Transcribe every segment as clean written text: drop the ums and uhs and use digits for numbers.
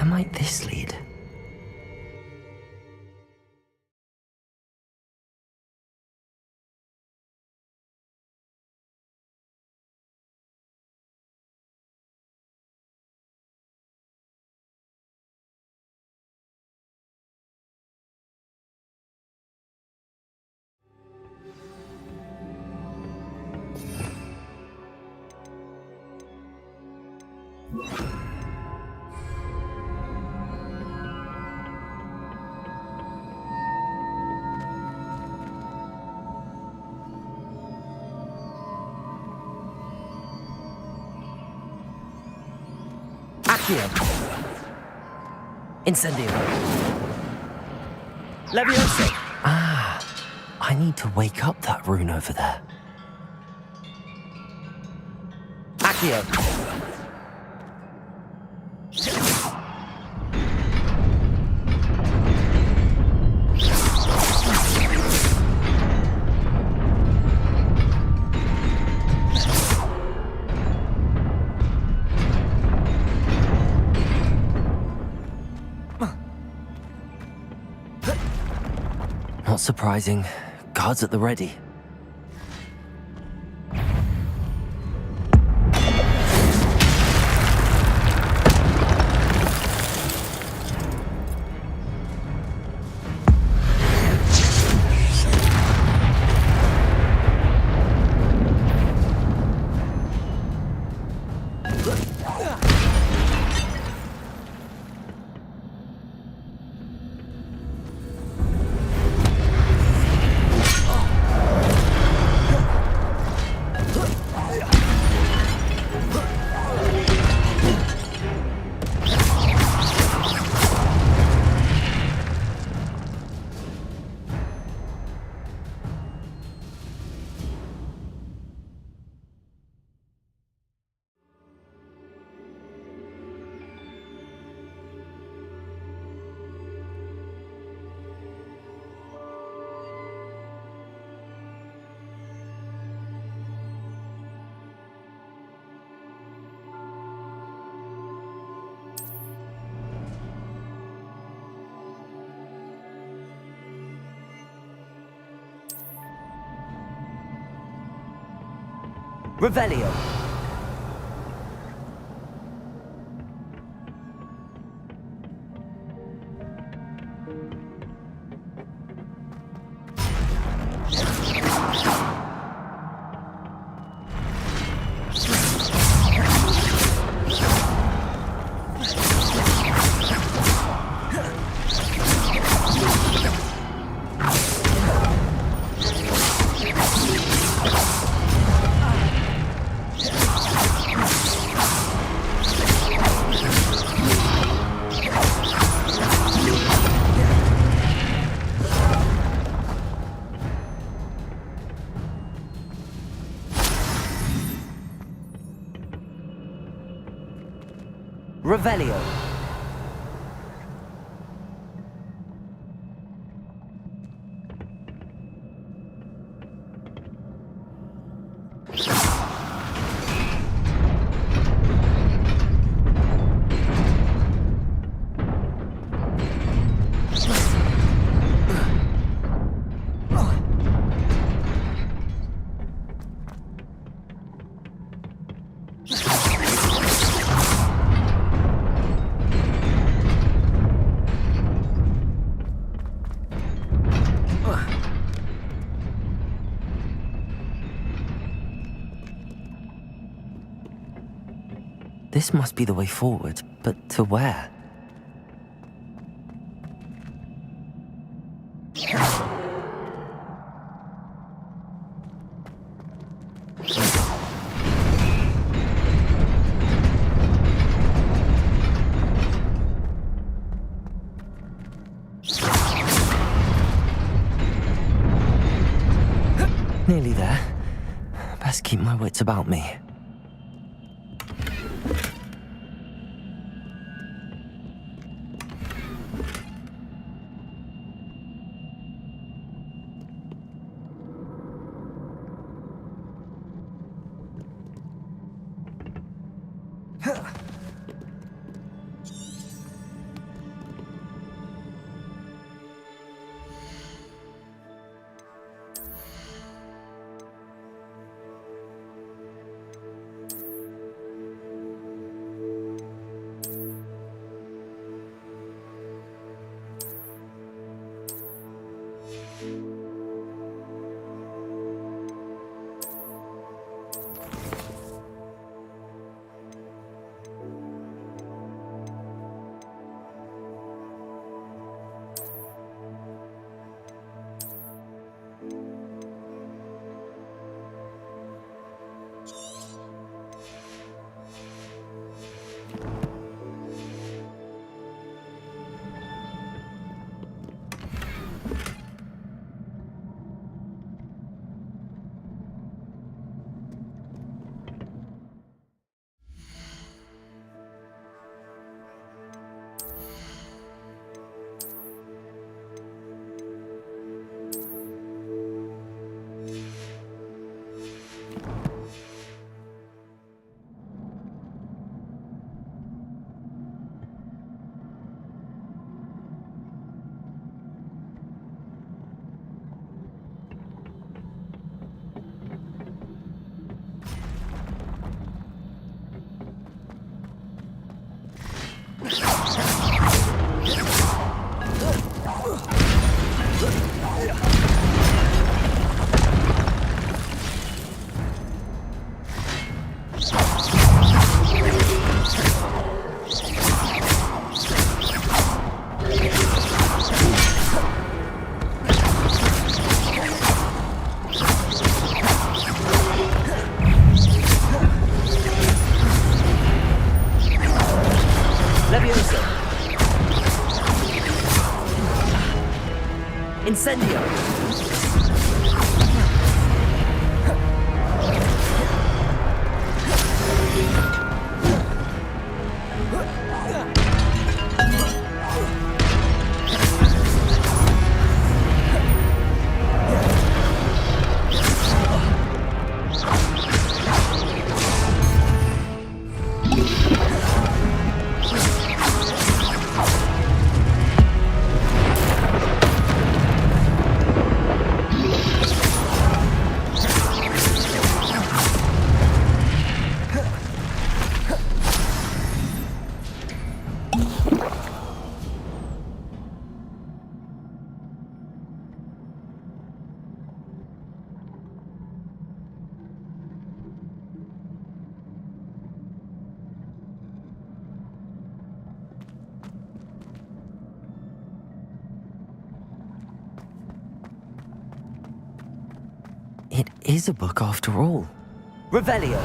Where might this lead? Accio. Incendio. Leviosa. Ah, I need to wake up that rune over there. Accio. Not surprising. Guards at the ready. Revelio. Revelio. This must be the way forward, but to where? Nearly there. Best keep my wits about me. Leviosa. Incendio. It is a book after all. Revelio.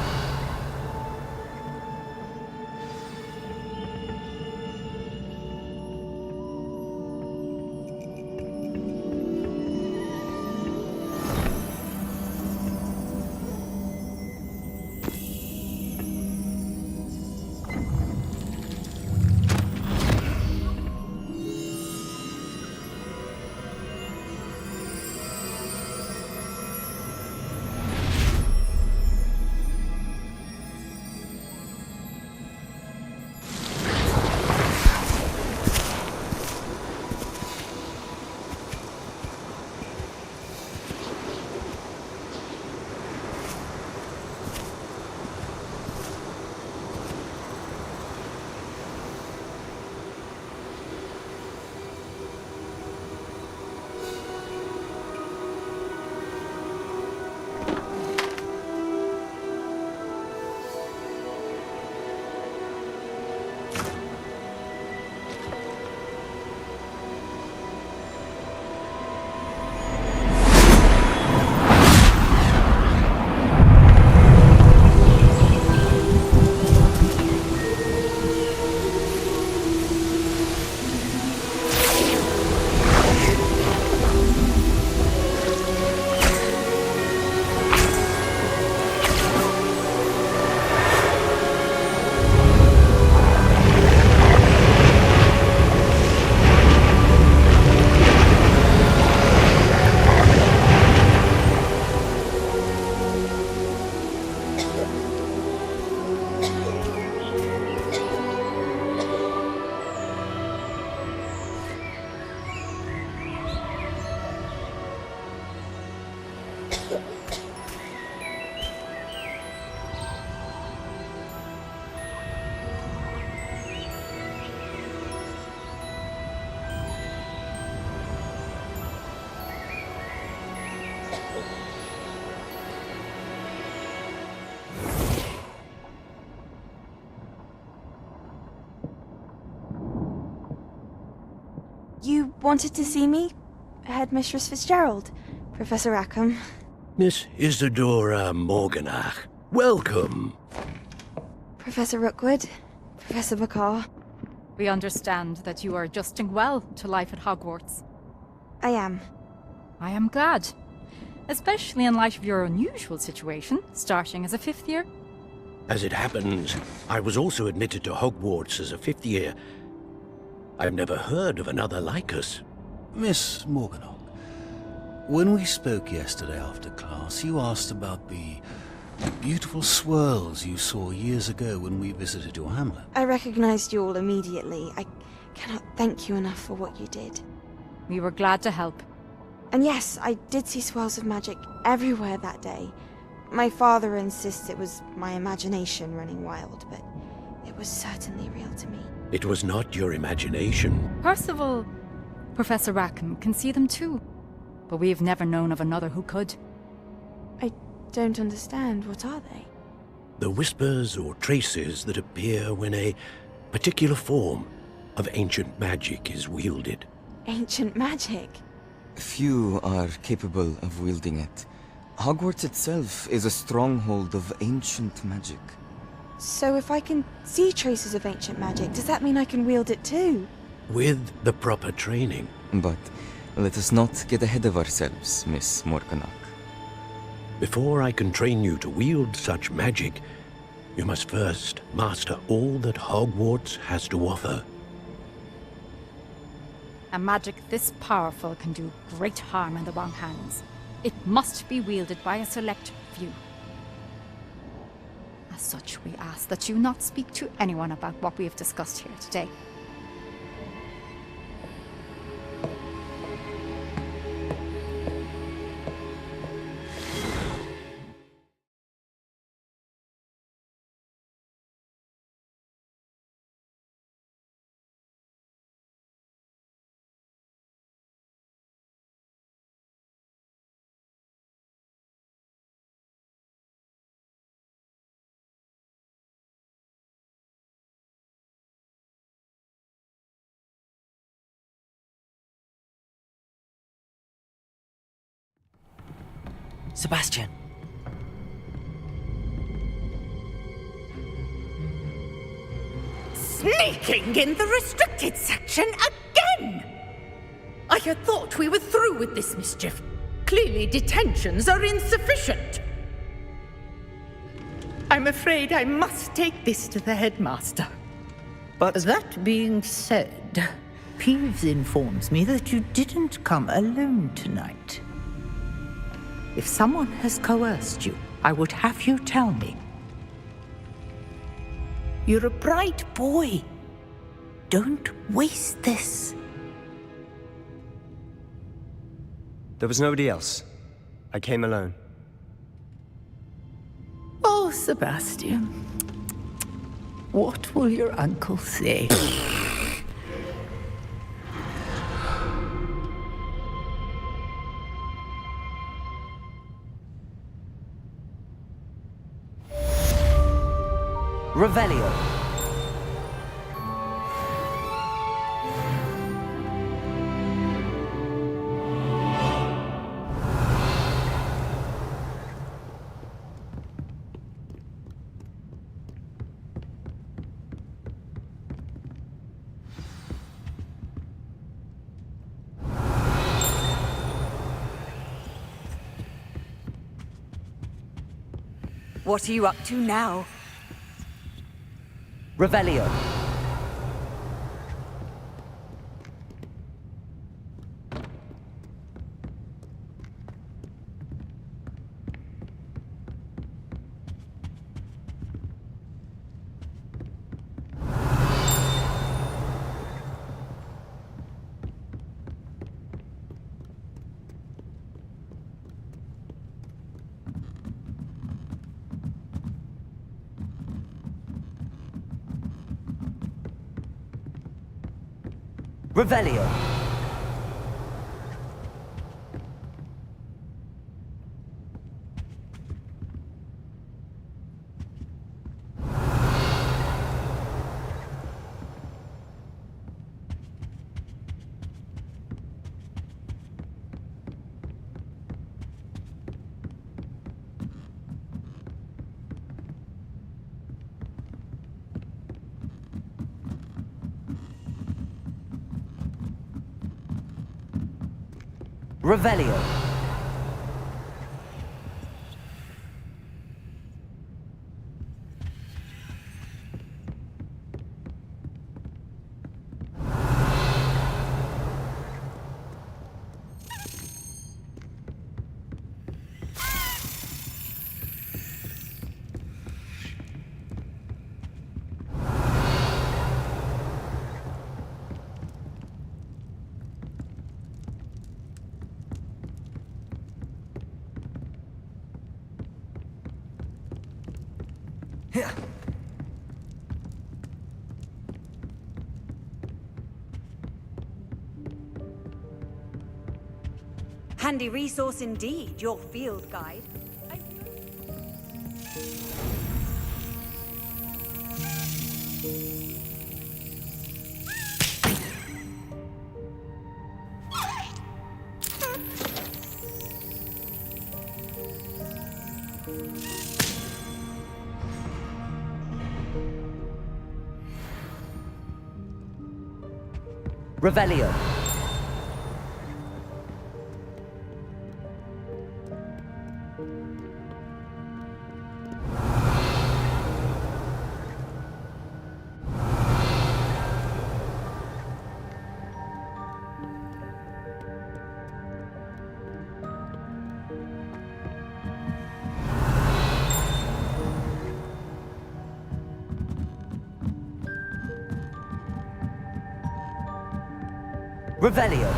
You wanted to see me? Headmistress Fitzgerald, Professor Rackham. Miss Isadora Morganach, welcome. Professor Rookwood, Professor Bakar. We understand that you are adjusting well to life at Hogwarts. I am. I am glad. Especially in light of your unusual situation, starting as a fifth year. As it happens, I was also admitted to Hogwarts as a fifth year. I've never heard of another like us. Miss Morganach, when we spoke yesterday after class, you asked about the beautiful swirls you saw years ago when we visited your hamlet. I recognized you all immediately. I cannot thank you enough for what you did. We were glad to help. And yes, I did see swirls of magic everywhere that day. My father insists it was my imagination running wild, but it was certainly real to me. It was not your imagination. Percival, Professor Rackham can see them too. But we have never known of another who could. I don't understand. What are they? The whispers or traces that appear when a particular form of ancient magic is wielded. Ancient magic? Few are capable of wielding it. Hogwarts itself is a stronghold of ancient magic. So if I can see traces of ancient magic, does that mean I can wield it too? With the proper training. But let us not get ahead of ourselves, Miss Morganach. Before I can train you to wield such magic, you must first master all that Hogwarts has to offer. A magic this powerful can do great harm in the wrong hands. It must be wielded by a select few. As such, we ask that you not speak to anyone about what we have discussed here today. Sebastian. Sneaking in the restricted section again! I had thought we were through with this mischief. Clearly detentions are insufficient. I'm afraid I must take this to the headmaster. But that being said, Peeves informs me that you didn't come alone tonight. If someone has coerced you, I would have you tell me. You're a bright boy. Don't waste this. There was nobody else. I came alone. Oh, Sebastian. What will your uncle say? Revelio. What are you up to now? Revelio. Revelio. Revelio. Handy resource indeed, your field guide. Revelio. Revelio.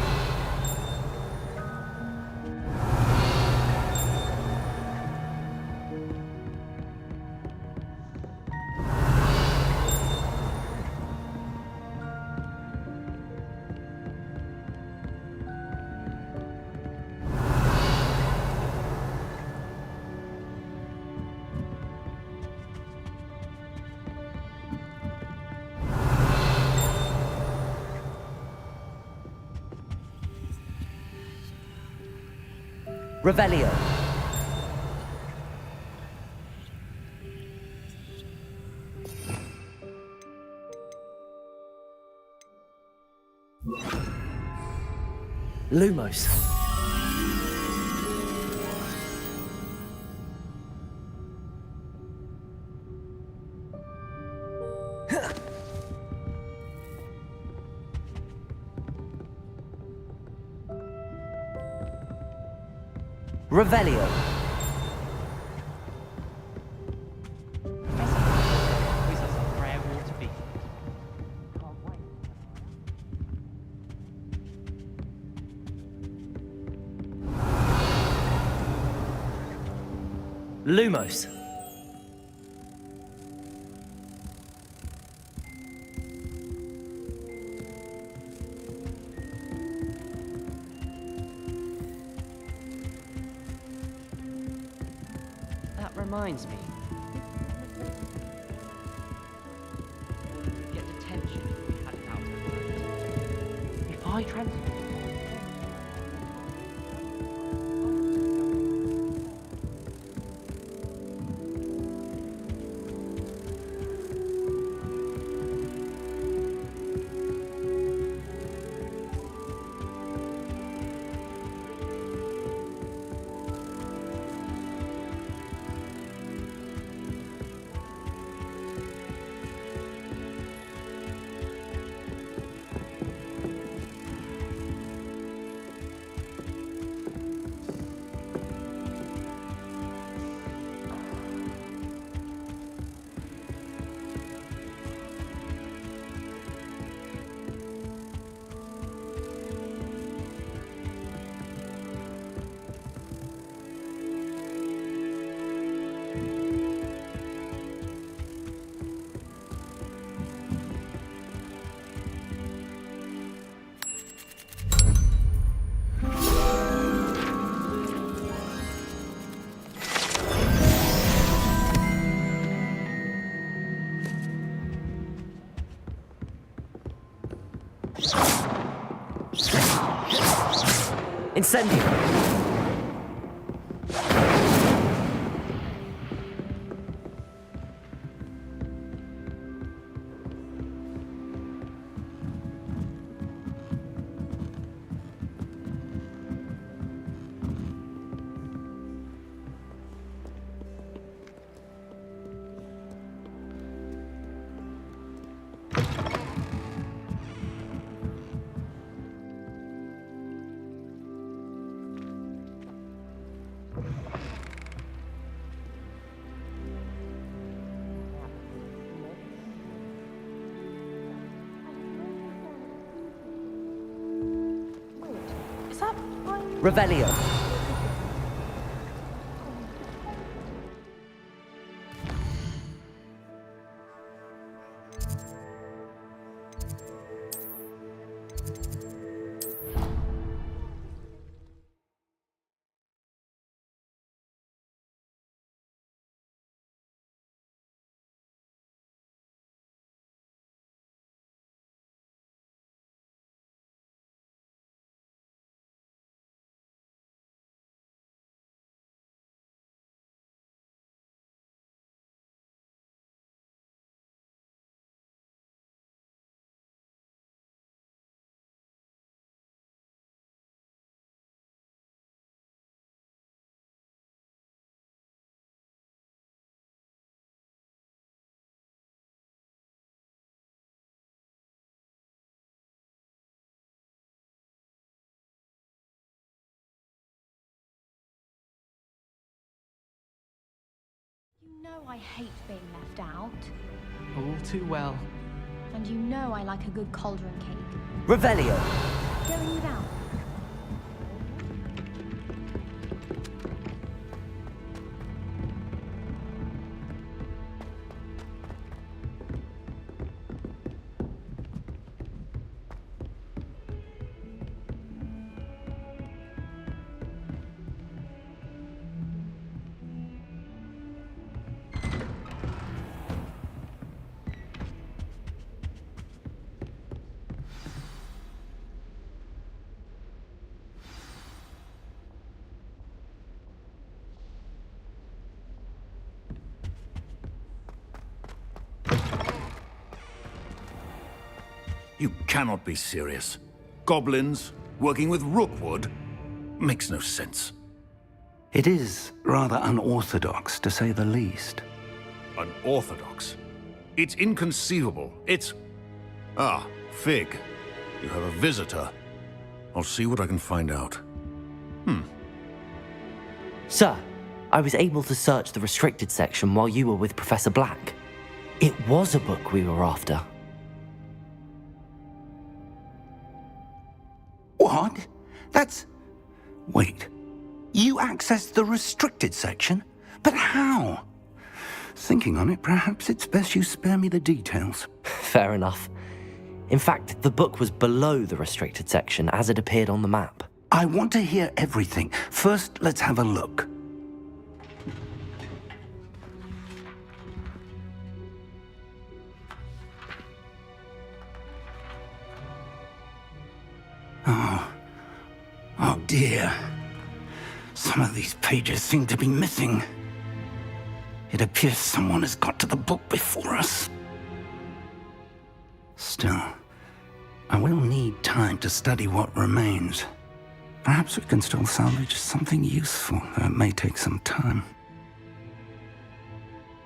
Revelio. Lumos. Revelio. Lumos. That reminds me. Get detention if we had it out tonight. If I transfer. Incendio. Revelio. know I hate being left out. All too well. And you know I like a good cauldron cake. Revelio. Going without. You cannot be serious. Goblins working with Rookwood? Makes no sense. It is rather unorthodox, to say the least. Unorthodox? It's inconceivable. It's... Ah, Fig. You have a visitor. I'll see what I can find out. Sir, I was able to search the restricted section while you were with Professor Black. It was a book we were after. What? That's... Wait. You accessed the restricted section? But how? Thinking on it, perhaps it's best you spare me the details. Fair enough. In fact, the book was below the restricted section as it appeared on the map. I want to hear everything. First, let's have a look. Oh dear. Some of these pages seem to be missing. It appears someone has got to the book before us. Still, I will need time to study what remains. Perhaps we can still salvage something useful, though it may take some time.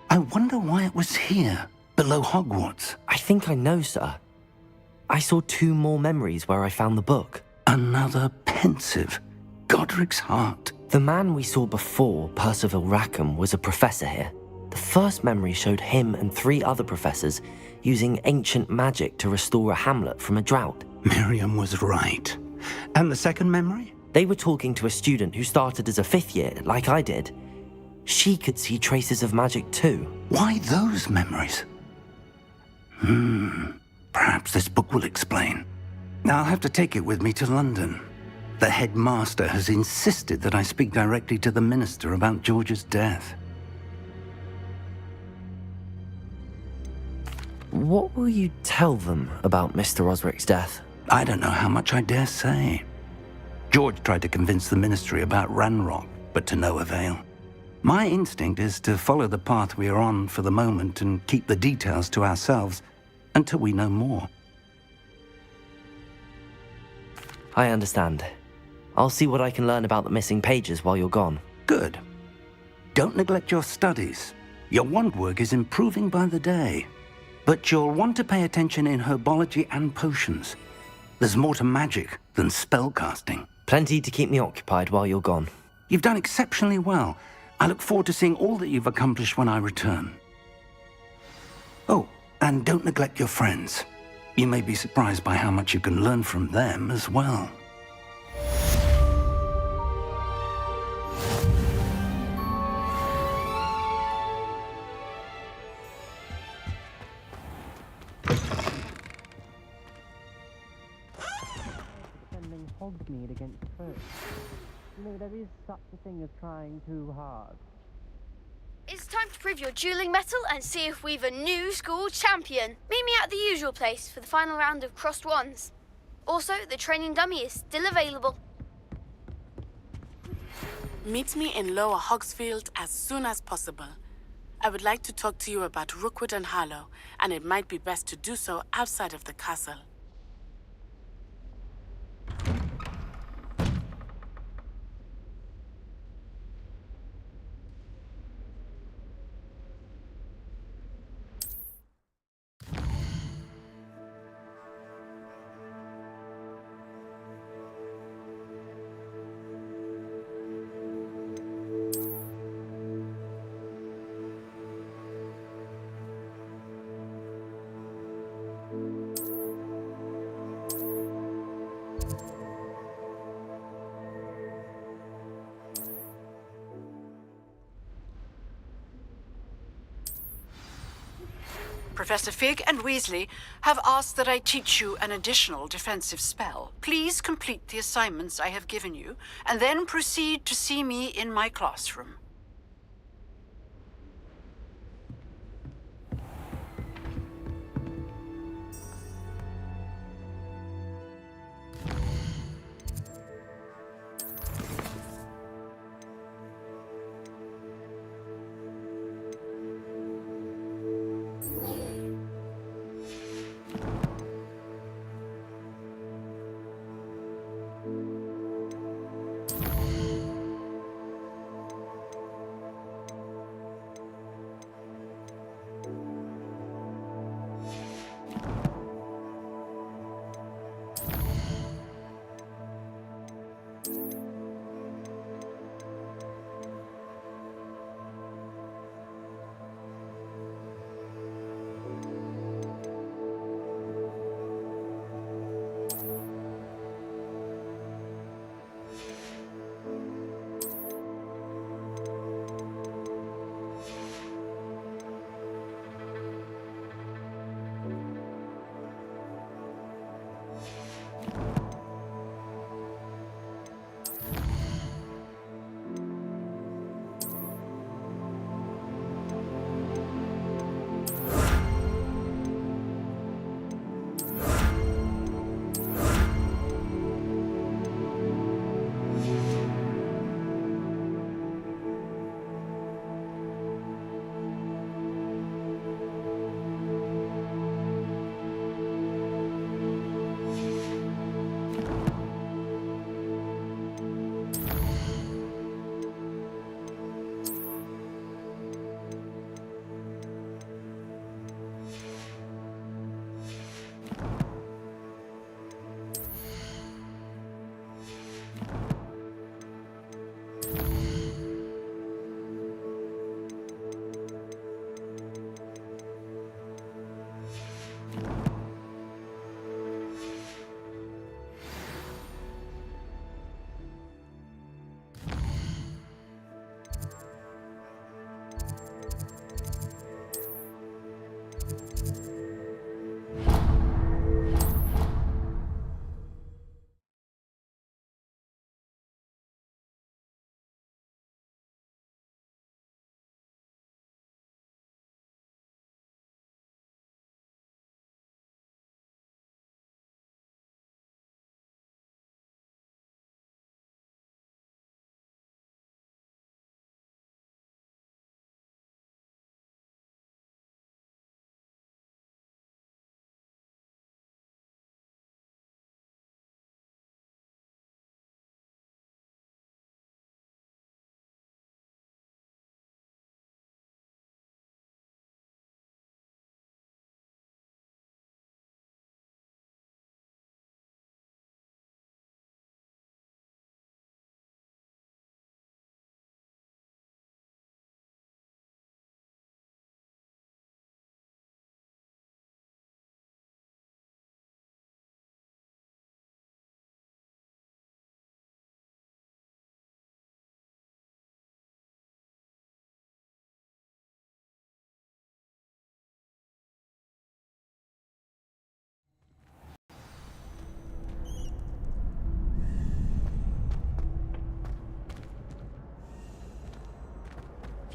I wonder why it was here, below Hogwarts. I think I know, sir. I saw 2 more memories where I found the book. Another pensive. Godric's heart. The man we saw before, Percival Rackham, was a professor here. The first memory showed him and 3 other professors using ancient magic to restore a hamlet from a drought. Miriam was right. And the second memory? They were talking to a student who started as a 5th year, like I did. She could see traces of magic too. Why those memories? Perhaps this book will explain. Now I'll have to take it with me to London. The headmaster has insisted that I speak directly to the minister about George's death. What will you tell them about Mr. Osric's death? I don't know how much I dare say. George tried to convince the ministry about Ranrock, but to no avail. My instinct is to follow the path we are on for the moment and keep the details to ourselves until we know more. I understand. I'll see what I can learn about the missing pages while you're gone. Good. Don't neglect your studies. Your wand work is improving by the day. But you'll want to pay attention in herbology and potions. There's more to magic than spellcasting. Plenty to keep me occupied while you're gone. You've done exceptionally well. I look forward to seeing all that you've accomplished when I return. Oh, and don't neglect your friends. You may be surprised by how much you can learn from them as well. Defending Hogsmeade against foes. You know, there is such a thing as trying too hard. It's time to prove your dueling mettle and see if we've a new school champion. Meet me at the usual place for the final round of crossed wands. Also, the training dummy is still available. Meet me in Lower Hogsfield as soon as possible. I would like to talk to you about Rookwood and Harlow, and it might be best to do so outside of the castle. Professor Fig and Weasley have asked that I teach you an additional defensive spell. Please complete the assignments I have given you, and then proceed to see me in my classroom.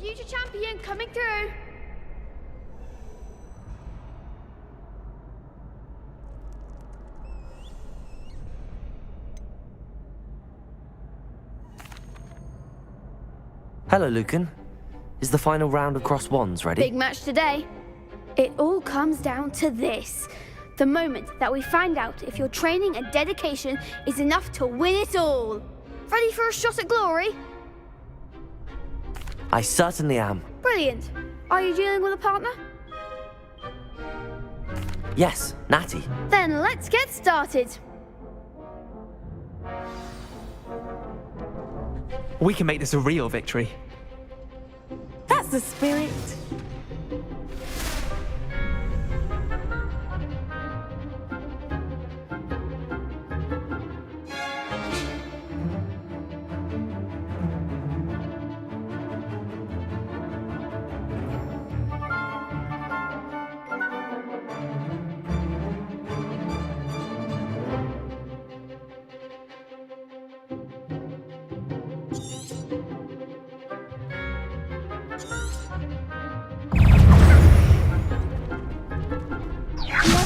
Future champion coming through. Hello, Lucan. Is the final round across wands ready? Big match today. It all comes down to this. The moment that we find out if your training and dedication is enough to win it all. Ready for a shot at glory? I certainly am. Brilliant. Are you dealing with a partner? Yes, Natty. Then let's get started. We can make this a real victory. That's the spirit.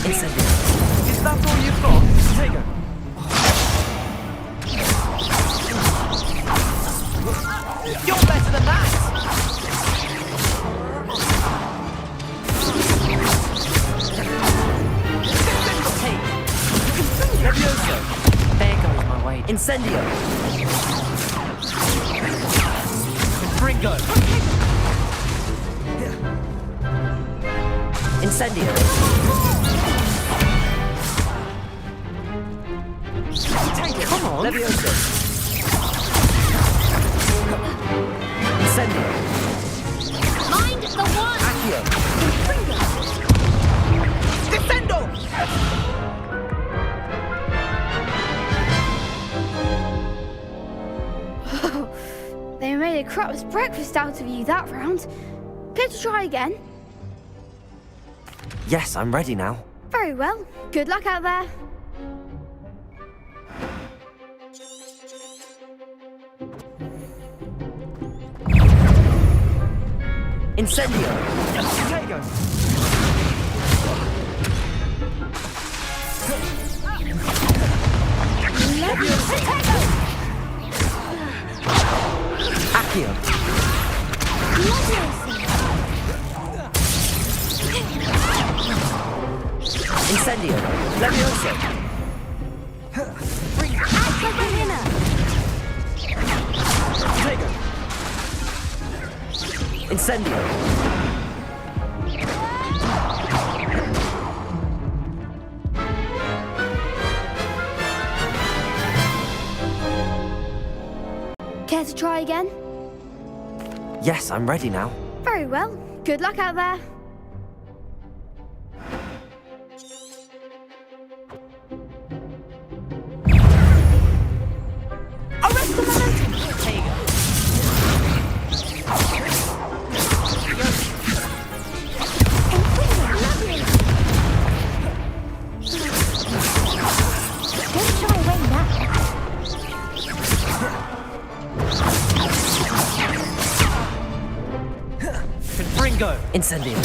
Is that all you've got? Take it. You're better than that! Levioso! There goes my way. Incendio! Fringo! Incendio! Come on! Levioso! Incendio! Mind the one! Accio! Defendo! They made a crap's breakfast out of you that round. Care to try again? Yes, I'm ready now. Very well. Good luck out there. Incendio! Potato! Accio! Incendio! Levioso! Potato! Incendio! Care to try again? Yes, I'm ready now. Very well. Good luck out there. Arrest the momentum! There you go. Don't shy away now. Confringo! Incendio!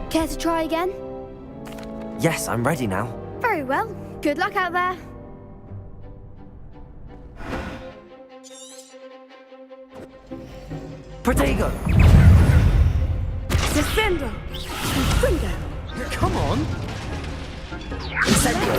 Care to try again? Yes, I'm ready now. Very well. Good luck out there. Protego! Defendo! Confringo! Come on! Incendio!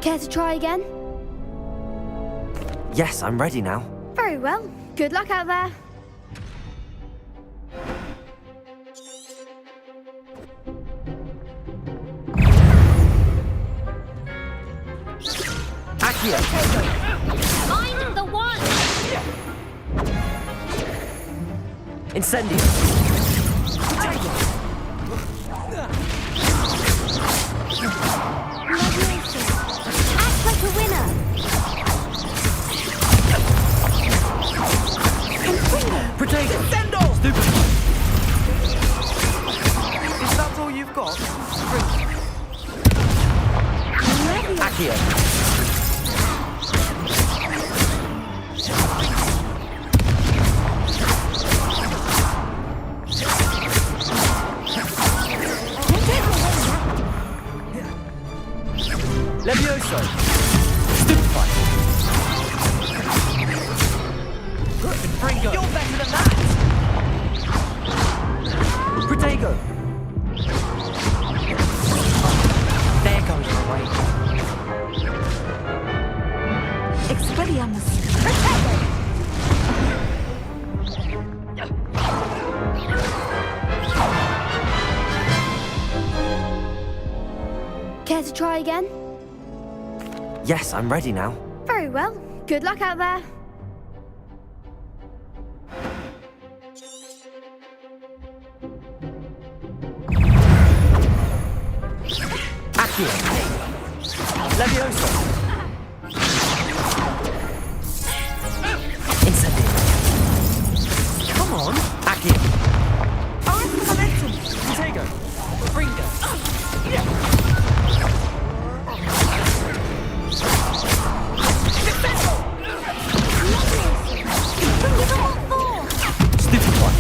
Care to try again? Yes, I'm ready now. Very well. Good luck out there. Accio! Mind the one! Incendio! Act like a winner! Protego! Defendo! Stupid! Is that all you've got? Accio! Levioso! Stupefy! Confringo! You're better than that! Protego! There goes my way. Expelliarmus! Care to try again? Yes, I'm ready now. Very well. Good luck out there. Accio. Levioso. Incendio. Come on. Accio. Momentum. Protego. Ringo. Stupefy.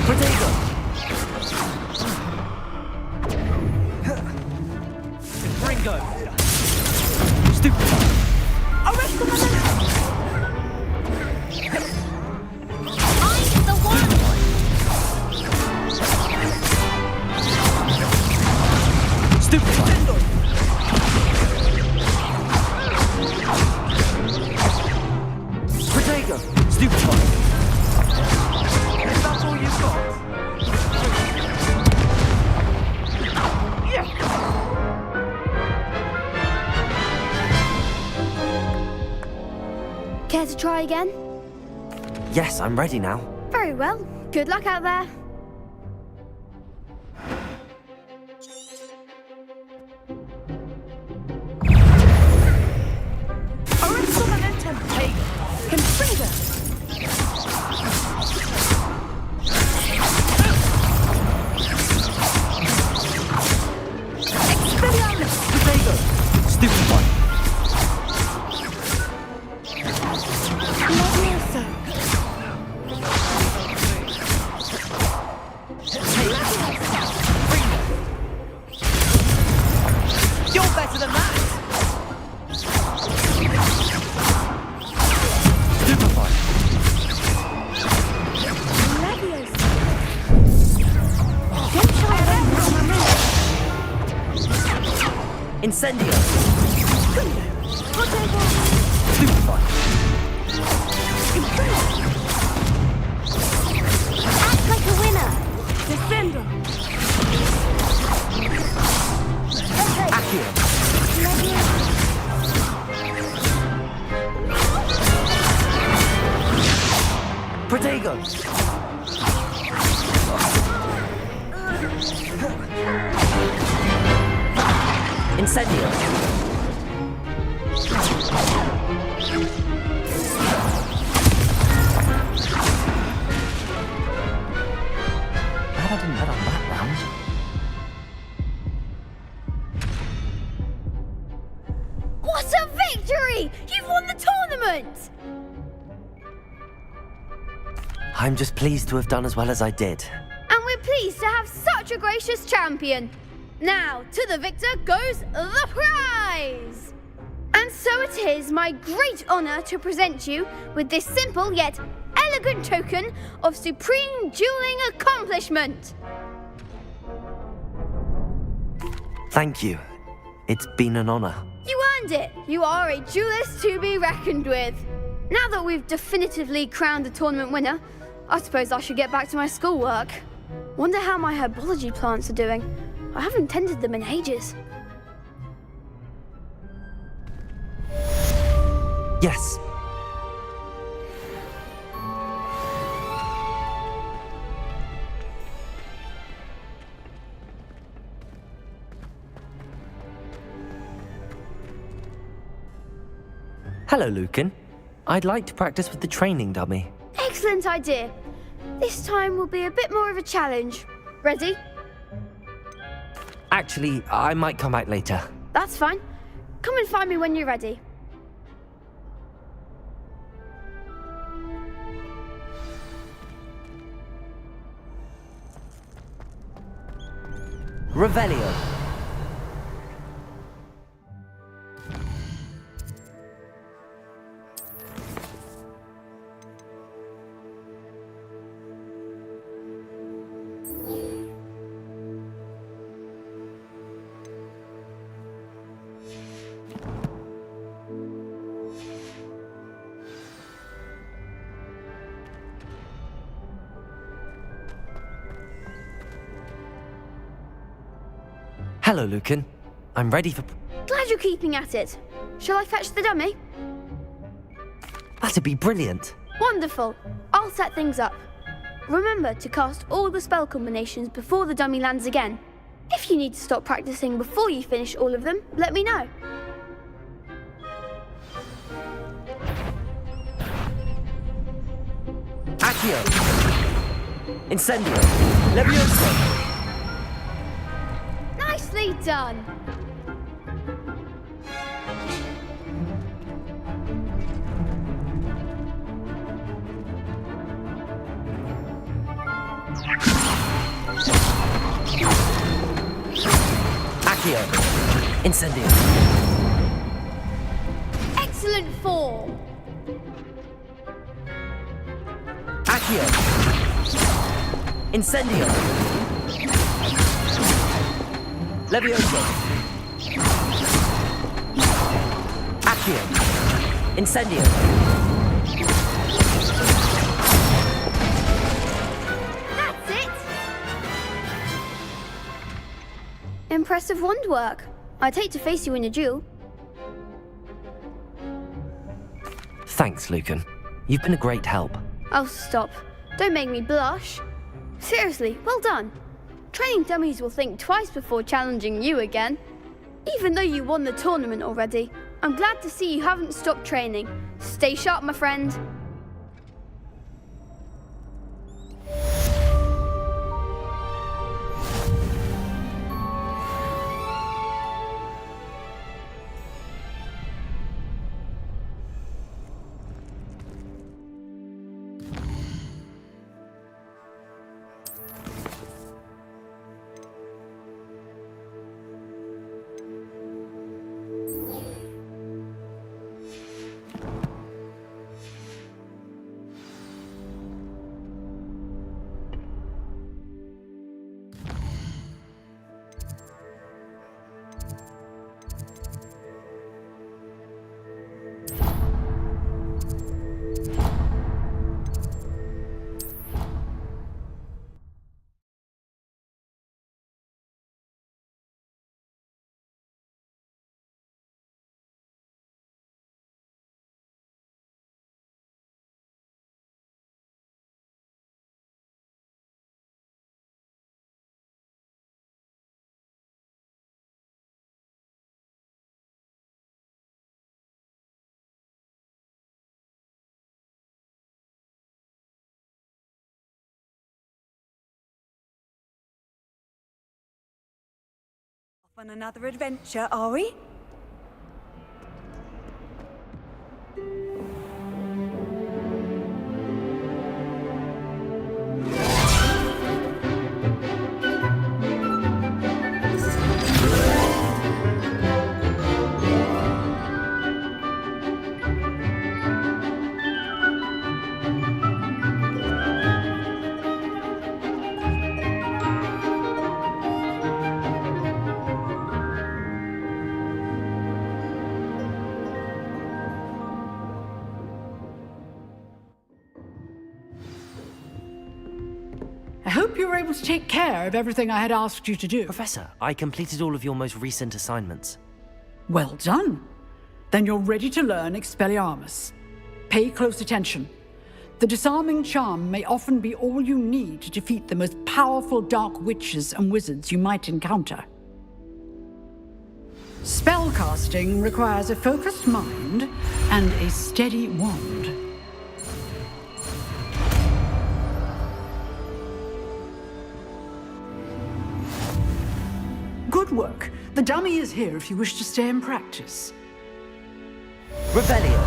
Protego. Ringo. Stupefy. Arrest the momentum. I'm the one! Stupefy. Protego. Stupefy. Is that all you've got? Care to try again? Yes, I'm ready now. Very well. Good luck out there. Arrest the momentum. Hey, Confringo. Expelliarmus. Protego. Stupefy. Levioso. You're better than that. Stupefy. Levioso. Don't try that now. Incendio. Protego. Stupefy. Act like a winner. Defendo. Accio. Protego. Incendio. Glad I didn't bet on that round. What a victory! You've won the tournament! I'm just pleased to have done as well as I did. And we're pleased to have such a gracious champion. Now, to the victor goes the prize! And so it is my great honour to present you with this simple yet elegant token of supreme dueling accomplishment. Thank you. It's been an honour. You earned it. You are a duelist to be reckoned with. Now that we've definitively crowned the tournament winner, I suppose I should get back to my schoolwork. Wonder how my herbology plants are doing. I haven't tended them in ages. Yes. Hello, Lucan. I'd like to practice with the training dummy. Excellent idea. This time will be a bit more of a challenge. Ready? Actually, I might come back later. That's fine. Come and find me when you're ready. Revelio. Hello, Lucan. I'm ready for... Glad you're keeping at it. Shall I fetch the dummy? That'd be brilliant. Wonderful. I'll set things up. Remember to cast all the spell combinations before the dummy lands again. If you need to stop practicing before you finish all of them, let me know. Accio! Incendio! Levioso! Nicely done! Accio! Incendio! Excellent form! Accio! Incendio! Levioso! Accio! Incendio! That's it! Impressive wand work. I'd hate to face you in a duel. Thanks, Lucan. You've been a great help. Oh, stop. Don't make me blush. Seriously, well done. Training dummies will think twice before challenging you again. Even though you won the tournament already, I'm glad to see you haven't stopped training. Stay sharp, my friend. On another adventure, are we? I hope you were able to take care of everything I had asked you to do. Professor, I completed all of your most recent assignments. Well done. Then you're ready to learn Expelliarmus. Pay close attention. The disarming charm may often be all you need to defeat the most powerful dark witches and wizards you might encounter. Spellcasting requires a focused mind and a steady wand. Good work. The dummy is here if you wish to stay and practice. Rebellion!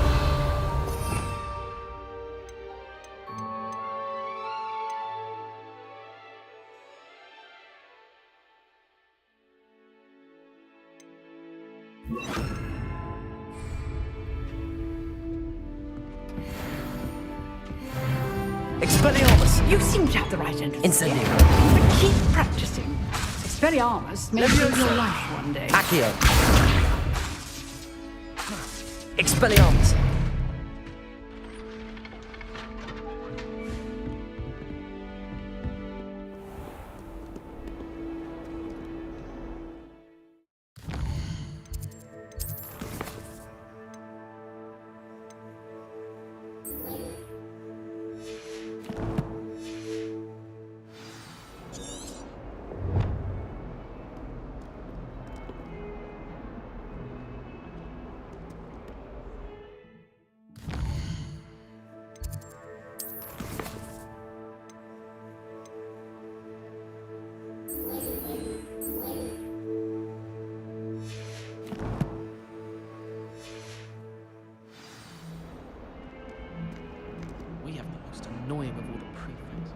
Expelliarmus! You seem to have the right end of the Incendio! But keep practicing. Expelliarmus may save your life one day. Accio! Expelliarmus! annoying of all the prefects.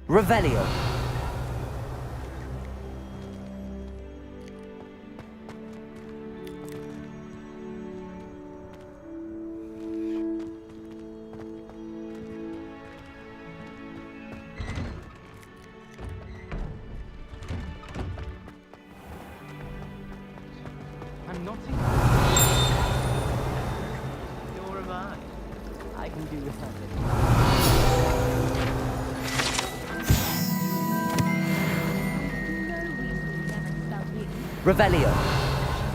Revelio. I'm not in. Nor am I. I can do without it. Revelio.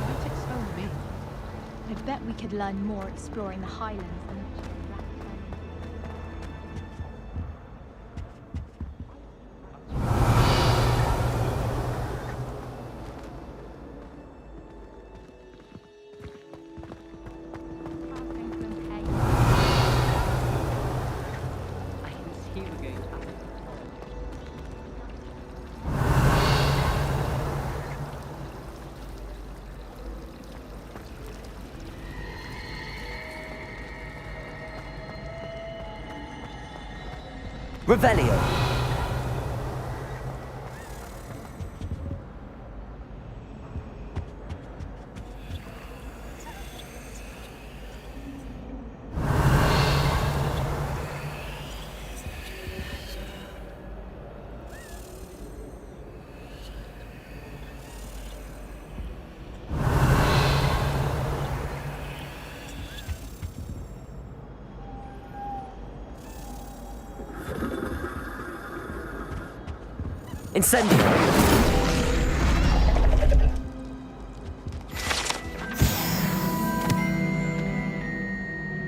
Might expel me. I bet we could learn more exploring the highlands than I can see we're going to have it. Revelio. Incendio.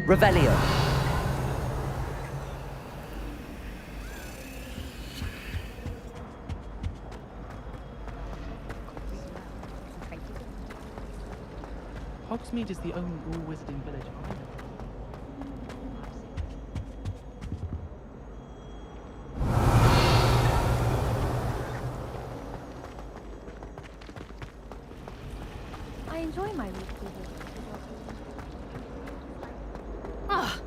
Revelio. Hogsmeade is the only all-wizarding village I know. I enjoy my weekly visits. Ah!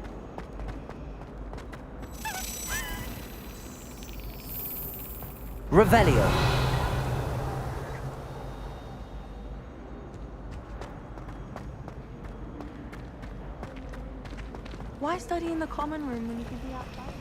Revelio. Why study in the common room when you can be outside?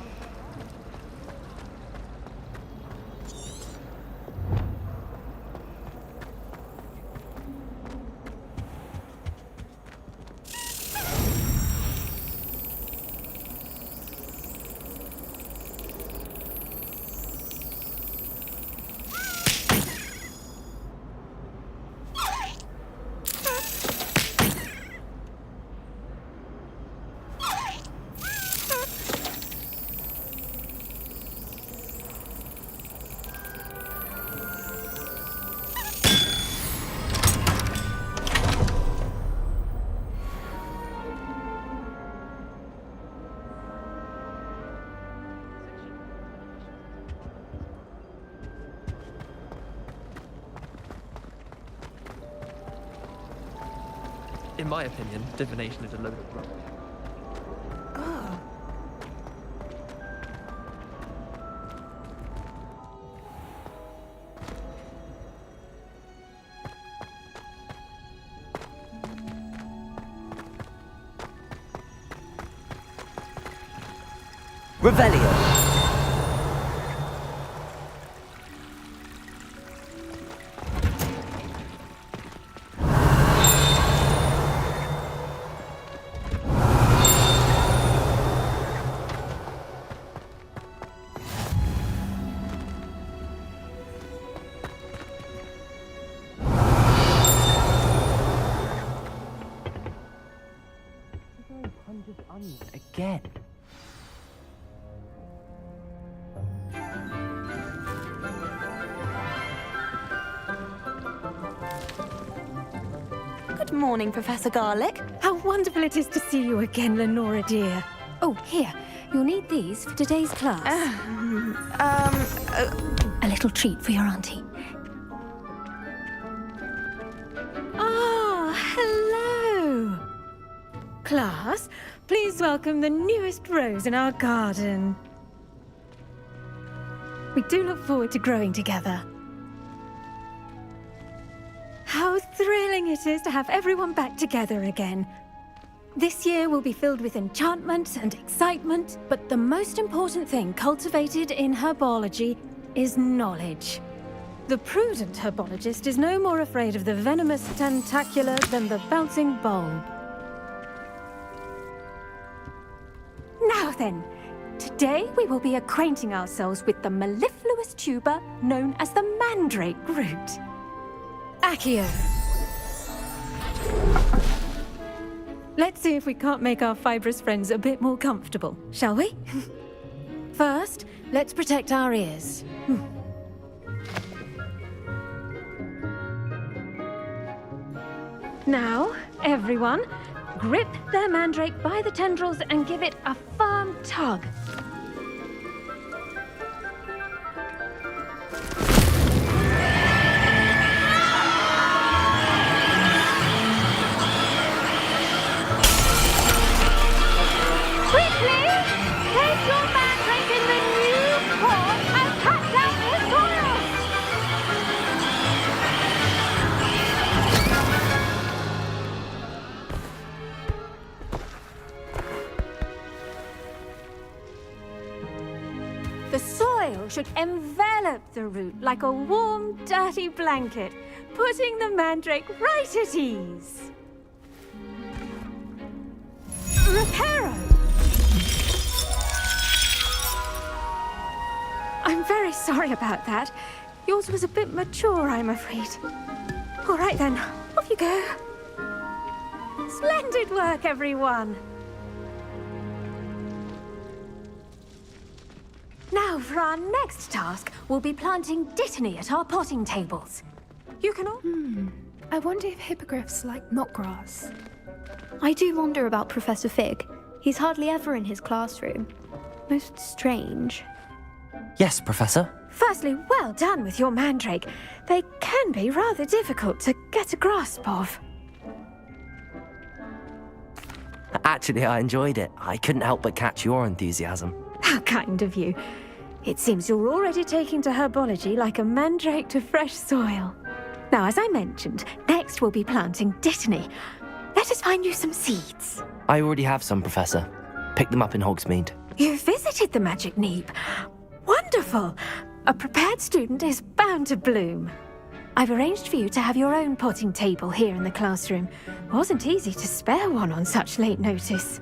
In my opinion, divination is a load of rubbish. Revelio. Hundreds mean again? Good morning, Professor Garlick. How wonderful it is to see you again, Lenora dear. Oh, here. You'll need these for today's class. A little treat for your auntie. Ah, hello. Class, please welcome the newest rose in our garden. We do look forward to growing together. How thrilling it is to have everyone back together again. This year will be filled with enchantment and excitement, but the most important thing cultivated in herbology is knowledge. The prudent herbologist is no more afraid of the venomous tentacula than the bouncing bulb. Now then, today we will be acquainting ourselves with the mellifluous tuber known as the mandrake root. Accio. Let's see if we can't make our fibrous friends a bit more comfortable, shall we? First, let's protect our ears. Now, everyone, grip their mandrake by the tendrils and give it a firm tug. The soil should envelop the root like a warm, dirty blanket, putting the mandrake right at ease. Reparo! I'm very sorry about that. Yours was a bit mature, I'm afraid. All right then, off you go. Splendid work, everyone. Now, for our next task, we'll be planting dittany at our potting tables. You can all... I wonder if hippogriffs like knotgrass. I do wonder about Professor Fig. He's hardly ever in his classroom. Most strange. Yes, Professor. Firstly, well done with your mandrake. They can be rather difficult to get a grasp of. Actually, I enjoyed it. I couldn't help but catch your enthusiasm. How kind of you. It seems you're already taking to herbology like a mandrake to fresh soil. Now, as I mentioned, next we'll be planting dittany. Let us find you some seeds. I already have some, Professor. Picked them up in Hogsmeade. You visited the Magic Neep. Wonderful! A prepared student is bound to bloom. I've arranged for you to have your own potting table here in the classroom. Wasn't easy to spare one on such late notice.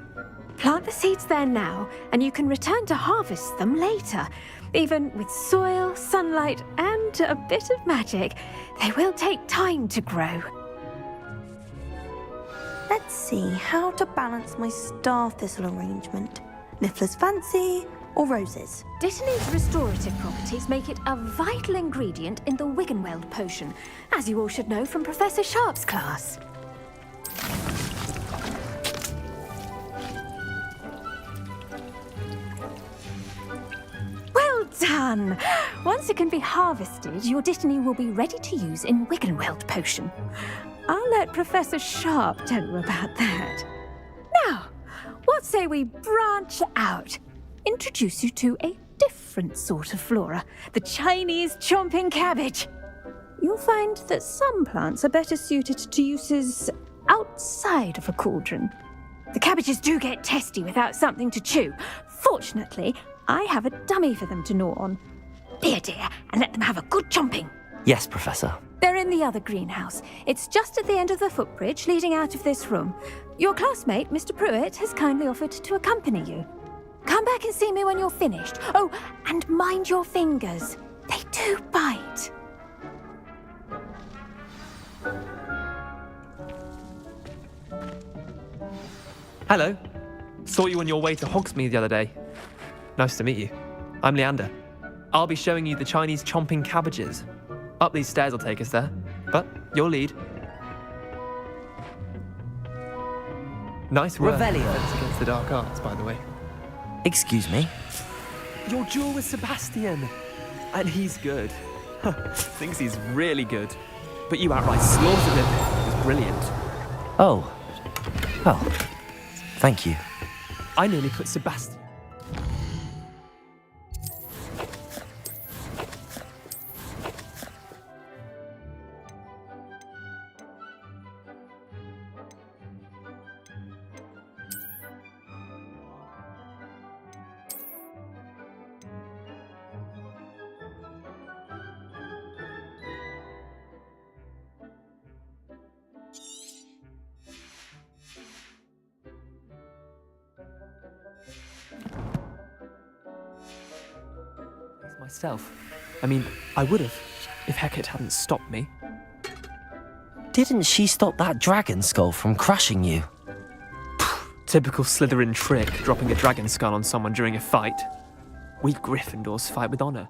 Plant the seeds there now, and you can return to harvest them later. Even with soil, sunlight, and a bit of magic, they will take time to grow. Let's see how to balance my star thistle arrangement. Niffler's fancy or roses? Dittany's restorative properties make it a vital ingredient in the Wiggenweld potion, as you all should know from Professor Sharp's class. Well done! Once it can be harvested, your dittany will be ready to use in Wiggenweld potion. I'll let Professor Sharp tell you about that. Now, what say we branch out? Introduce you to a different sort of flora, the Chinese chomping cabbage. You'll find that some plants are better suited to uses outside of a cauldron. The cabbages do get testy without something to chew. Fortunately, I have a dummy for them to gnaw on. Be a dear and let them have a good chomping. Yes, Professor. They're in the other greenhouse. It's just at the end of the footbridge leading out of this room. Your classmate, Mr. Pruitt, has kindly offered to accompany you. Come back and see me when you're finished. Oh, and mind your fingers. They do bite. Hello. Saw you on your way to Hogsmeade the other day. Nice to meet you. I'm Leander. I'll be showing you the Chinese chomping cabbages. Up these stairs will take us there, but you'll lead. Nice work. Revelio. Against the dark arts, by the way. Excuse me? Your duel with Sebastian. And he's good. Thinks he's really good. But you outright slaughtered him. It was brilliant. Oh. Well, thank you. I nearly put Sebastian... myself. I mean, I would have, if Hecate hadn't stopped me. Didn't she stop that dragon skull from crushing you? Typical Slytherin trick, dropping a dragon skull on someone during a fight. We Gryffindors fight with honor.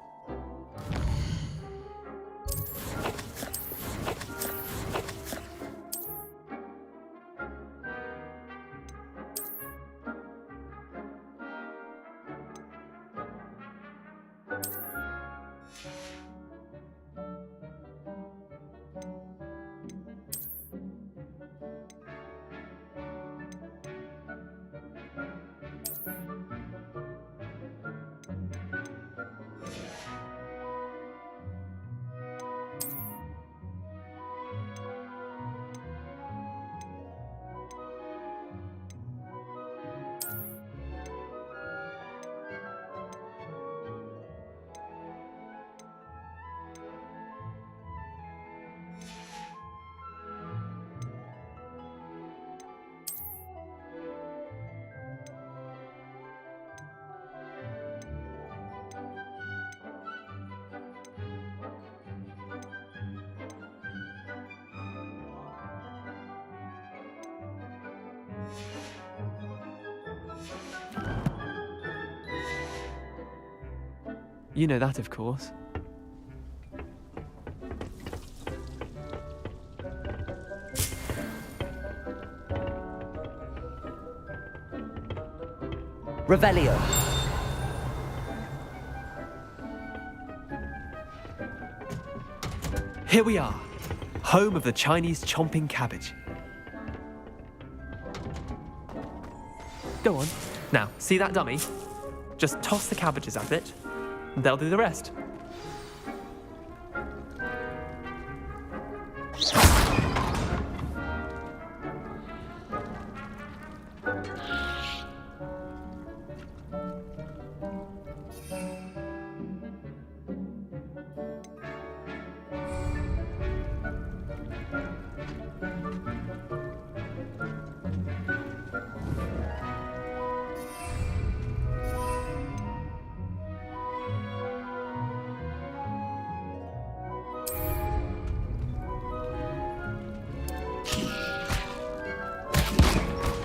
You know that, of course. Revelio. Here we are, home of the Chinese chomping cabbage. Go on. Now, see that dummy? Just toss the cabbages at it. They'll do the rest.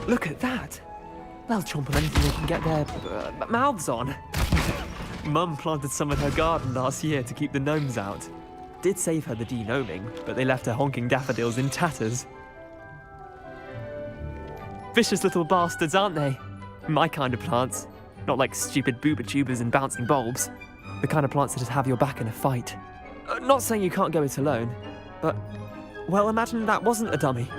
Look at that! They'll chomp on anything they can get their mouths on. Mum planted some in her garden last year to keep the gnomes out. Did save her the de-gnoming, but they left her honking daffodils in tatters. Vicious little bastards, aren't they? My kind of plants. Not like stupid booba tubers and bouncing bulbs. The kind of plants that just have your back in a fight. Not saying you can't go it alone, but, well, imagine that wasn't a dummy.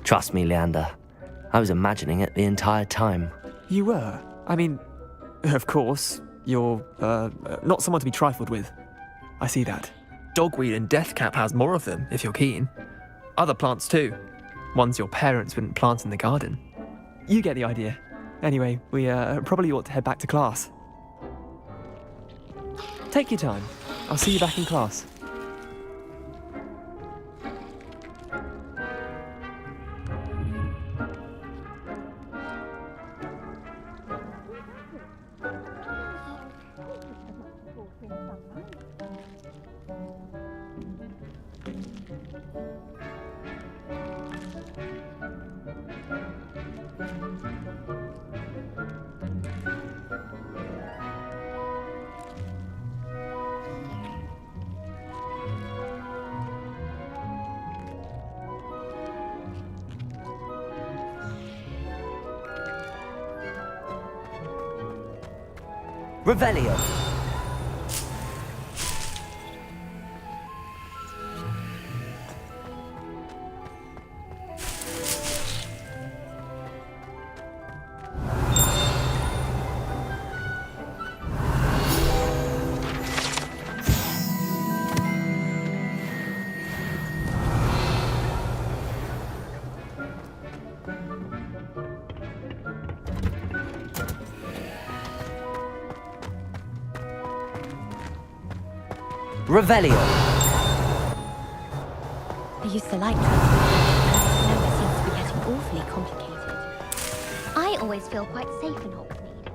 Trust me, Leander. I was imagining it the entire time. You were? I mean, of course, you're, not someone to be trifled with. I see that. Dogweed and deathcap has more of them, if you're keen. Other plants too. Ones your parents wouldn't plant in the garden. You get the idea. Anyway, we probably ought to head back to class. Take your time. I'll see you back in class. Revelio. Revelio. I used to like transferring, now it seems to be getting awfully complicated. I always feel quite safe in Hogsmeade.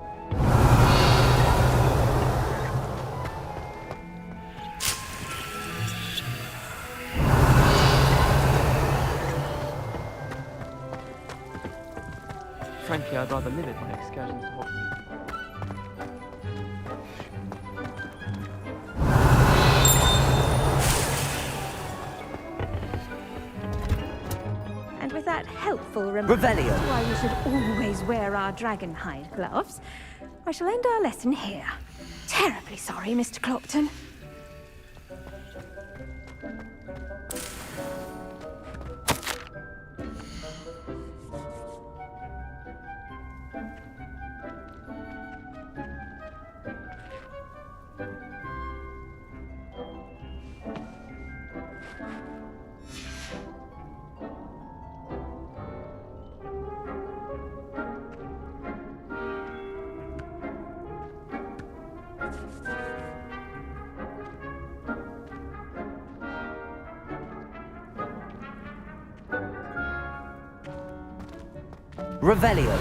Frankly, I'd rather limit my excursions to Hogwarts. And with that helpful reminder Revelio. why we should always wear our dragon hide gloves, I shall end our lesson here. Terribly sorry, Mr. Clopton. Revelio.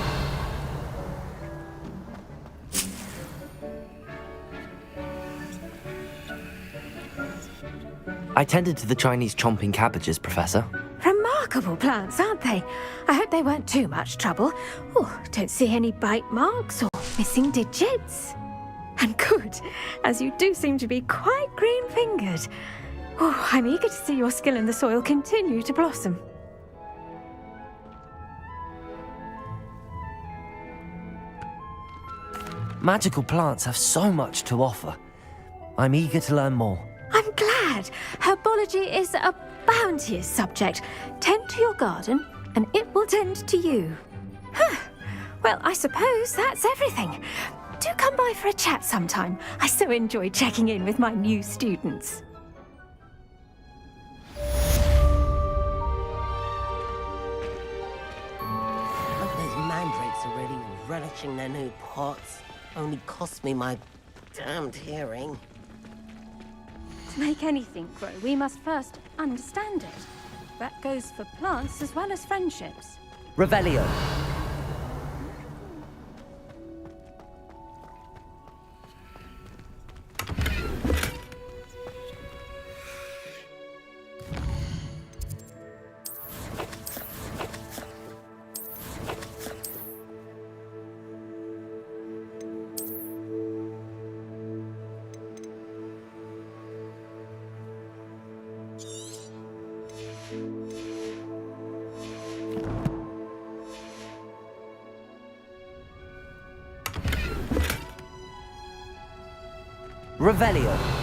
I tended to the Chinese chomping cabbages, Professor. Remarkable plants, aren't they? I hope they weren't too much trouble. Oh, don't see any bite marks or missing digits. And good, as you do seem to be quite green-fingered. Oh, I'm eager to see your skill in the soil continue to blossom. Magical plants have so much to offer. I'm eager to learn more. I'm glad. Herbology is a bounteous subject. Tend to your garden, and it will tend to you. Huh. Well, I suppose that's everything. Do come by for a chat sometime. I so enjoy checking in with my new students. Hope those mandrakes are really relishing their new pots. Only cost me my damned hearing. To make anything grow, we must first understand it. That goes for plants as well as friendships. Revelio. Revelio.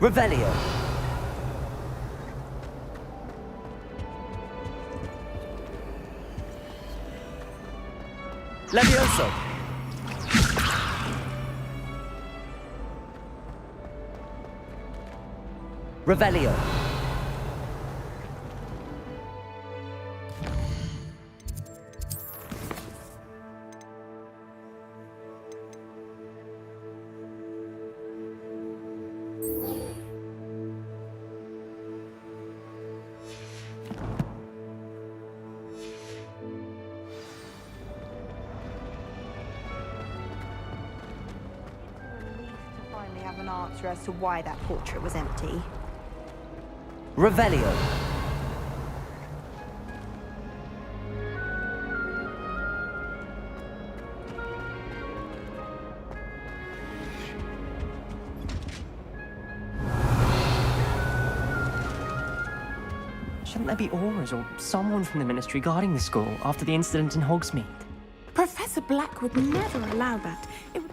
Revelio. Levioso. Revelio. definitely have an answer as to why that portrait was empty. Revelio. Shouldn't there be Aurors or someone from the Ministry guarding the school after the incident in Hogsmeade? Professor Black would never allow that. It would...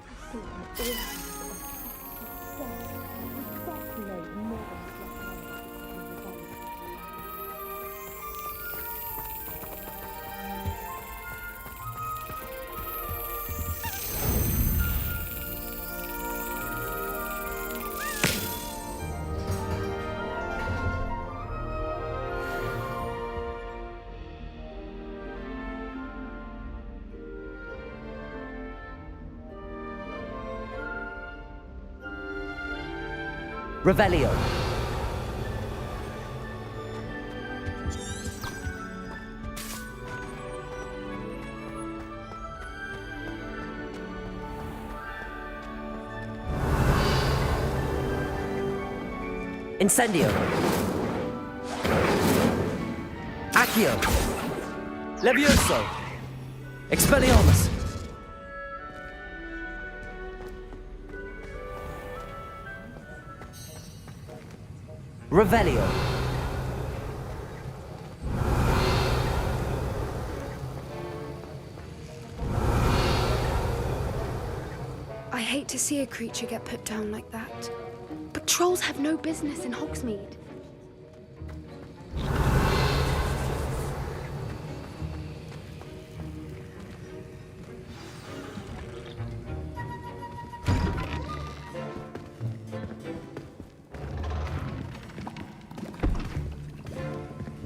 Revelio. Incendio. Accio. Levioso. Expelliarmus. Revelio. I hate to see a creature get put down like that. But trolls have no business in Hogsmeade.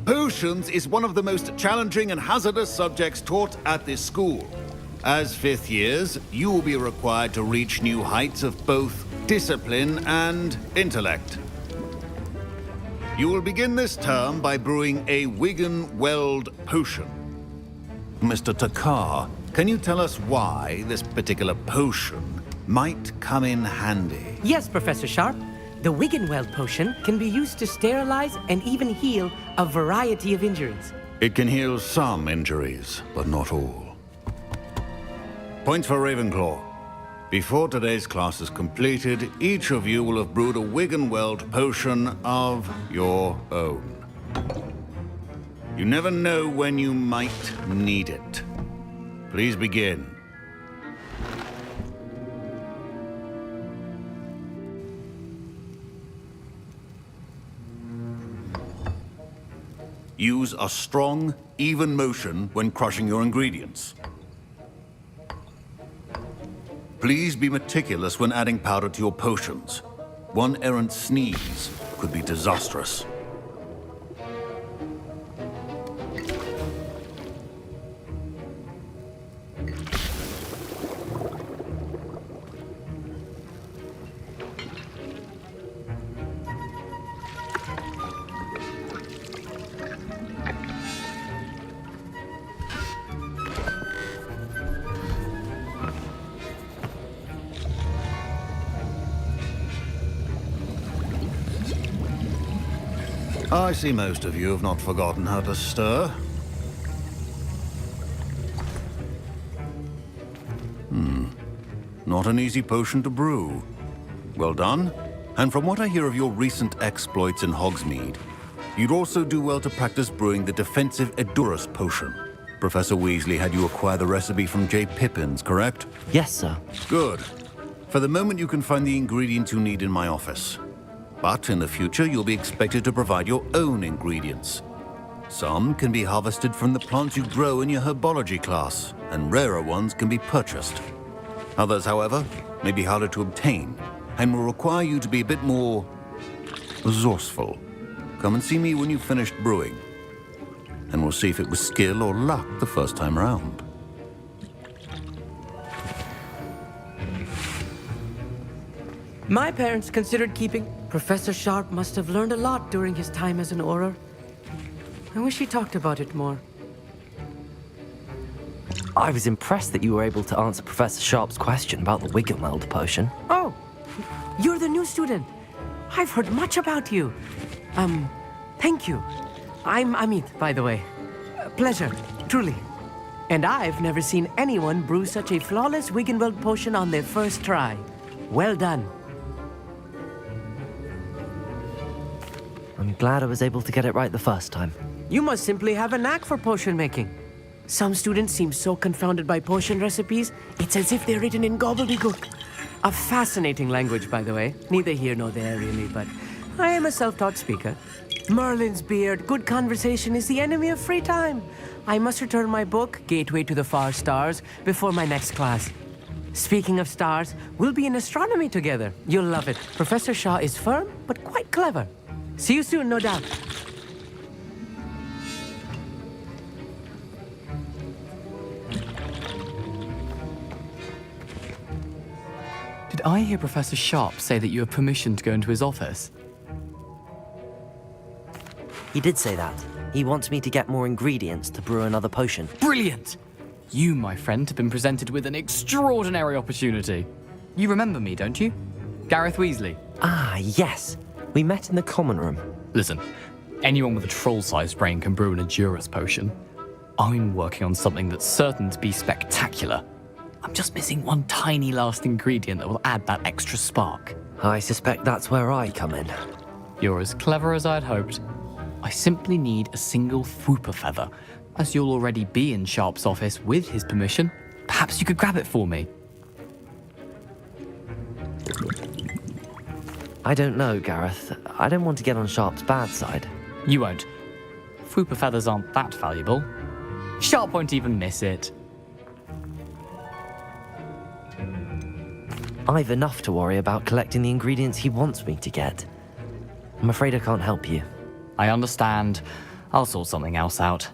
Potions is one of the most challenging and hazardous subjects taught at this school. As fifth years, you will be required to reach new heights of both discipline and intellect. You will begin this term by brewing a Wiggenweld potion. Mr. Takar, can you tell us why this particular potion might come in handy? Yes, Professor Sharp. The Wiggenweld potion can be used to sterilize and even heal a variety of injuries. It can heal some injuries, but not all. Points for Ravenclaw. Before today's class is completed, each of you will have brewed a Wiggenweld potion of your own. You never know when you might need it. Please begin. Use a strong, even motion when crushing your ingredients. Please be meticulous when adding powder to your potions. One errant sneeze could be disastrous. I see most of you have not forgotten how to stir. Not an easy potion to brew. Well done. And from what I hear of your recent exploits in Hogsmeade, you'd also do well to practice brewing the defensive Edurus potion. Professor Weasley had you acquire the recipe from J. Pippins, correct? Yes, sir. Good. For the moment, you can find the ingredients you need in my office. But in the future, you'll be expected to provide your own ingredients. Some can be harvested from the plants you grow in your herbology class, and rarer ones can be purchased. Others, however, may be harder to obtain, and will require you to be a bit more resourceful. Come and see me when you've finished brewing, and we'll see if it was skill or luck the first time round. My parents considered keeping... Professor Sharp must have learned a lot during his time as an Auror. I wish he talked about it more. I was impressed that you were able to answer Professor Sharp's question about the Wiggenweld potion. Oh, you're the new student. I've heard much about you. Thank you. I'm Amit, by the way. Pleasure, truly. And I've never seen anyone brew such a flawless Wiggenweld potion on their first try. Well done. I'm glad I was able to get it right the first time. You must simply have a knack for potion making. Some students seem so confounded by potion recipes, it's as if they're written in gobbledygook. A fascinating language, by the way. Neither here nor there, really, but I am a self-taught speaker. Merlin's beard, good conversation is the enemy of free time. I must return my book, Gateway to the Far Stars, before my next class. Speaking of stars, we'll be in astronomy together. You'll love it. Professor Shaw is firm, but quite clever. See you soon, no doubt. Did I hear Professor Sharp say that you have permission to go into his office? He did say that. He wants me to get more ingredients to brew another potion. Brilliant! You, my friend, have been presented with an extraordinary opportunity. You remember me, don't you? Gareth Weasley. Ah, yes. We met in the common room. Listen, anyone with a troll-sized brain can brew an Endurance potion. I'm working on something that's certain to be spectacular. I'm just missing one tiny last ingredient that will add that extra spark. I suspect that's where I come in. You're as clever as I'd hoped. I simply need a single Fwooper feather. As you'll already be in Sharp's office with his permission, perhaps you could grab it for me. I don't know, Gareth. I don't want to get on Sharp's bad side. You won't. Fwooper feathers aren't that valuable. Sharp won't even miss it. I've enough to worry about collecting the ingredients he wants me to get. I'm afraid I can't help you. I understand. I'll sort something else out.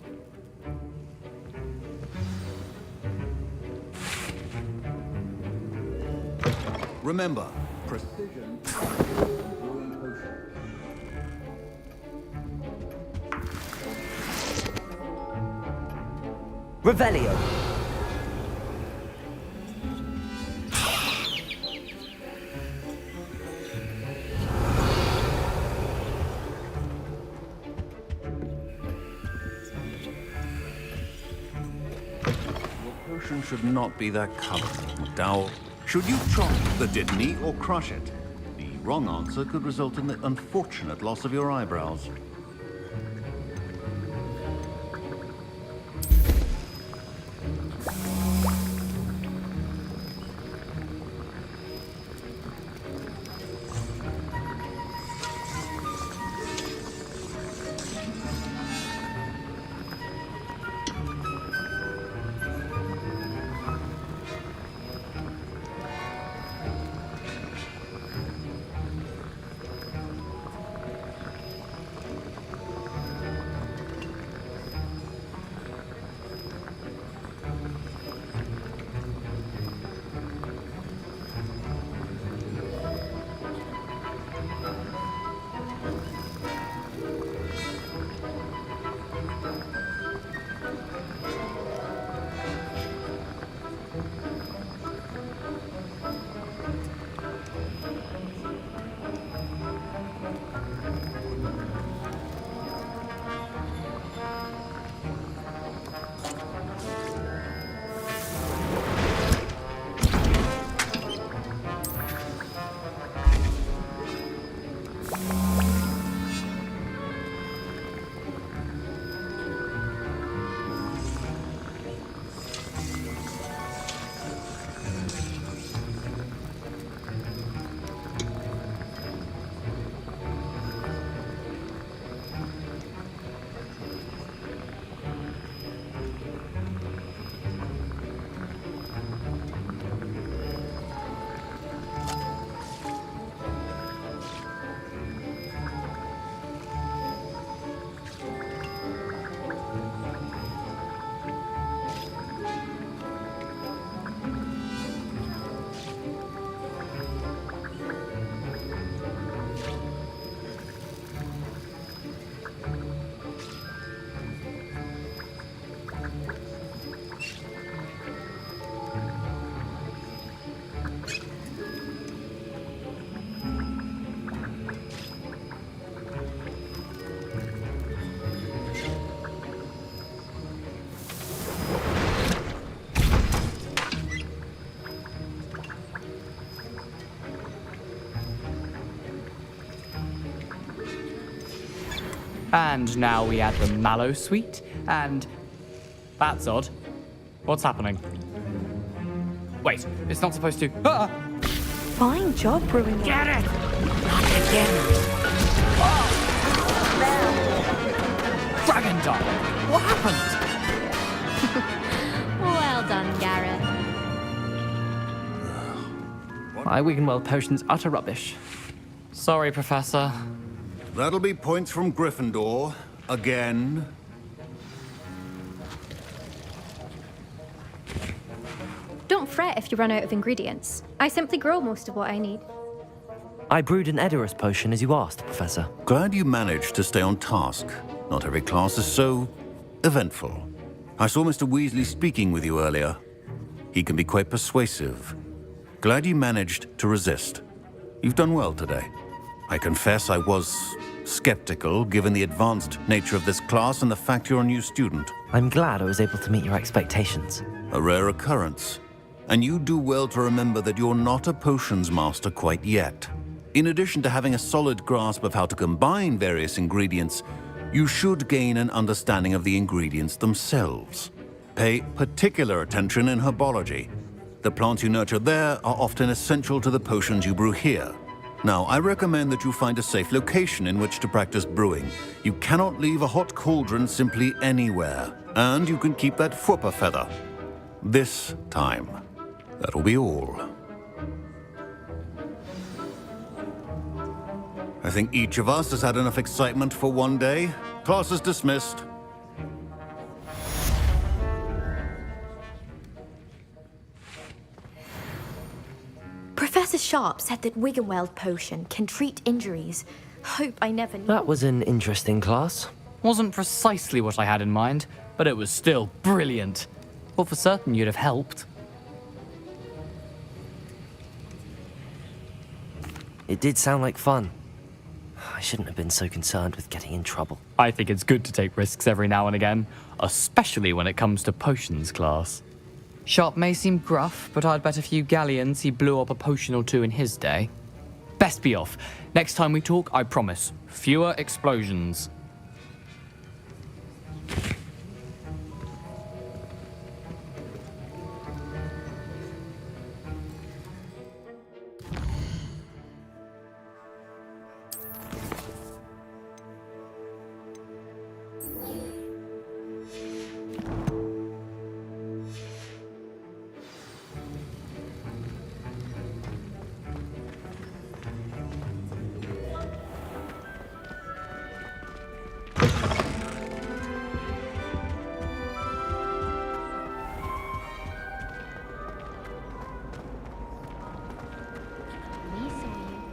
Remember, precision. Revelio. Should not be that color, McDowell. Should you chop the Dittany or crush it? The wrong answer could result in the unfortunate loss of your eyebrows. And now we add the mallow sweet, and... That's odd. What's happening? Wait, it's not supposed to... Ah! Fine job brewing. Get it! Not again! Dragon Dog! What happened? Well done, Garrett. My Wiggenweld potion's utter rubbish. Sorry, Professor. That'll be points from Gryffindor. Again. Don't fret if you run out of ingredients. I simply grow most of what I need. I brewed an Edorus potion as you asked, Professor. Glad you managed to stay on task. Not every class is so eventful. I saw Mr. Weasley speaking with you earlier. He can be quite persuasive. Glad you managed to resist. You've done well today. I confess I was skeptical, given the advanced nature of this class and the fact you're a new student. I'm glad I was able to meet your expectations. A rare occurrence. And you do well to remember that you're not a potions master quite yet. In addition to having a solid grasp of how to combine various ingredients, you should gain an understanding of the ingredients themselves. Pay particular attention in herbology. The plants you nurture there are often essential to the potions you brew here. Now, I recommend that you find a safe location in which to practice brewing. You cannot leave a hot cauldron simply anywhere. And you can keep that Fwooper feather. This time. That'll be all. I think each of us has had enough excitement for one day. Class is dismissed. Professor Sharp said that Wiggenweld potion can treat injuries. Hope I never knew. That was an interesting class. Wasn't precisely what I had in mind, but it was still brilliant. Well, for certain you'd have helped. It did sound like fun. I shouldn't have been so concerned with getting in trouble. I think it's good to take risks every now and again, especially when it comes to potions class. Sharp may seem gruff, but I'd bet a few galleons he blew up a potion or two in his day. Best be off. Next time we talk, I promise, fewer explosions.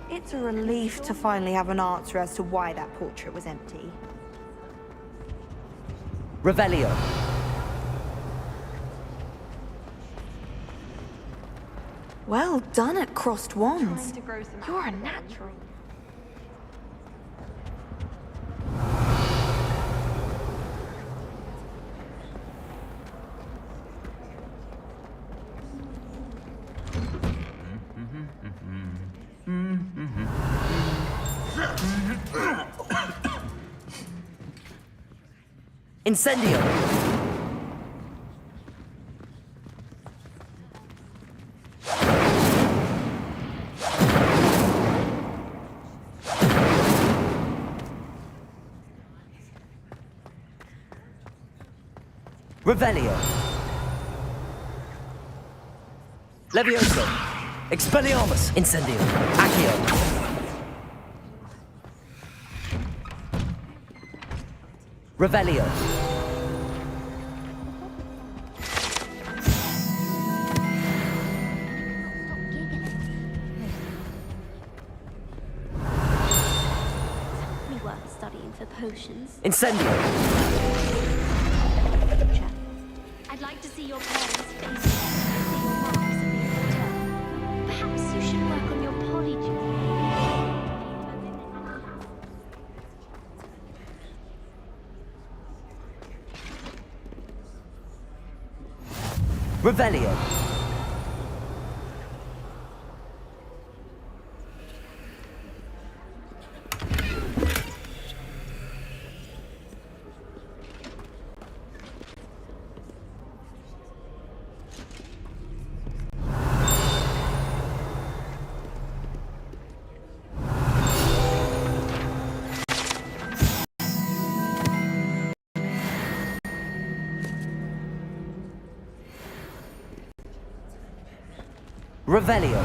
It's a relief to finally have an answer as to why that portrait was empty. Revelio. Well done at crossed wands. You're a natural. Incendio! Revelio! Levioso! Expelliarmus! Incendio! Accio! Revelio! We weren't studying for potions. Incendio! I'd like to see your parents' faces, see your marks of the return. Perhaps you should work on your polyjuice. Revelio! Revelio.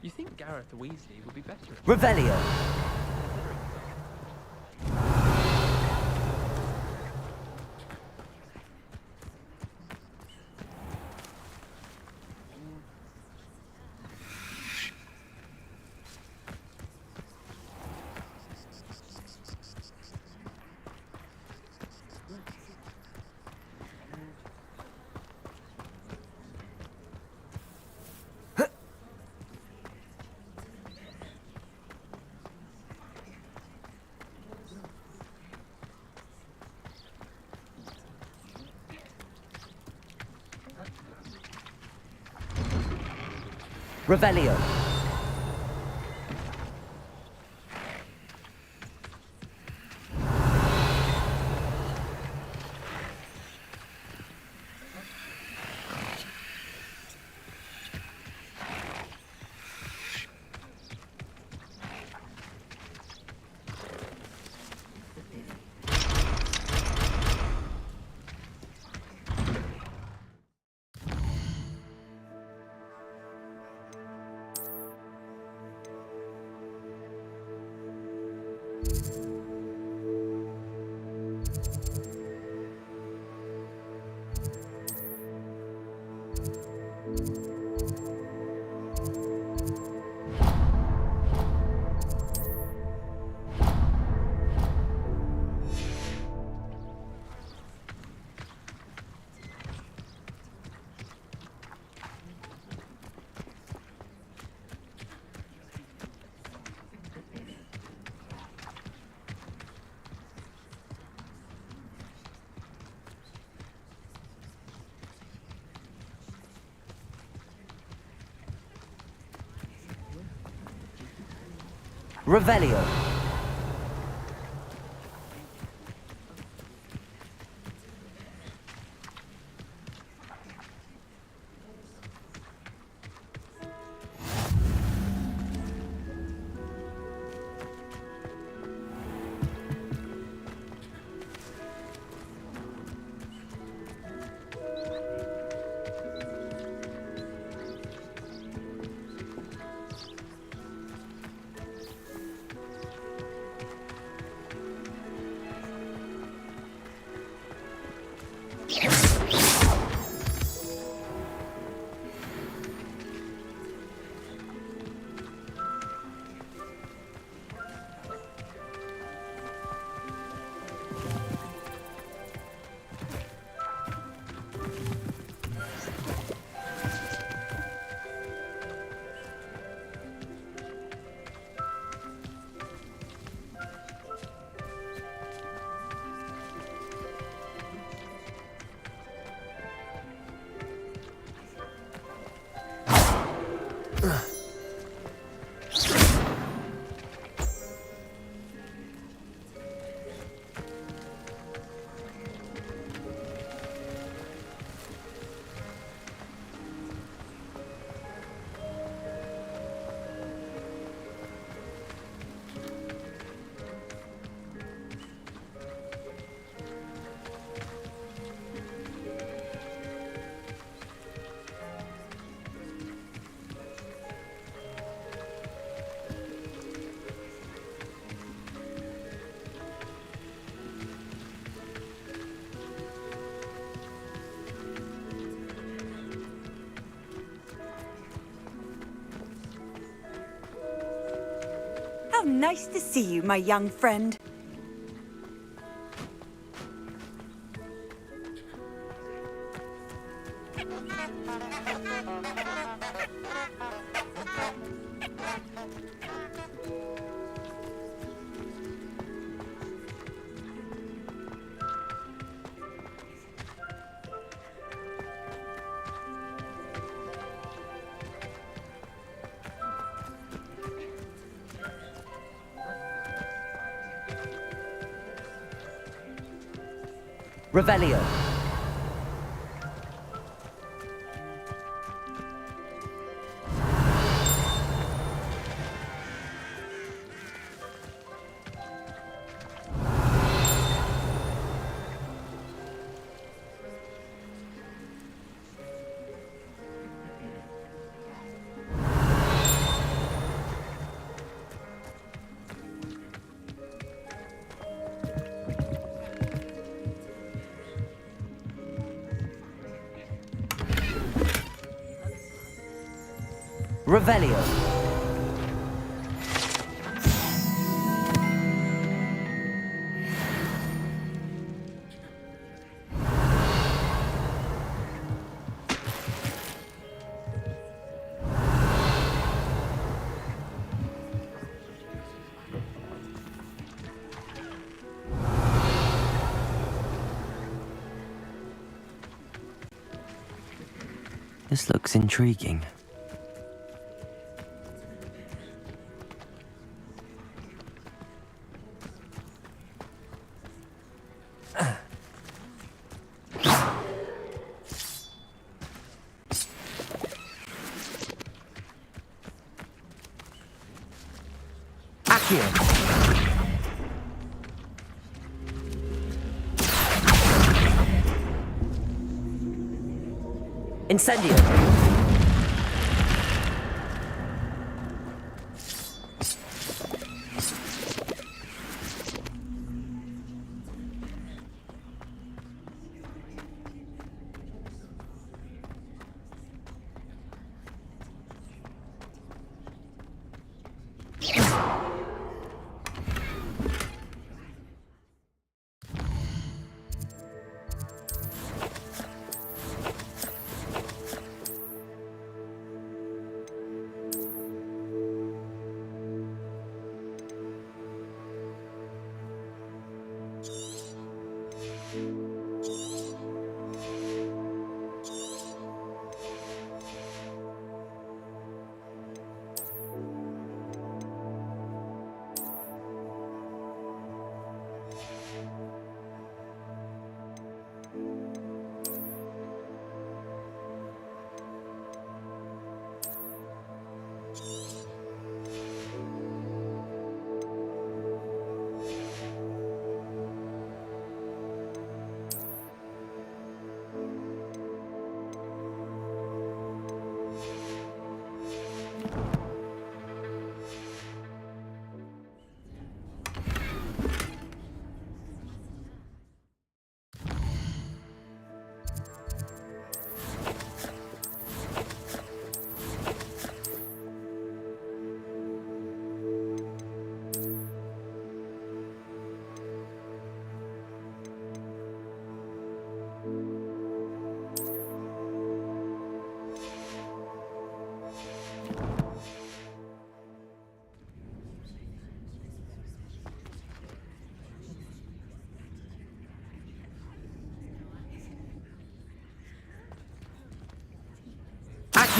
You think Gareth Weasley would be better? Revelio. Revelio. Revelio. How nice to see you, my young friend. Revelio. Revelio. This looks intriguing. Incendio.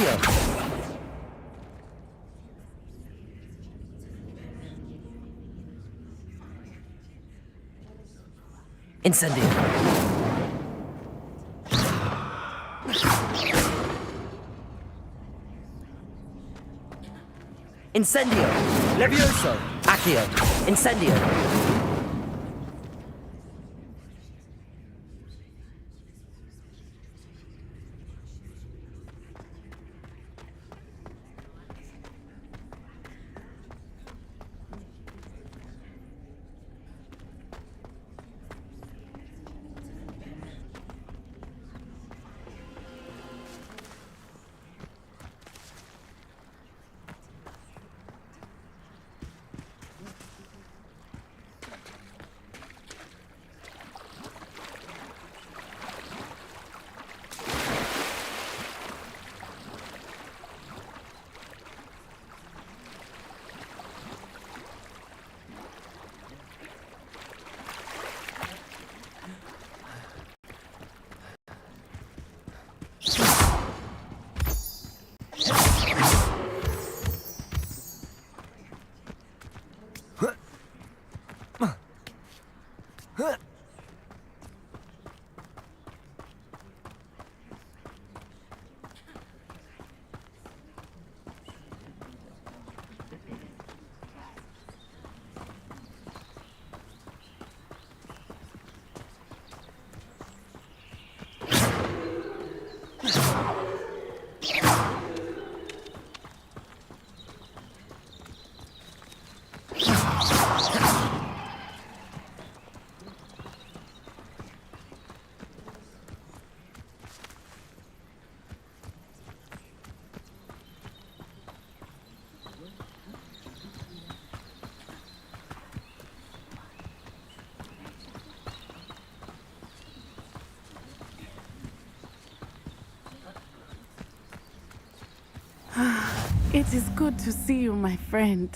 Accio. Incendio. Incendio. Levioso. Accio. Incendio. It is good to see you, my friend.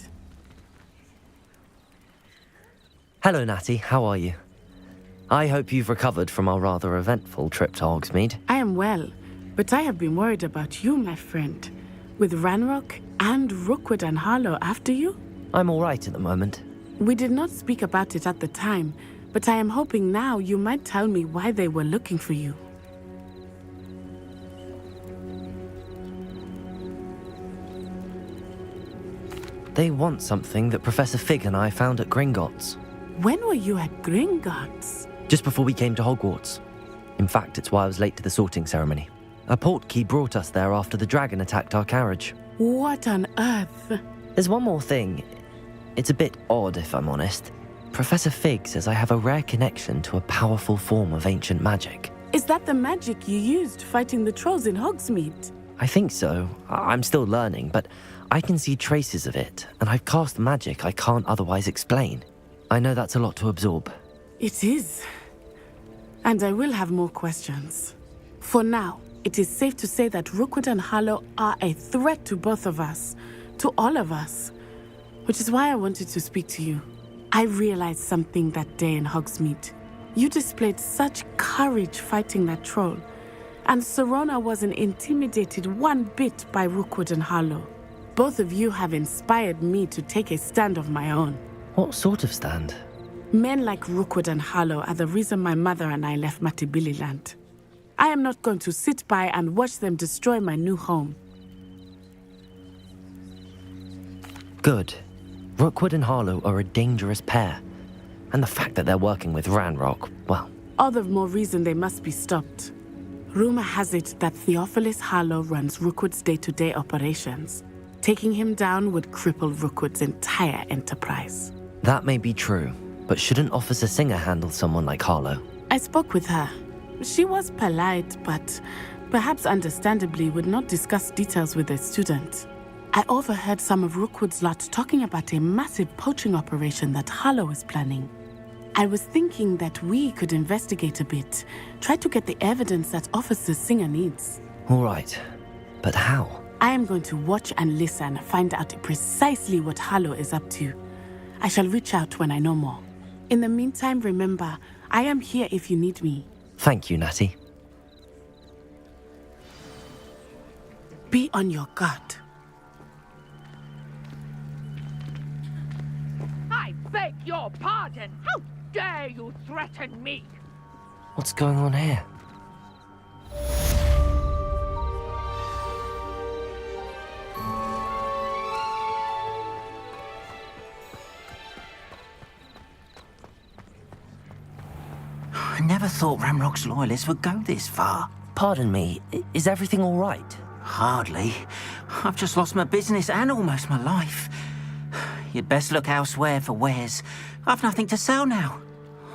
Hello, Natty. How are you? I hope you've recovered from our rather eventful trip to Hogsmeade. I am well, but I have been worried about you, my friend. With Ranrock and Rookwood and Harlow after you? I'm all right at the moment. We did not speak about it at the time, but I am hoping now you might tell me why they were looking for you. They want something that Professor Fig and I found at Gringotts. When were you at Gringotts? Just before we came to Hogwarts. In fact, it's why I was late to the sorting ceremony. A portkey brought us there after the dragon attacked our carriage. What on earth? There's one more thing. It's a bit odd, if I'm honest. Professor Fig says I have a rare connection to a powerful form of ancient magic. Is that the magic you used fighting the trolls in Hogsmeade? I think so. I'm still learning, but I can see traces of it, and I've cast magic I can't otherwise explain. I know that's a lot to absorb. It is. And I will have more questions. For now, it is safe to say that Rookwood and Harlow are a threat to both of us, to all of us, which is why I wanted to speak to you. I realized something that day in Hogsmeade. You displayed such courage fighting that troll, and Serona wasn't intimidated one bit by Rookwood and Harlow. Both of you have inspired me to take a stand of my own. What sort of stand? Men like Rookwood and Harlow are the reason my mother and I left Matabeleland. I am not going to sit by and watch them destroy my new home. Good. Rookwood and Harlow are a dangerous pair. And the fact that they're working with Ranrock, well... All the more reason they must be stopped. Rumor has it that Theophilus Harlow runs Rookwood's day-to-day operations. Taking him down would cripple Rookwood's entire enterprise. That may be true, but shouldn't Officer Singer handle someone like Harlow? I spoke with her. She was polite, but perhaps understandably would not discuss details with a student. I overheard some of Rookwood's lot talking about a massive poaching operation that Harlow is planning. I was thinking that we could investigate a bit, try to get the evidence that Officer Singer needs. All right, but how? I am going to watch and listen, find out precisely what Harlow is up to. I shall reach out when I know more. In the meantime, remember, I am here if you need me. Thank you, Natty. Be on your guard. I beg your pardon. How dare you threaten me? What's going on here? I never thought Ranrock's loyalists would go this far. Pardon me, is everything all right? Hardly. I've just lost my business and almost my life. You'd best look elsewhere for wares. I've nothing to sell now.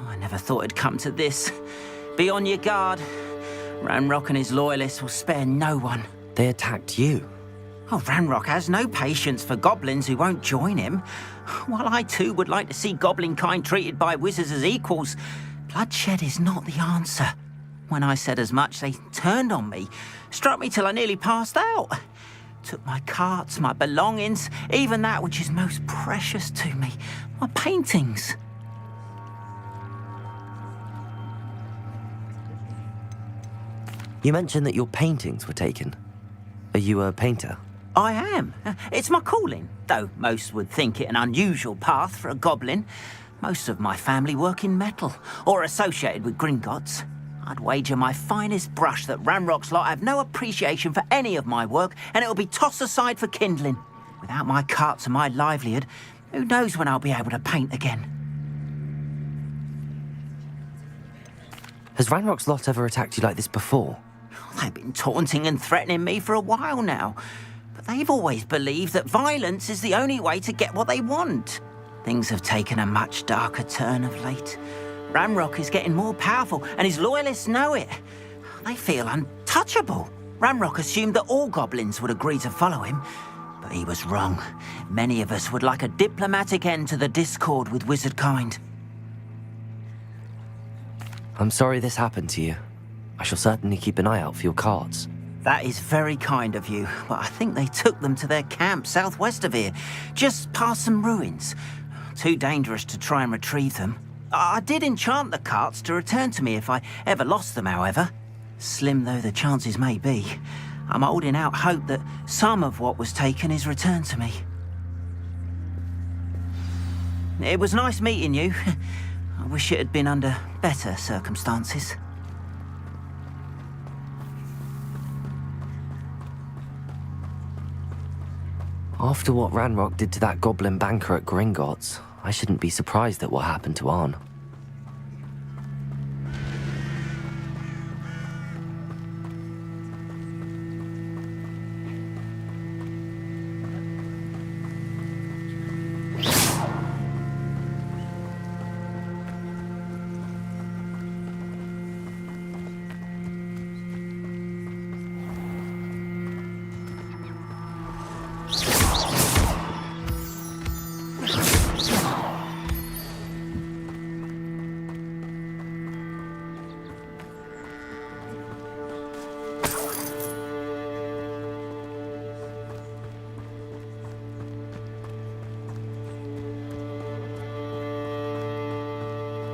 I never thought it'd come to this. Be on your guard. Ranrock and his loyalists will spare no one. They attacked you. Oh, Ranrock has no patience for goblins who won't join him. While I too would like to see goblin kind treated by wizards as equals, bloodshed is not the answer. When I said as much, they turned on me, struck me till I nearly passed out. Took my carts, my belongings, even that which is most precious to me, my paintings. You mentioned that your paintings were taken. Are you a painter? I am. It's my calling, though most would think it an unusual path for a goblin. Most of my family work in metal, or associated with Gringotts. I'd wager my finest brush that Ranrock's lot have no appreciation for any of my work, and it'll be tossed aside for kindling. Without my carts and my livelihood, who knows when I'll be able to paint again? Has Ranrock's lot ever attacked you like this before? They've been taunting and threatening me for a while now, but they've always believed that violence is the only way to get what they want. Things have taken a much darker turn of late. Ranrock is getting more powerful, and his loyalists know it. They feel untouchable. Ranrock assumed that all goblins would agree to follow him, but he was wrong. Many of us would like a diplomatic end to the discord with wizard kind. I'm sorry this happened to you. I shall certainly keep an eye out for your cards. That is very kind of you, but I think they took them to their camp southwest of here, just past some ruins. Too dangerous to try and retrieve them. I did enchant the carts to return to me if I ever lost them, however. Slim though the chances may be, I'm holding out hope that some of what was taken is returned to me. It was nice meeting you. I wish it had been under better circumstances. After what Ranrock did to that goblin banker at Gringotts, I shouldn't be surprised at what happened to Arn.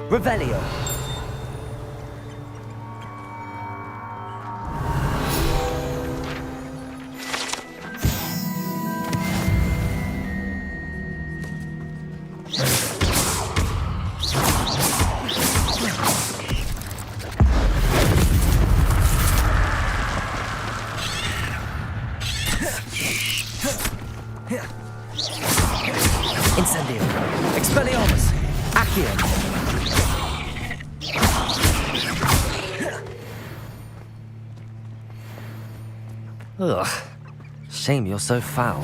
Revelio. Incendio. Expelliarmus. Accio. Ugh. Shame you're so foul.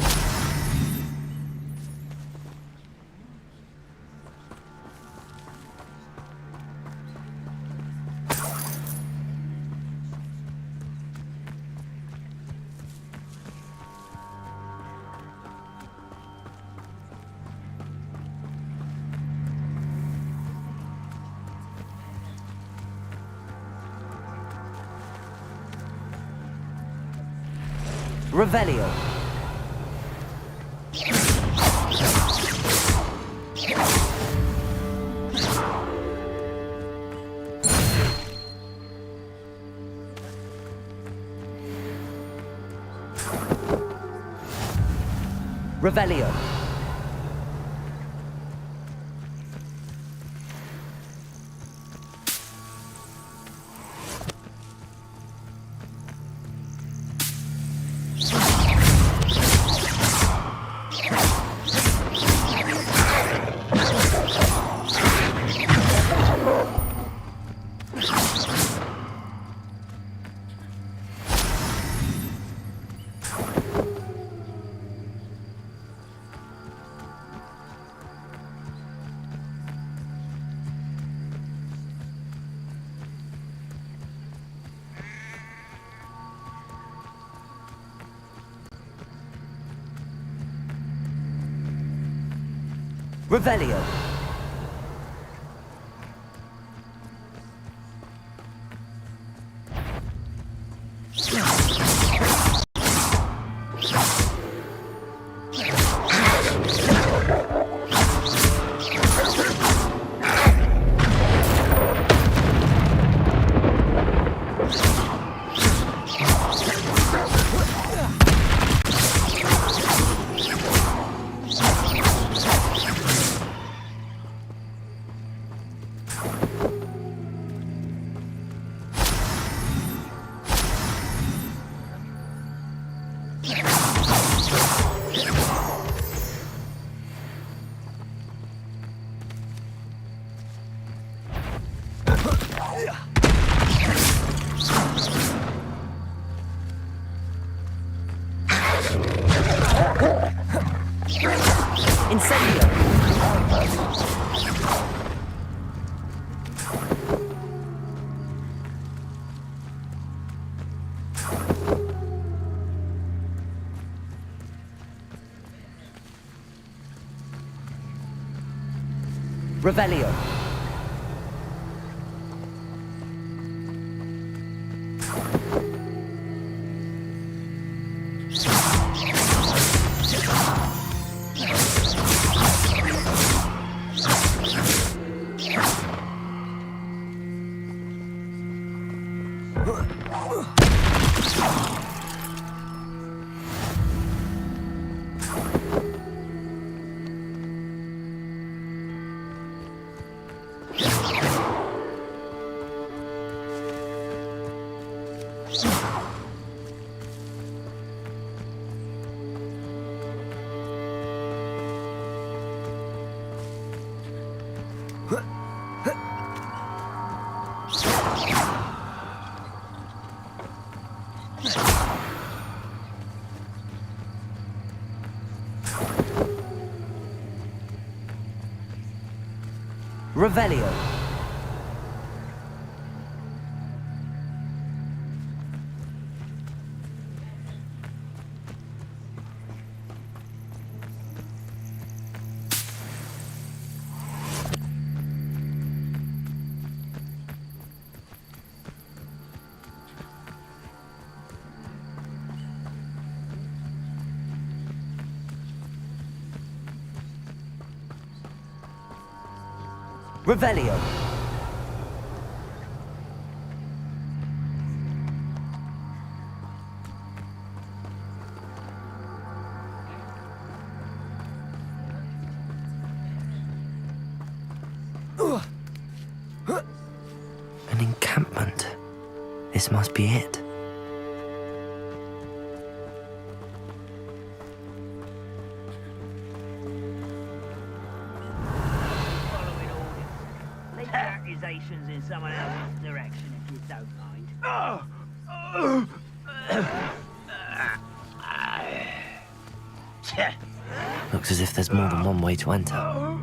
Revelio. Revelio. Revelio. Incendio. Revelio. Revelio. Revelio. An encampment. This must be it. Accusations in someone else's direction, if you don't mind. Looks as if there's more than one way to enter.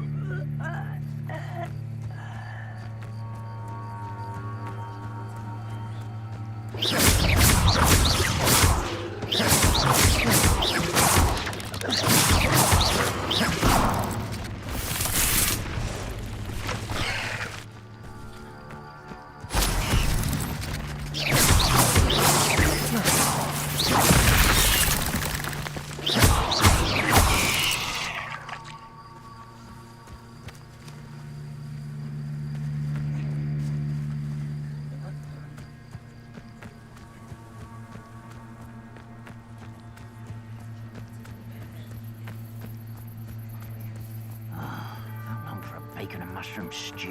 Bacon and mushroom stew.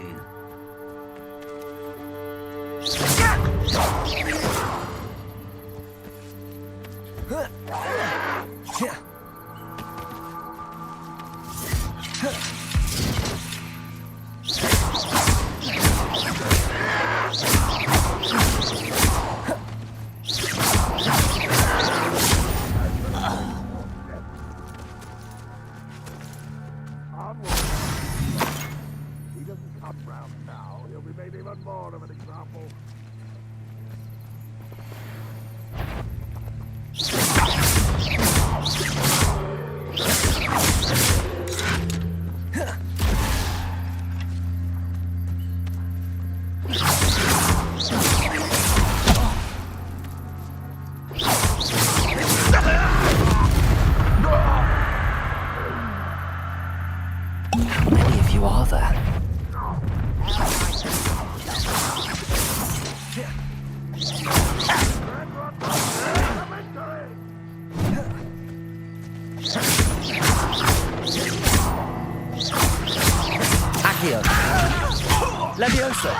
How many of you are there? Accio. Levioso.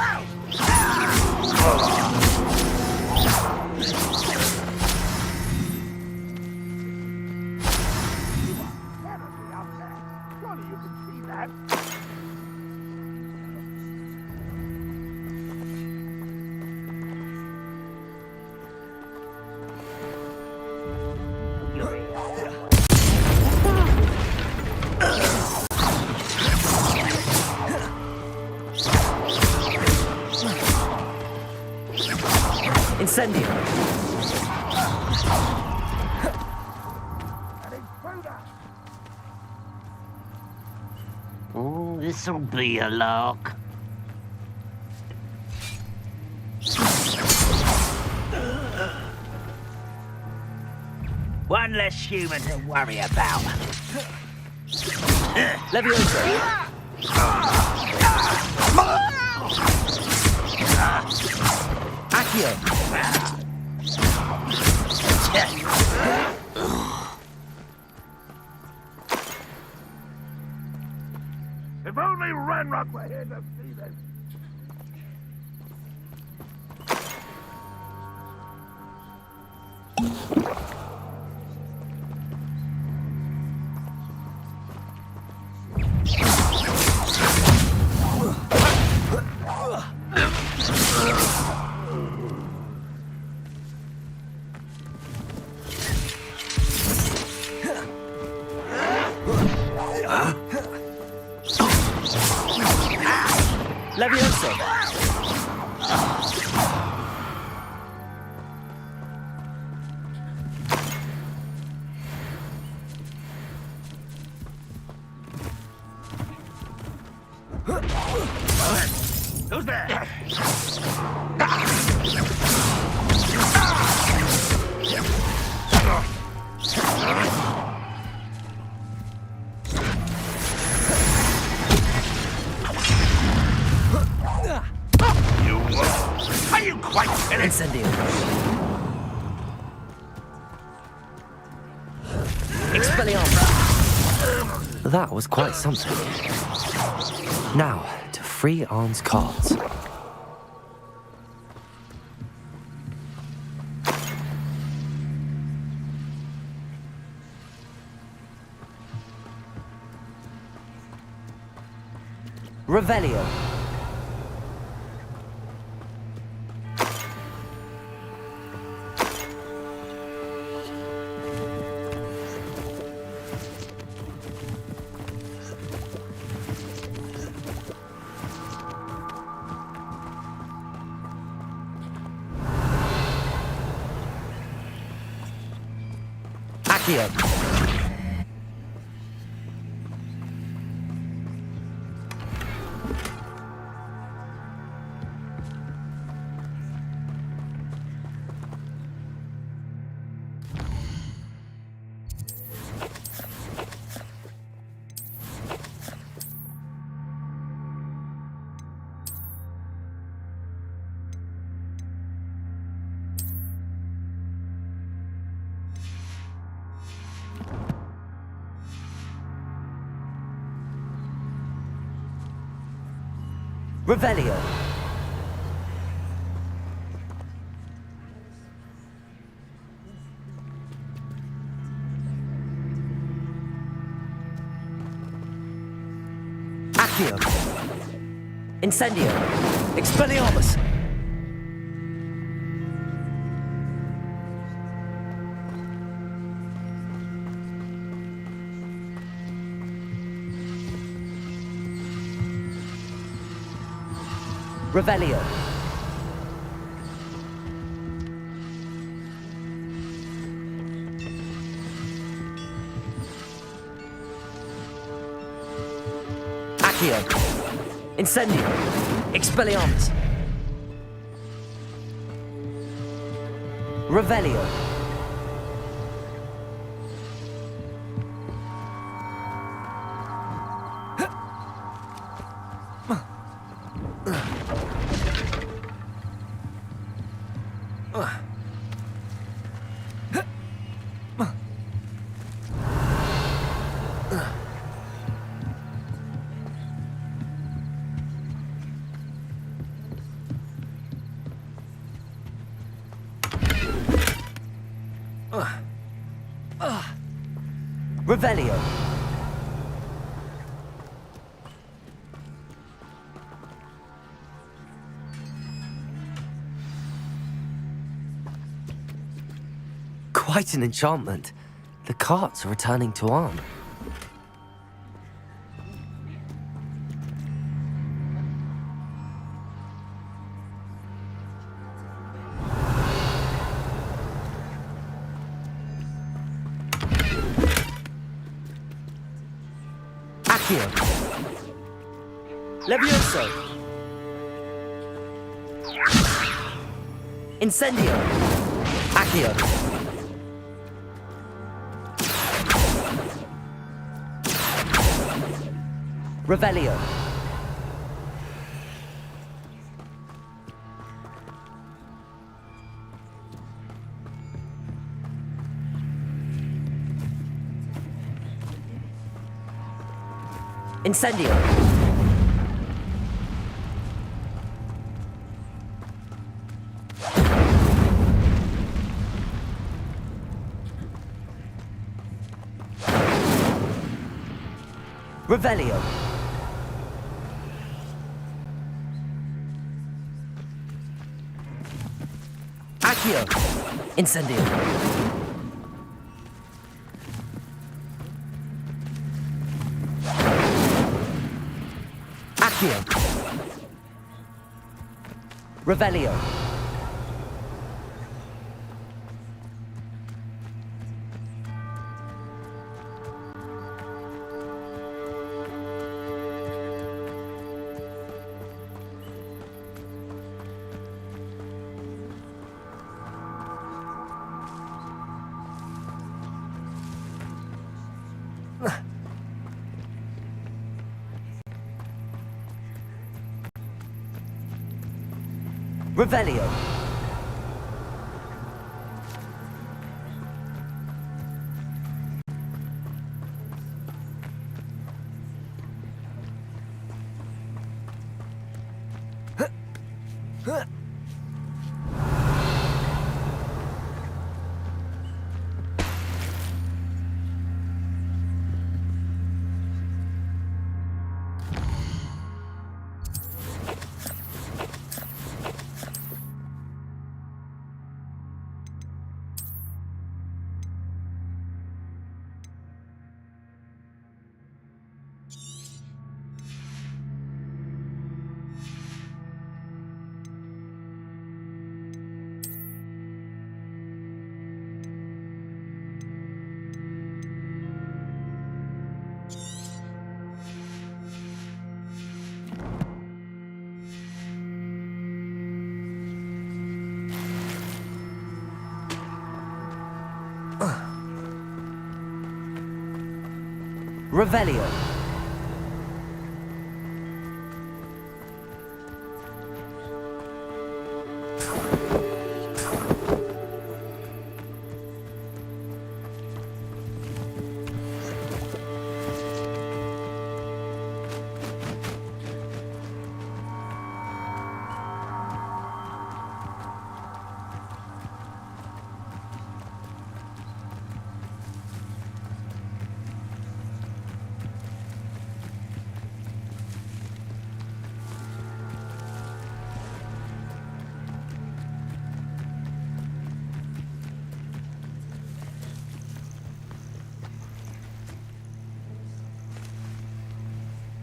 Incendio. Oh, this'll be a lark. One less human to worry about. Levioso. Accio. If only Ranrock were here to see this. Levioso! Who's there? Are you quite finished? Incendio. Expelliarmus. That was quite something. Now, to free Arn's cards. Revelio. Accio. Revelio. Accio. Incendio. Expelliarmus. Revelio. Accio. Incendio. Expelliarmus. Revelio. Revelio. Quite an enchantment. The carts are returning to Arn. Accio. Levioso. Incendio. Accio. Revelio. Incendio. Revelio. Accio. Incendio. Accio. Revelio. Revelio. Revelio.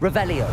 Revelio.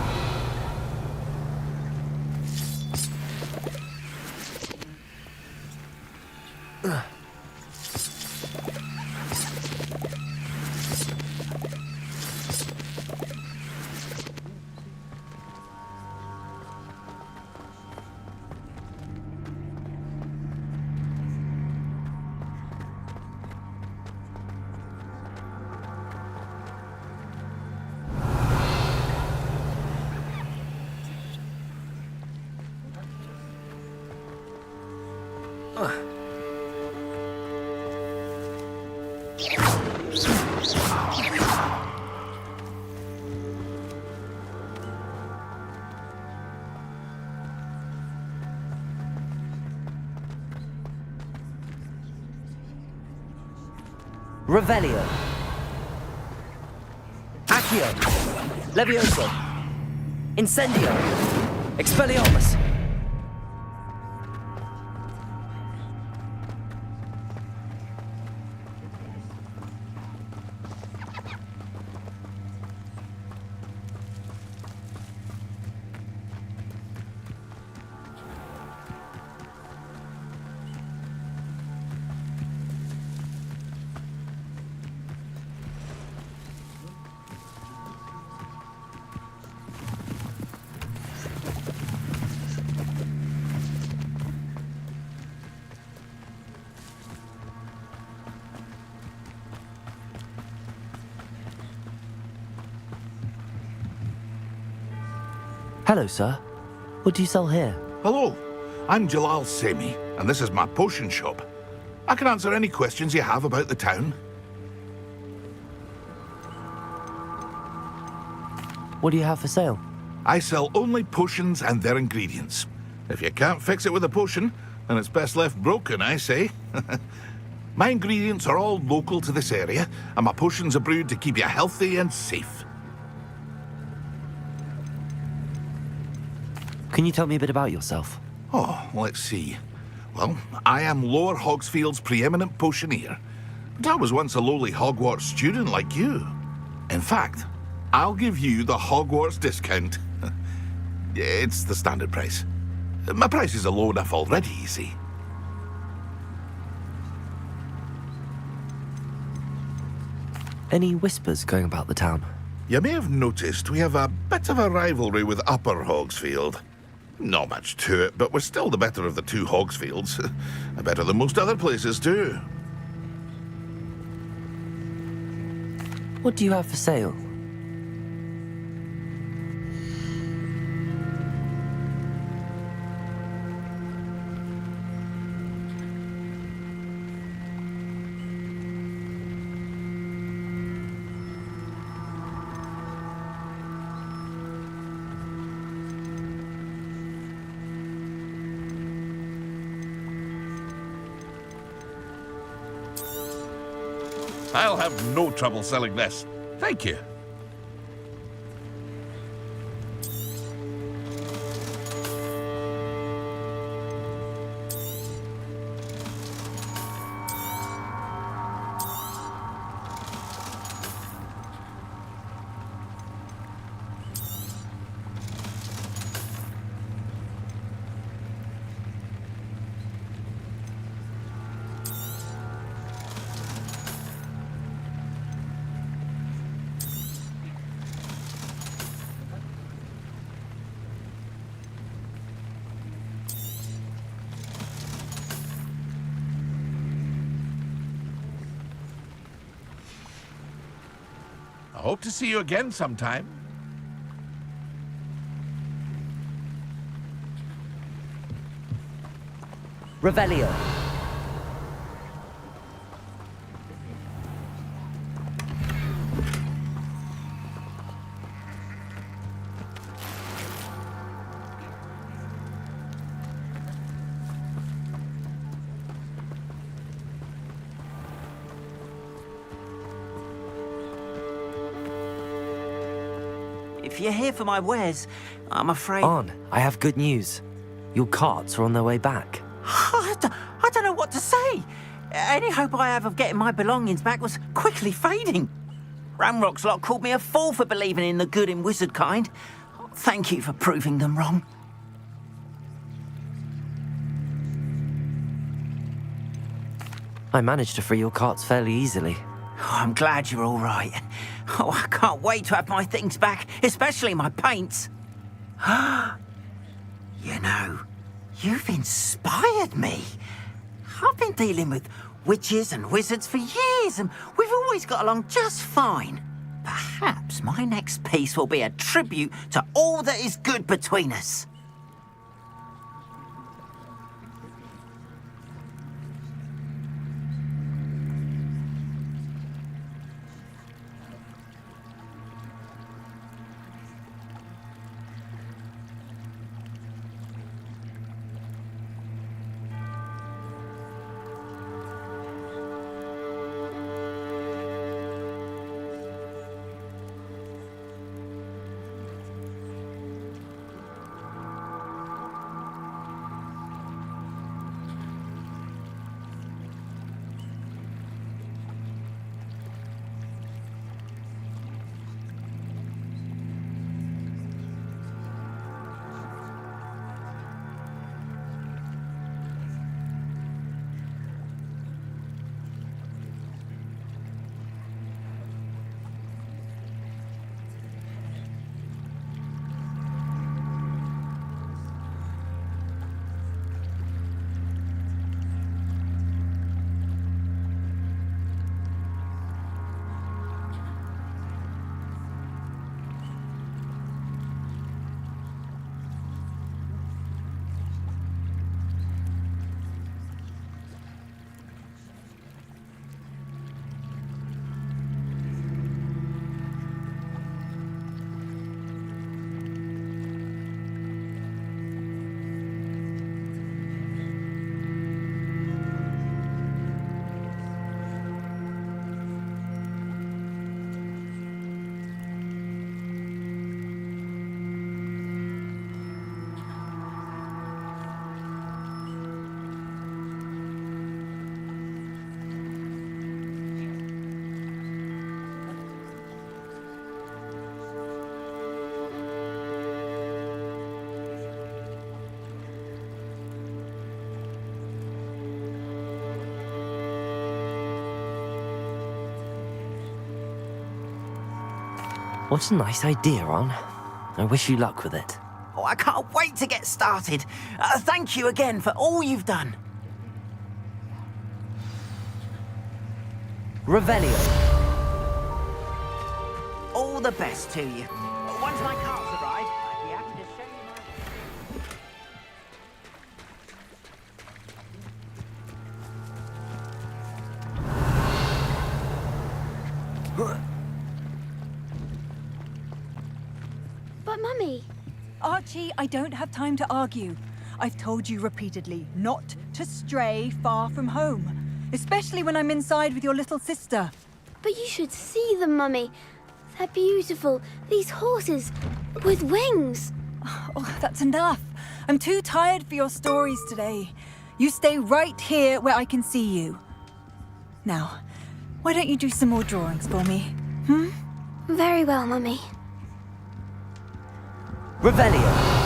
Revelio. Accio. Levioso. Incendio. Expelliarmus. Hello, sir. What do you sell here? Hello, I'm Jalal Semi, and this is my potion shop. I can answer any questions you have about the town. What do you have for sale? I sell only potions and their ingredients. If you can't fix it with a potion, then it's best left broken, I say. My ingredients are all local to this area, and my potions are brewed to keep you healthy and safe. Can you tell me a bit about yourself? Oh, let's see. Well, I am Lower Hogsfield's preeminent potioneer. But I was once a lowly Hogwarts student like you. In fact, I'll give you the Hogwarts discount. It's the standard price. My prices are low enough already, you see. Any whispers going about the town? You may have noticed we have a bit of a rivalry with Upper Hogsfield. Not much to it, but we're still the better of the two Hogsfields. Better than most other places, too. What do you have for sale? I'll have no trouble selling this. Thank you. I hope to see you again sometime. Revelio. If you're here for my wares, I'm afraid... On, I have good news. Your carts are on their way back. I don't know what to say. Any hope I have of getting my belongings back was quickly fading. Ramrock's lot called me a fool for believing in the good in wizard kind. Thank you for proving them wrong. I managed to free your carts fairly easily. Oh, I'm glad you're all right. Oh, I can't wait to have my things back, especially my paints. You know, you've inspired me. I've been dealing with witches and wizards for years, and we've always got along just fine. Perhaps my next piece will be a tribute to all that is good between us. What a nice idea, Ron. I wish you luck with it. Oh, I can't wait to get started. Thank you again for all you've done. Revelio. All the best to you. Once my carts arrive, I'd be happy to show you my... But Mummy... Archie, I don't have time to argue. I've told you repeatedly not to stray far from home, especially when I'm inside with your little sister. But you should see them, Mummy. They're beautiful. These horses with wings. Oh, that's enough. I'm too tired for your stories today. You stay right here where I can see you. Now, why don't you do some more drawings for me? Very well, Mummy. Revelio.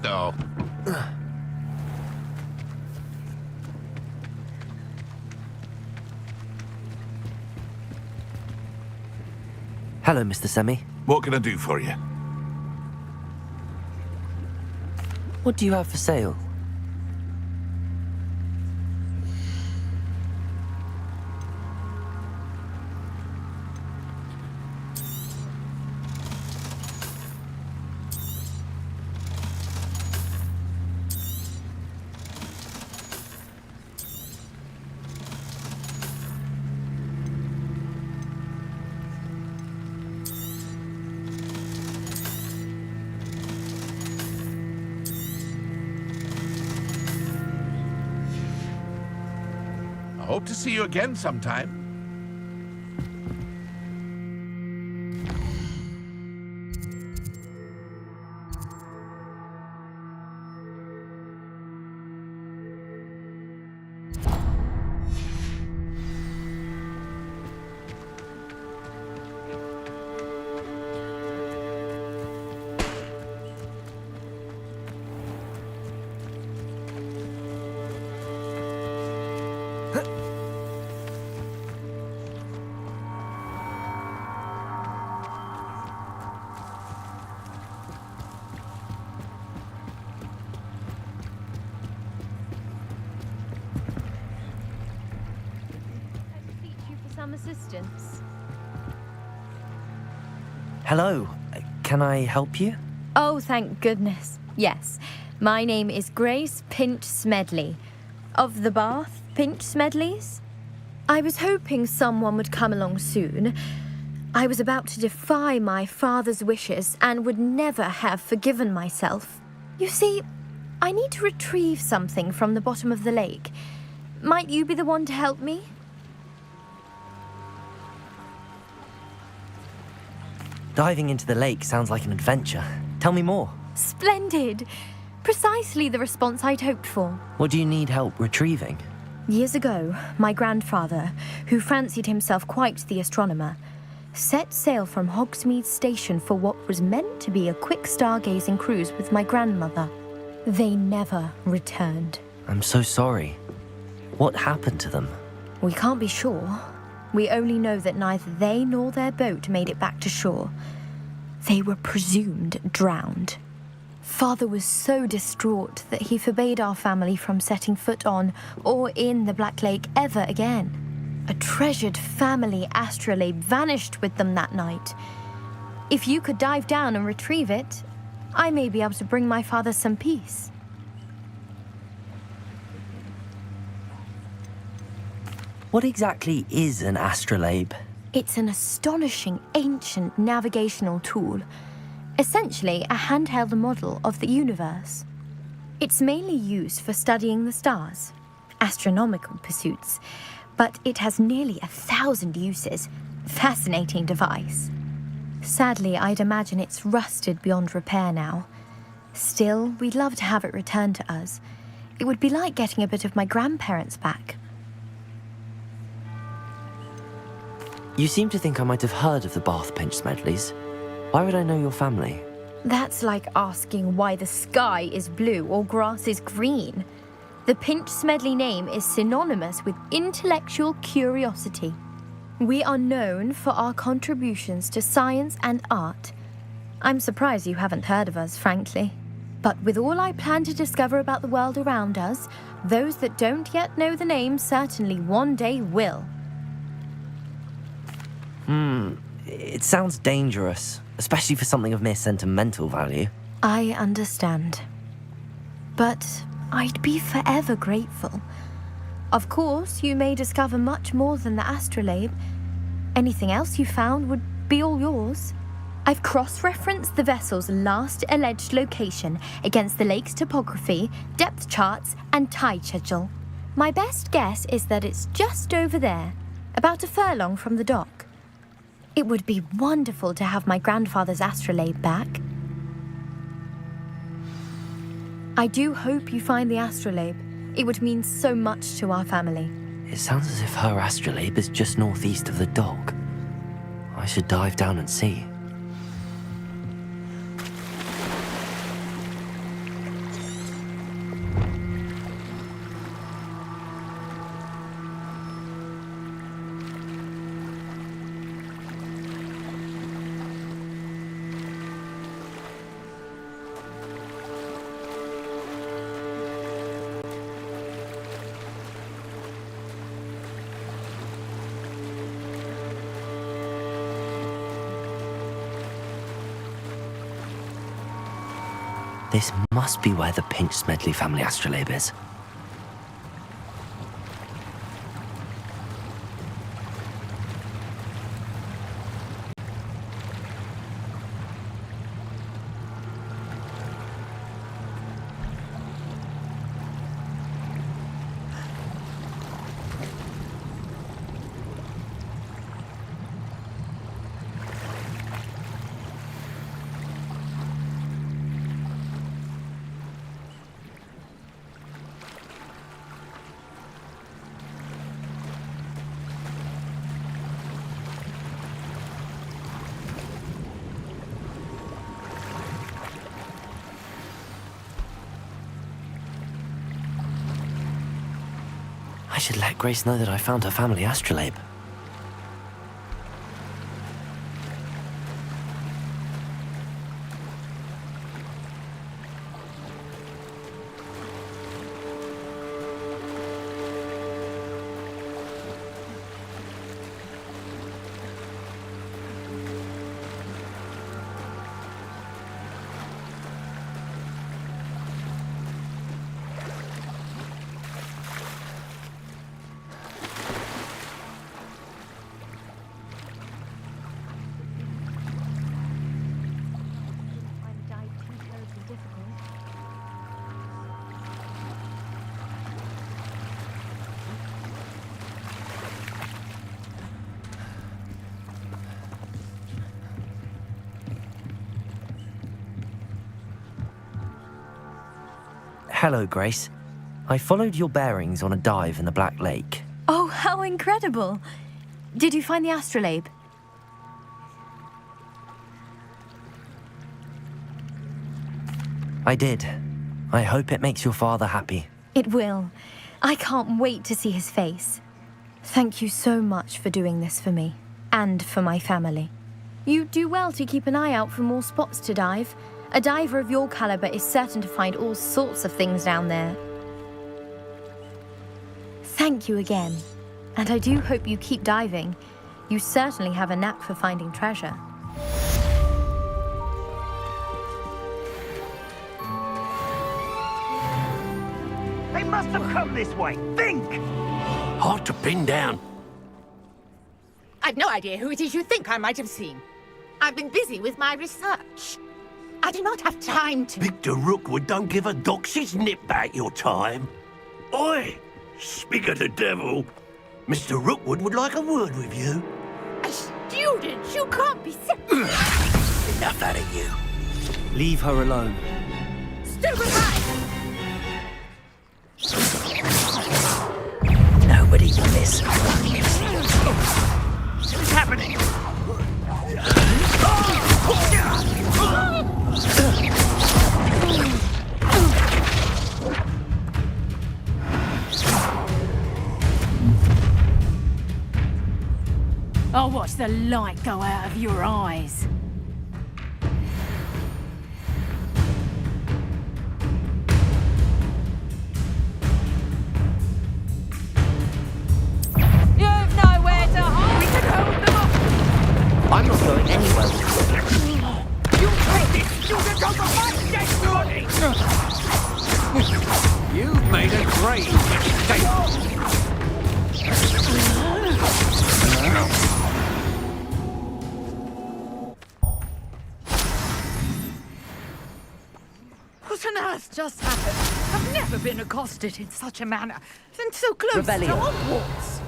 No. Hello, Mr. Semi. What can I do for you? What do you have for sale? Hope to see you again sometime. Some assistance. Hello. Can I help you? Oh, thank goodness. Yes. My name is Grace Pinch Smedley. Of the Bath Pinch Smedleys. I was hoping someone would come along soon. I was about to defy my father's wishes and would never have forgiven myself. You see, I need to retrieve something from the bottom of the lake. Might you be the one to help me? Diving into the lake sounds like an adventure. Tell me more. Splendid! Precisely the response I'd hoped for. What do you need help retrieving? Years ago, my grandfather, who fancied himself quite the astronomer, set sail from Hogsmeade Station for what was meant to be a quick stargazing cruise with my grandmother. They never returned. I'm so sorry. What happened to them? We can't be sure. We only know that neither they nor their boat made it back to shore. They were presumed drowned. Father was so distraught that he forbade our family from setting foot on or in the Black Lake ever again. A treasured family astrolabe vanished with them that night. If you could dive down and retrieve it, I may be able to bring my father some peace. What exactly is an astrolabe? It's an astonishing ancient navigational tool. Essentially, a handheld model of the universe. It's mainly used for studying the stars, astronomical pursuits, but it has nearly 1,000 uses. Fascinating device. Sadly, I'd imagine it's rusted beyond repair now. Still, we'd love to have it returned to us. It would be like getting a bit of my grandparents back. You seem to think I might have heard of the Bath Pinch Smedleys. Why would I know your family? That's like asking why the sky is blue or grass is green. The Pinch Smedley name is synonymous with intellectual curiosity. We are known for our contributions to science and art. I'm surprised you haven't heard of us, frankly. But with all I plan to discover about the world around us, those that don't yet know the name certainly one day will. It sounds dangerous, especially for something of mere sentimental value. I understand. But I'd be forever grateful. Of course, you may discover much more than the astrolabe. Anything else you found would be all yours. I've cross-referenced the vessel's last alleged location against the lake's topography, depth charts, and tide schedule. My best guess is that it's just over there, about a furlong from the dock. It would be wonderful to have my grandfather's astrolabe back. I do hope you find the astrolabe. It would mean so much to our family. It sounds as if her astrolabe is just northeast of the dock. I should dive down and see. This must be where the Pinch Smedley family astrolabe is. I should let Grace know that I found her family astrolabe. Hello, Grace. I followed your bearings on a dive in the Black Lake. Oh, how incredible! Did you find the astrolabe? I did. I hope it makes your father happy. It will. I can't wait to see his face. Thank you so much for doing this for me, and for my family. You do well to keep an eye out for more spots to dive. A diver of your caliber is certain to find all sorts of things down there. Thank you again. And I do hope you keep diving. You certainly have a knack for finding treasure. They must have come this way. Think! Hard to pin down. I've no idea who it is you think I might have seen. I've been busy with my research. I do not have time to... Victor Rookwood don't give a doxy's nip back your time. Oi! Speak of the devil. Mr. Rookwood would like a word with you. A student? You can't be... Enough out of you. Leave her alone. Stupefy! Nobody will miss. What's happening? I'll watch the light go out of your eyes. You've nowhere to hide. We can hold them up. I'm not going anywhere. You take this student over my dead body! You've made a great mistake. What on earth just happened? I've never been accosted in such a manner. And so close Revelio. to Hogwarts.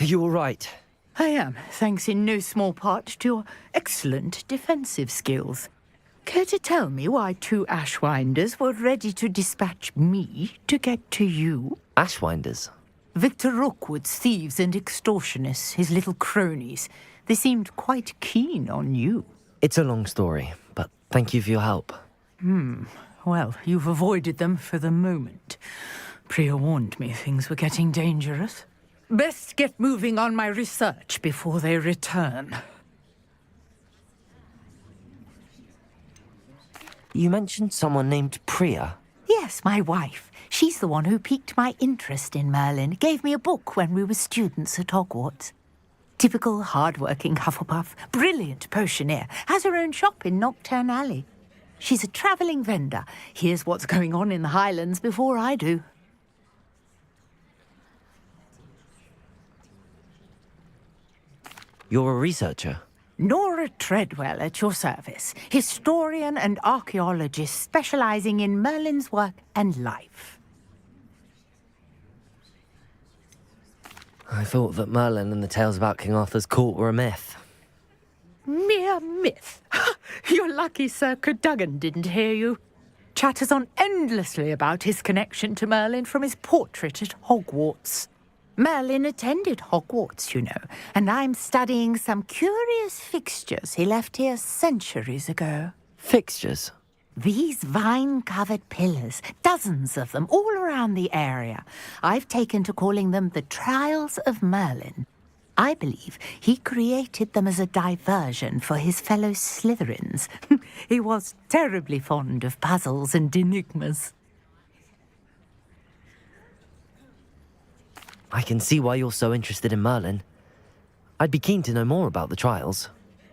Are you all right? I am, thanks in no small part to your excellent defensive skills. Care to tell me why two Ashwinders were ready to dispatch me to get to you? Ashwinders? Victor Rookwood's thieves and extortionists, his little cronies. They seemed quite keen on you. It's a long story, but thank you for your help. Well, you've avoided them for the moment. Priya warned me things were getting dangerous. Best get moving on my research before they return. You mentioned someone named Priya. Yes, my wife. She's the one who piqued my interest in Merlin. Gave me a book when we were students at Hogwarts. Typical hard-working Hufflepuff, brilliant potioneer, has her own shop in Nocturne Alley. She's a travelling vendor. Hears what's going on in the Highlands before I do. You're a researcher? Nora Treadwell at your service, historian and archaeologist specialising in Merlin's work and life. I thought that Merlin and the tales about King Arthur's court were a myth. Mere myth. You're lucky Sir Cadogan didn't hear you. Chatters on endlessly about his connection to Merlin from his portrait at Hogwarts. Merlin attended Hogwarts, you know, and I'm studying some curious fixtures he left here centuries ago. Fixtures? These vine-covered pillars, dozens of them, all around the area. I've taken to calling them the Trials of Merlin. I believe he created them as a diversion for his fellow Slytherins. He was terribly fond of puzzles and enigmas. I can see why you're so interested in Merlin. I'd be keen to know more about the trials.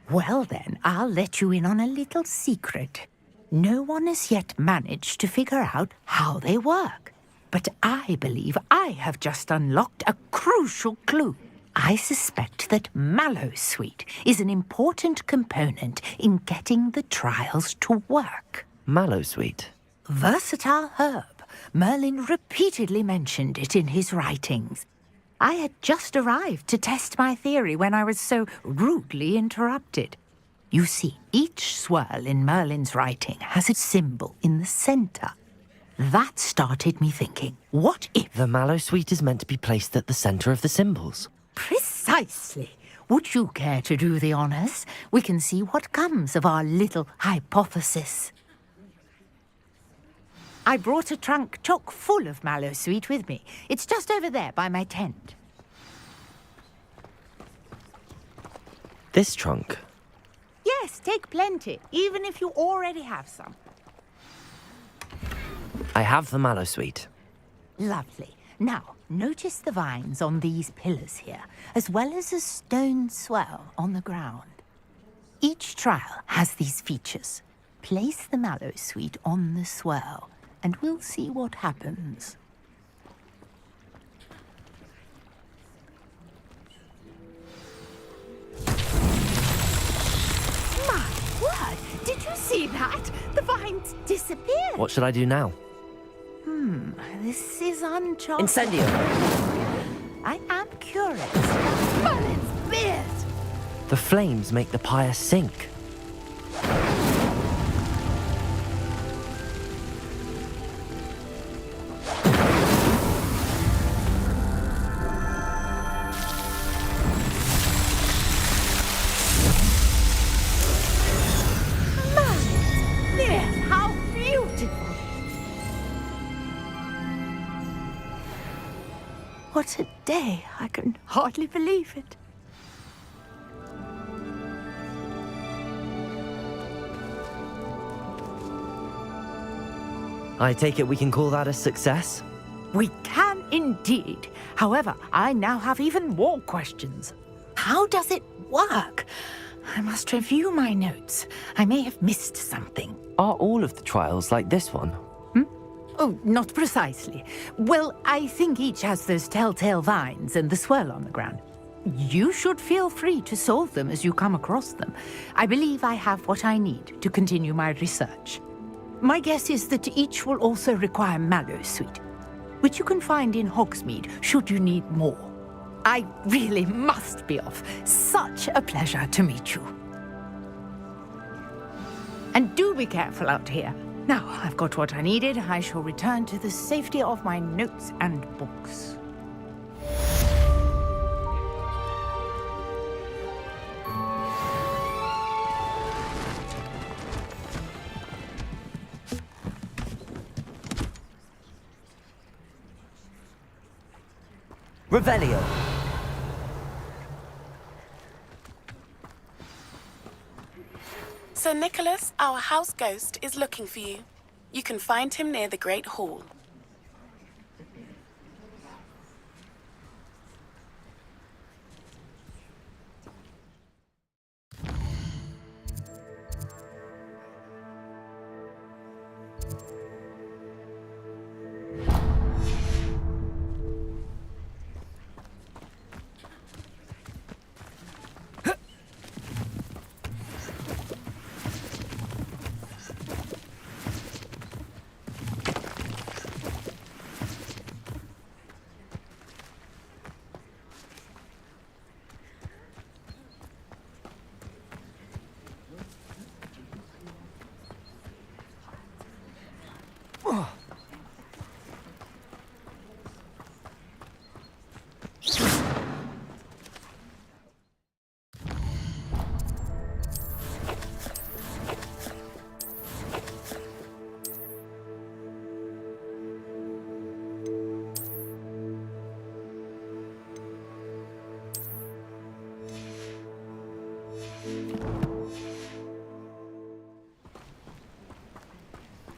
Well then, I'll let you in on a little secret. No one has yet managed to figure out how they work. But I believe I have just unlocked a crucial clue. I suspect that Mallowsweet is an important component in getting the trials to work. Mallowsweet? Versatile herb. Merlin repeatedly mentioned it in his writings. I had just arrived to test my theory when I was so rudely interrupted. You see, each swirl in Merlin's writing has a symbol in the center. That started me thinking, what if... The mallow sweet is meant to be placed at the center of the symbols. Precisely. Would you care to do the honors? We can see what comes of our little hypothesis. I brought a trunk chock full of mallow sweet with me. It's just over there by my tent. This trunk? Yes, take plenty, even if you already have some. I have the mallow sweet. Lovely. Now, notice the vines on these pillars here, as well as a stone swell on the ground. Each trial has these features. Place the mallow sweet on the swell, and we'll see what happens. My word! Did you see that? The vines disappeared. What should I do now? This is uncharted. Incendio! I am curious. Merlin's beard! The flames make the pyre sink. Merlin's beard! How beautiful! What a day! I can hardly believe it. I take it we can call that a success? We can indeed. However, I now have even more questions. How does it work? I must review my notes. I may have missed something. Are all of the trials like this one? Oh, not precisely. Well, I think each has those telltale vines and the swirl on the ground. You should feel free to solve them as you come across them. I believe I have what I need to continue my research. My guess is that each will also require mallow sweet, which you can find in Hogsmeade should you need more. I really must be off. Such a pleasure to meet you. And do be careful out here. Now I've got what I needed, I shall return to the safety of my notes and books. Revelio! Sir Nicholas, our house ghost, is looking for you. You can find him near the Great Hall.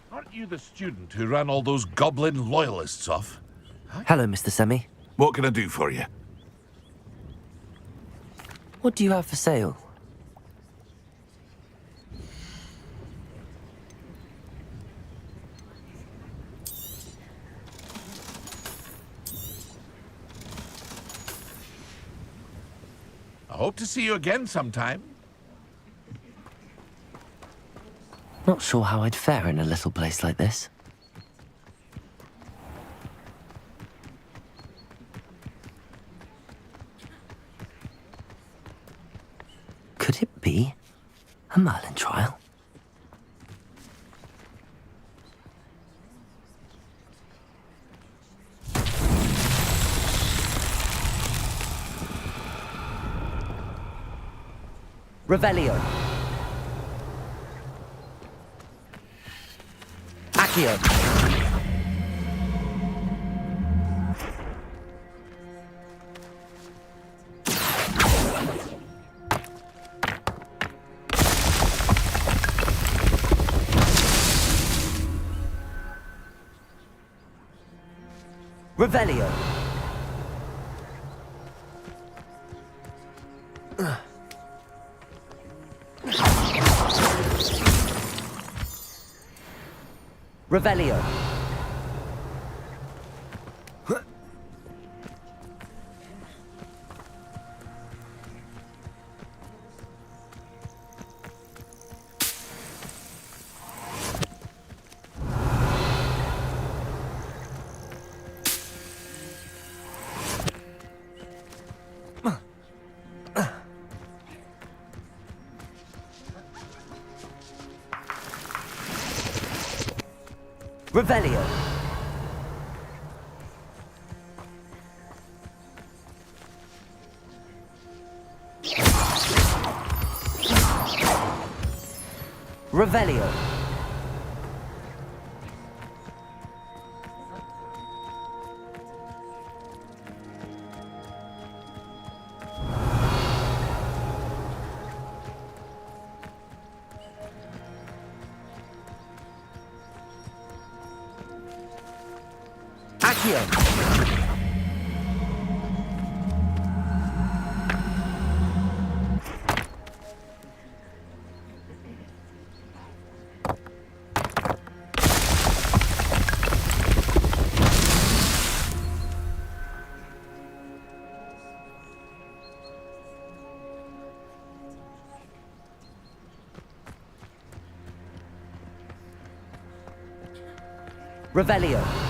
Aren't you the student who ran all those goblin loyalists off? Hello, Mr. Semi. What can I do for you? What do you have for sale? I hope to see you again sometime. Not sure how I'd fare in a little place like this. Could it be a Merlin trial? Revelio. Accio. Revelio. Revelio. Revelio. Revelio. Accio. Revelio.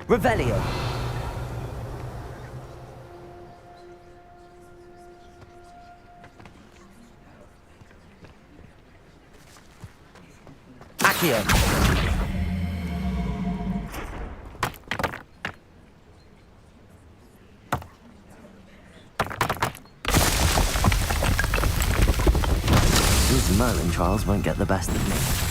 Revelio. Accio. These Merlin trials won't get the best of me.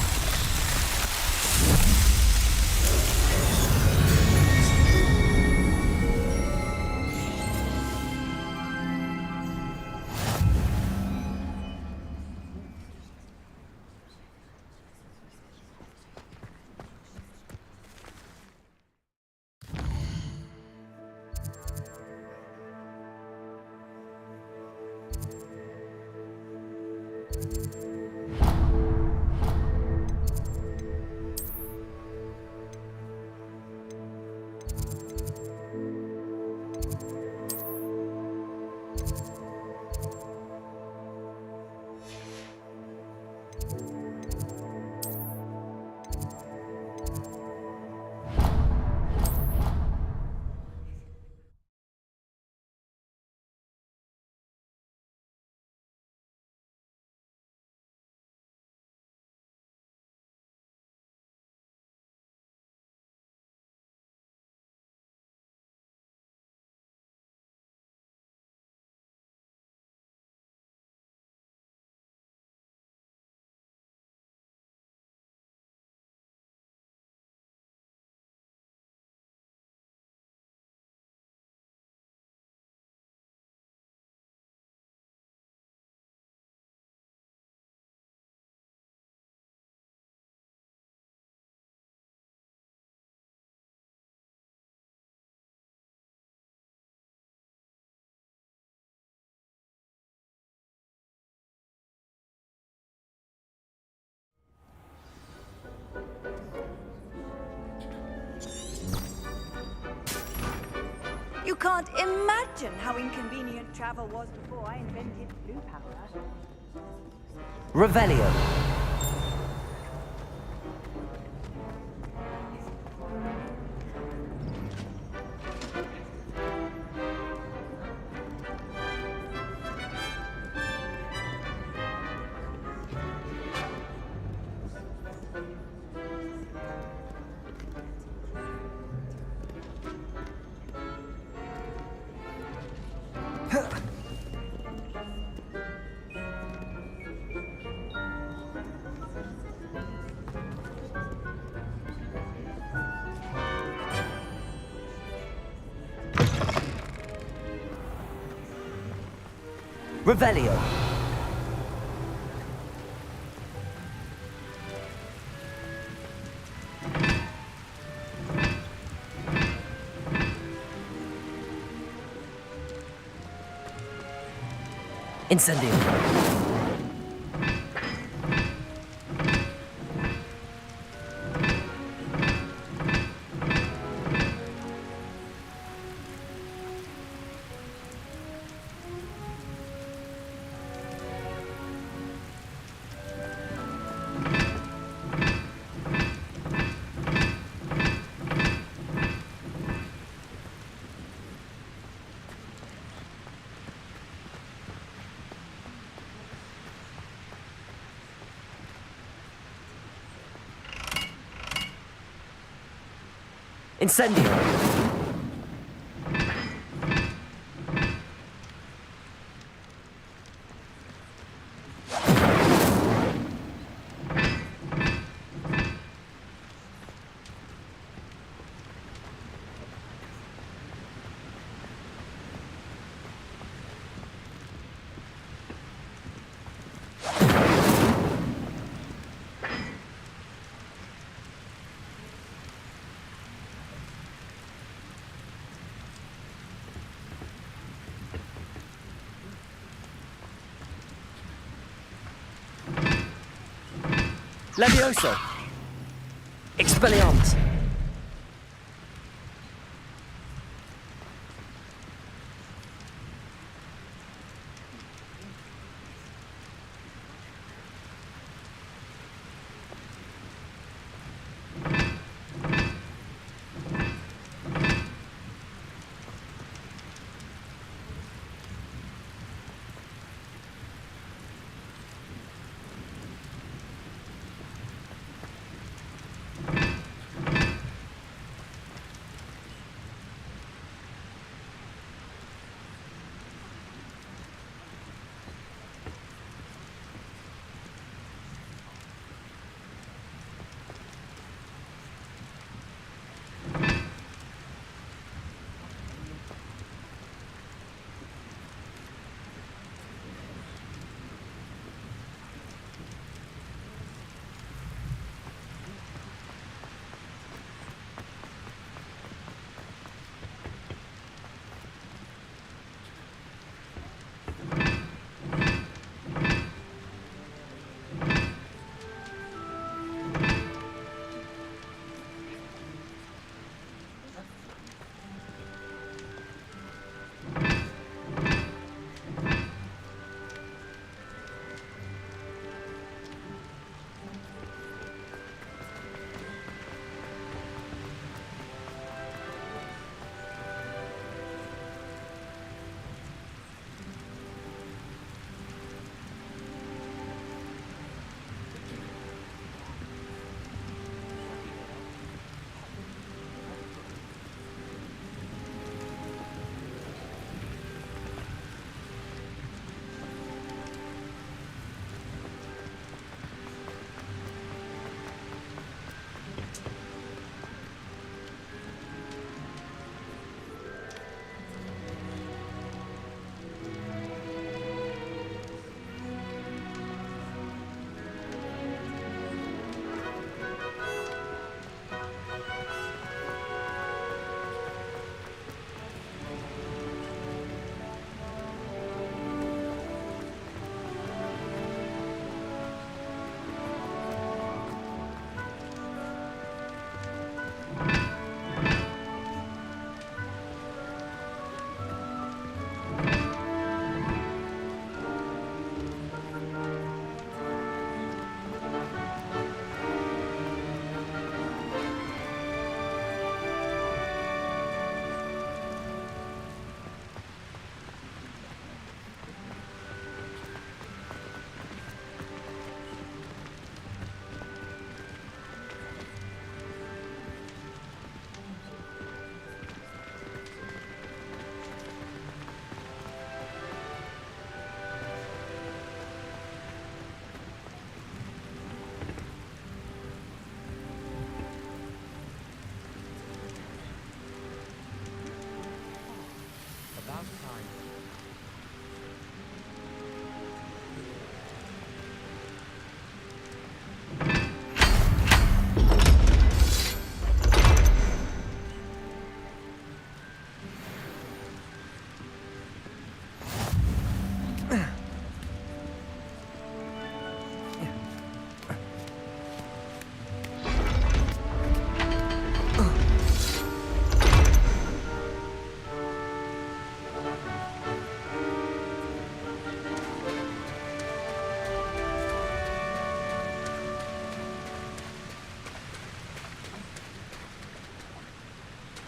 can't imagine how inconvenient travel was before I invented blue powder. Revelio. Revelio. Incendio. Incendio. Levioso. Expelliarmus.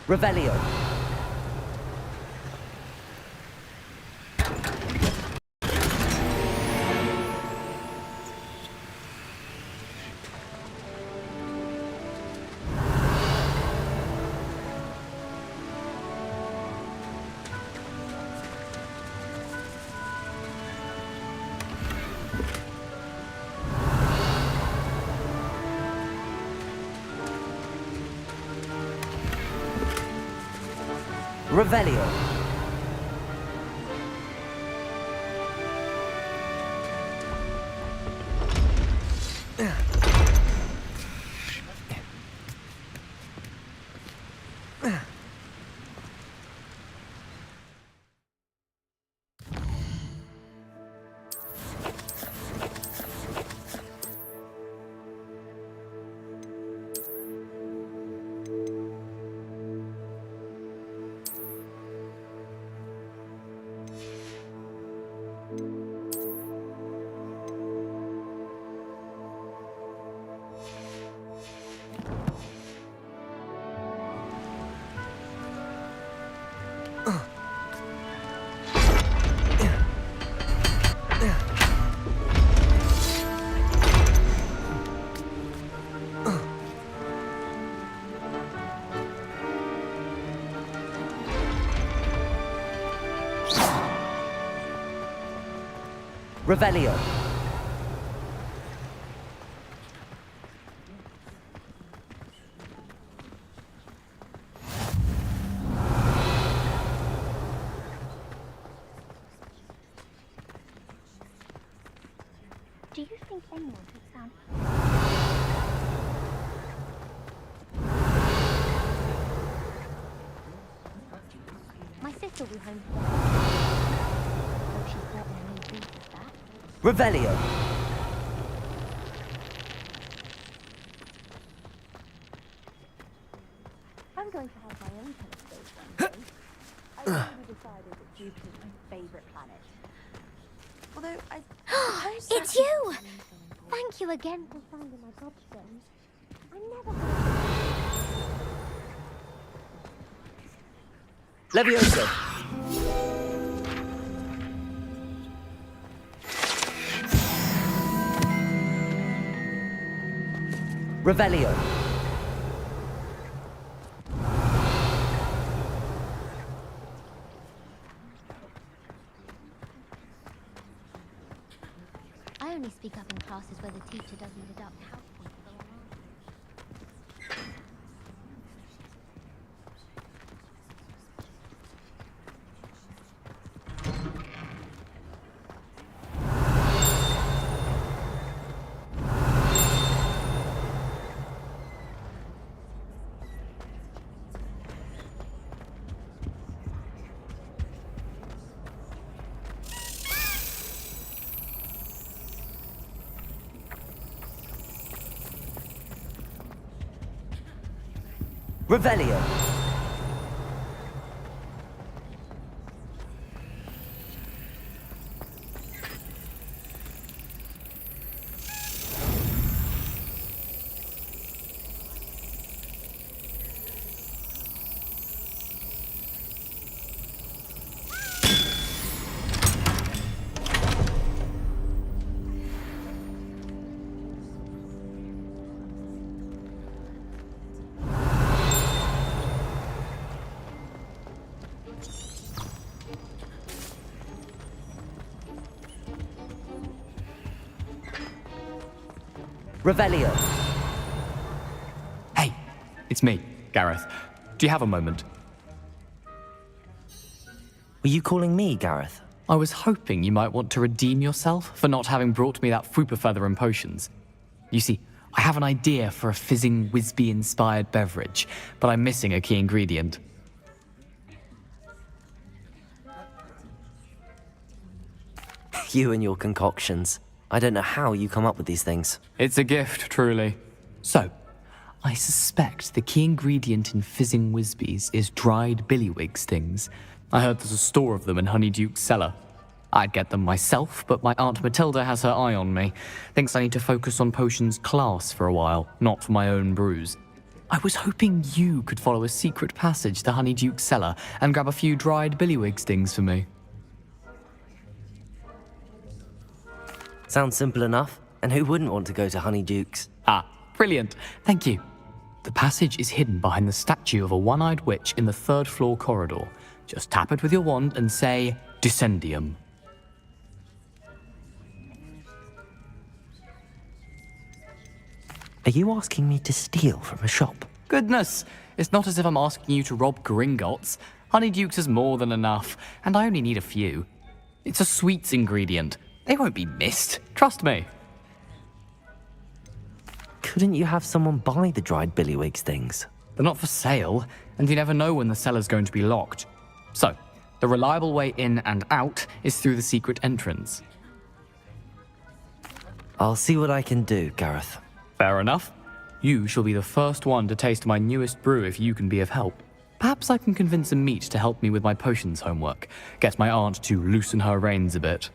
Revelio. Revelio. Revelio. Do you think anyone could sound... My sister will be home today. Oh, she's bought me a new booth of that. Revelio. I'm going to have my own telescope one day. I already decided that Jupiter is my favourite planet. Although I suppose It's you! Thank you again for finding my gobstones. I never... Levioso. Revelio. I only speak up in classes where the teacher doesn't deduct house points for wrong answers. Revelio. Revelio. Hey, it's me, Gareth. Do you have a moment? Were you calling me, Gareth? I was hoping you might want to redeem yourself for not having brought me that Fupa feather and potions. You see, I have an idea for a fizzing Wisby-inspired beverage, but I'm missing a key ingredient. You and your concoctions. I don't know how you come up with these things. It's a gift, truly. So, I suspect the key ingredient in fizzing Wisbies is dried billywig stings. I heard there's a store of them in Honeyduke's cellar. I'd get them myself, but my Aunt Matilda has her eye on me. Thinks I need to focus on potions class for a while, not for my own brews. I was hoping you could follow a secret passage to Honeyduke's cellar and grab a few dried billywig stings for me. Sounds simple enough. And who wouldn't want to go to Honeyduke's? Ah, brilliant. Thank you. The passage is hidden behind the statue of a one-eyed witch in the third-floor corridor. Just tap it with your wand and say, Descendium. Are you asking me to steal from a shop? Goodness, it's not as if I'm asking you to rob Gringotts. Honeyduke's is more than enough, and I only need a few. It's a sweets ingredient. They won't be missed. Trust me. Couldn't you have someone buy the dried billywig's things? They're not for sale, and you never know when the cellar's going to be locked. So, the reliable way in and out is through the secret entrance. I'll see what I can do, Gareth. Fair enough. You shall be the first one to taste my newest brew if you can be of help. Perhaps I can convince a meat to help me with my potions homework. Get my aunt to loosen her reins a bit.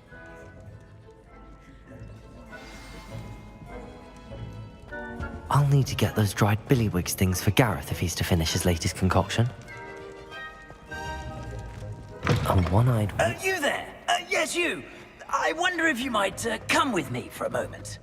I'll need to get those dried billywig's things for Gareth if he's to finish his latest concoction. A one-eyed... You there? Yes, you. I wonder if you might come with me for a moment.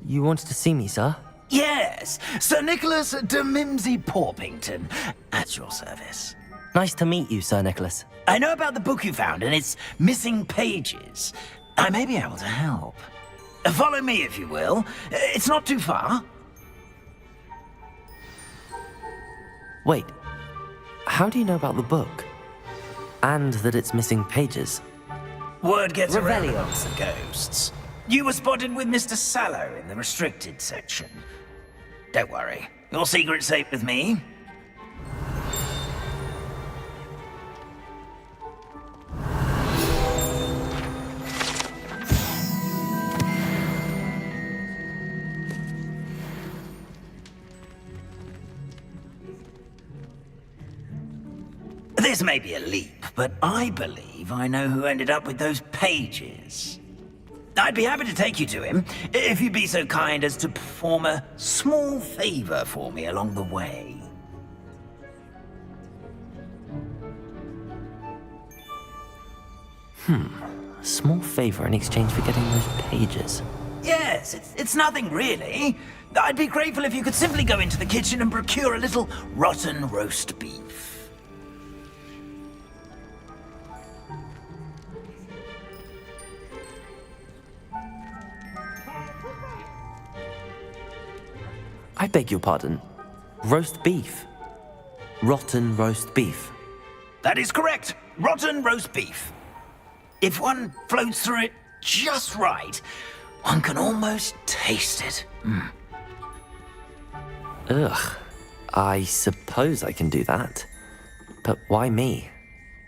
You wanted to see me, sir? Yes, Sir Nicholas de Mimsy Porpington, at your service. Nice to meet you, Sir Nicholas. I know about the book you found and its missing pages. I may be able to help. Follow me, if you will. It's not too far. Wait, how do you know about the book? And that it's missing pages? Word gets around Revelio. amongst the ghosts. You were spotted with Mr. Sallow in the restricted section. Don't worry, your secret's safe with me. This may be a leap, but I believe I know who ended up with those pages. I'd be happy to take you to him, if you'd be so kind as to perform a small favor for me along the way. A small favor in exchange for getting those pages. Yes, it's nothing really. I'd be grateful if you could simply go into the kitchen and procure a little rotten roast beef. I beg your pardon. Roast beef. Rotten roast beef. That is correct. Rotten roast beef. If one floats through it just right, one can almost taste it. Ugh. I suppose I can do that. But why me?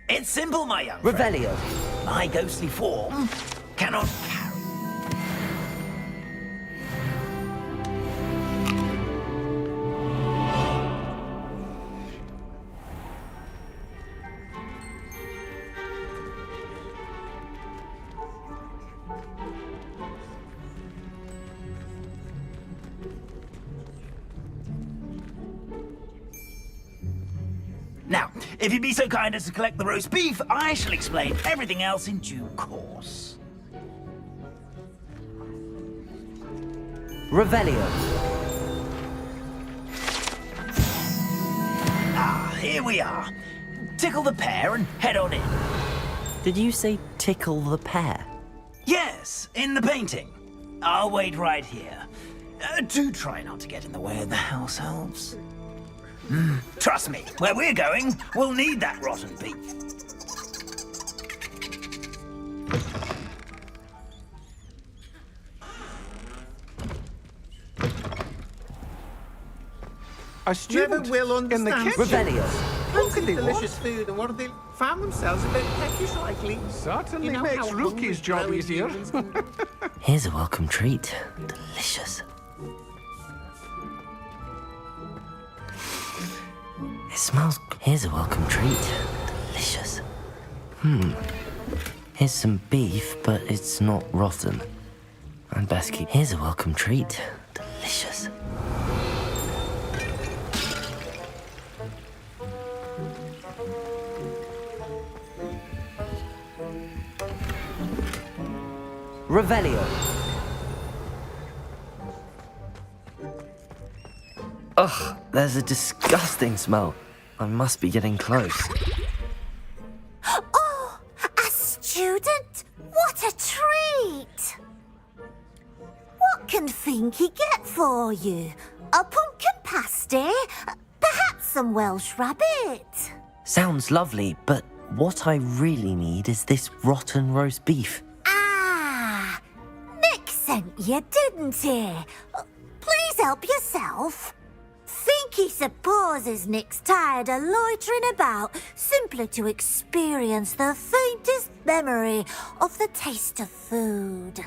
It's simple, my young friend. Revelio. My ghostly form cannot carry. Now, if you'd be so kind as to collect the roast beef, I shall explain everything else in due course. Revelio. Ah, here we are. Tickle the pear and head on in. Did you say tickle the pear? Yes, in the painting. I'll wait right here. Do try not to get in the way of the house elves. Trust me, where we're going, we'll need that rotten beef. A student Never will in the understand. kitchen. Revelio. How can they delicious what? food and what they found themselves a bit peckish likely. Certainly You know makes how Rookie's hungry job growing easier. humans can be. Here's a welcome treat. Delicious. It smells... Here's a welcome treat. Delicious. Here's some beef, but it's not rotten. I'd best keep... Here's a welcome treat. Delicious. Revelio. Ugh, there's a disgusting smell. I must be getting close. Oh, a student? What a treat! What can Finky get for you? A pumpkin pasty? Perhaps some Welsh rabbit? Sounds lovely, but what I really need is this rotten roast beef. Ah, Nick sent you, didn't he? Please help yourself. Finky supposes Nick's tired of loitering about simply to experience the faintest memory of the taste of food.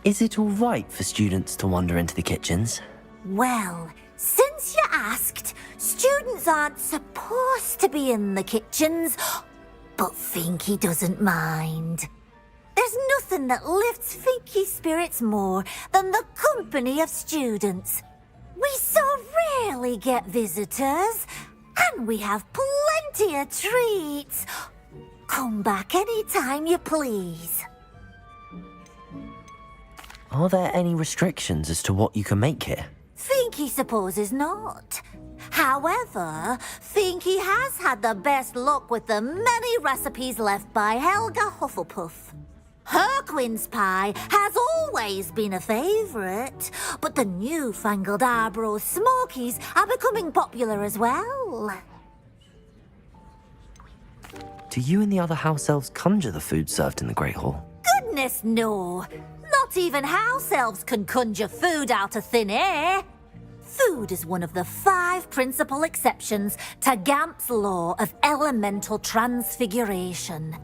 Is it all right for students to wander into the kitchens? Well, since you asked, students aren't supposed to be in the kitchens, but Finky doesn't mind. There's nothing that lifts Finky's spirits more than the company of students. We so rarely get visitors, and we have plenty of treats. Come back any time you please. Are there any restrictions as to what you can make here? Finky supposes not. However, Finky has had the best luck with the many recipes left by Helga Hufflepuff. Her quince pie has always been a favourite, but the newfangled Arborough Smokies are becoming popular as well. Do you and the other house elves conjure the food served in the Great Hall? Goodness no! Not even house elves can conjure food out of thin air. Food is one of the 5 principal exceptions to Gamp's law of elemental transfiguration.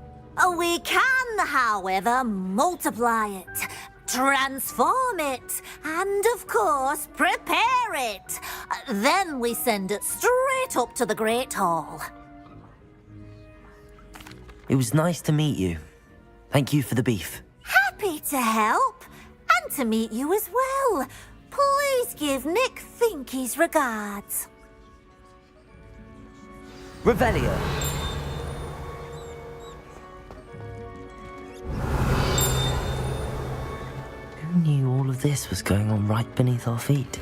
We can, however, multiply it, transform it, and of course, prepare it. Then we send it straight up to the Great Hall. It was nice to meet you. Thank you for the beef. Happy to help, and to meet you as well. Please give Nick Finky's regards. Revelio. Who knew all of this was going on right beneath our feet?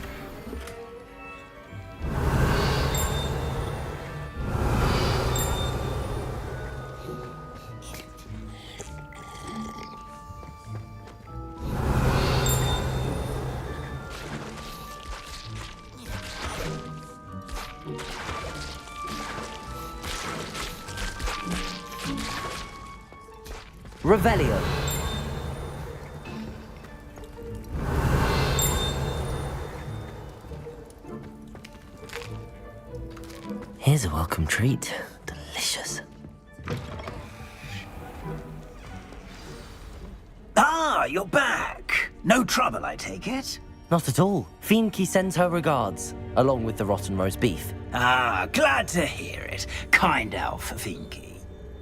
Revelio. Here's a welcome treat. Delicious. Ah, you're back. No trouble, I take it? Not at all. Finky sends her regards, along with the rotten roast beef. Ah, glad to hear it. Kind elf, Finky.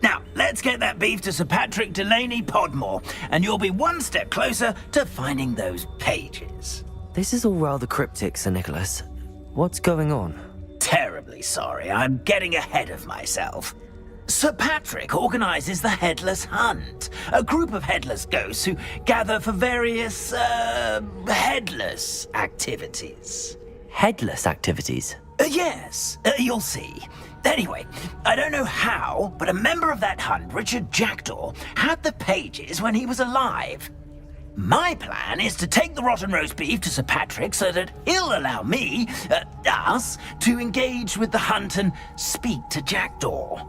Now, let's get that beef to Sir Patrick Delaney Podmore, and you'll be one step closer to finding those pages. This is all rather cryptic, Sir Nicholas. What's going on? Terribly sorry, I'm getting ahead of myself. Sir Patrick organises the Headless Hunt, a group of headless ghosts who gather for various, headless activities. Headless activities? Yes, you'll see. Anyway, I don't know how, but a member of that hunt, Richard Jackdaw, had the pages when he was alive. My plan is to take the rotten roast beef to Sir Patrick so that he'll allow me, us, to engage with the hunt and speak to Jackdaw.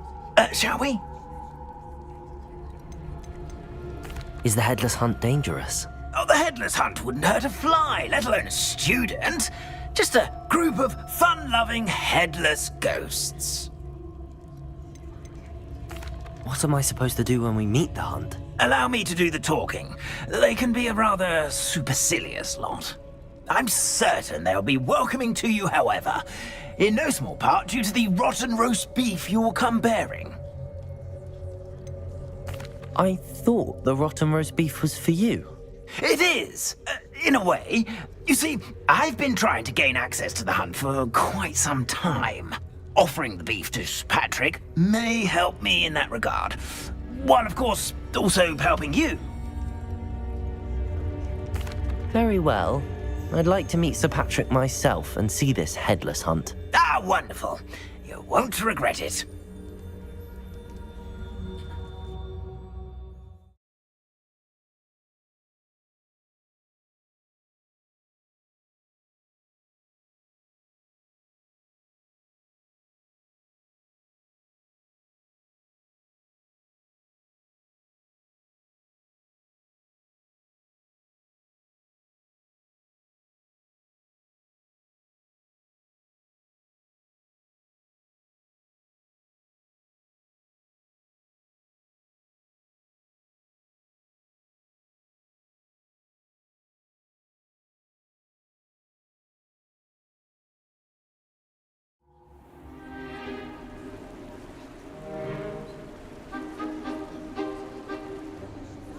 Shall we? Is the Headless Hunt dangerous? Oh, the Headless Hunt wouldn't hurt a fly, let alone a student. Just a group of fun-loving headless ghosts. What am I supposed to do when we meet the hunt? Allow me to do the talking. They can be a rather supercilious lot. I'm certain they'll be welcoming to you, however, in no small part due to the rotten roast beef you will come bearing. I thought the rotten roast beef was for you. It is, in a way. You see, I've been trying to gain access to the hunt for quite some time. Offering the beef to Sir Patrick may help me in that regard. While, of course, also helping you. Very well. I'd like to meet Sir Patrick myself and see this headless hunt. Ah, wonderful. You won't regret it.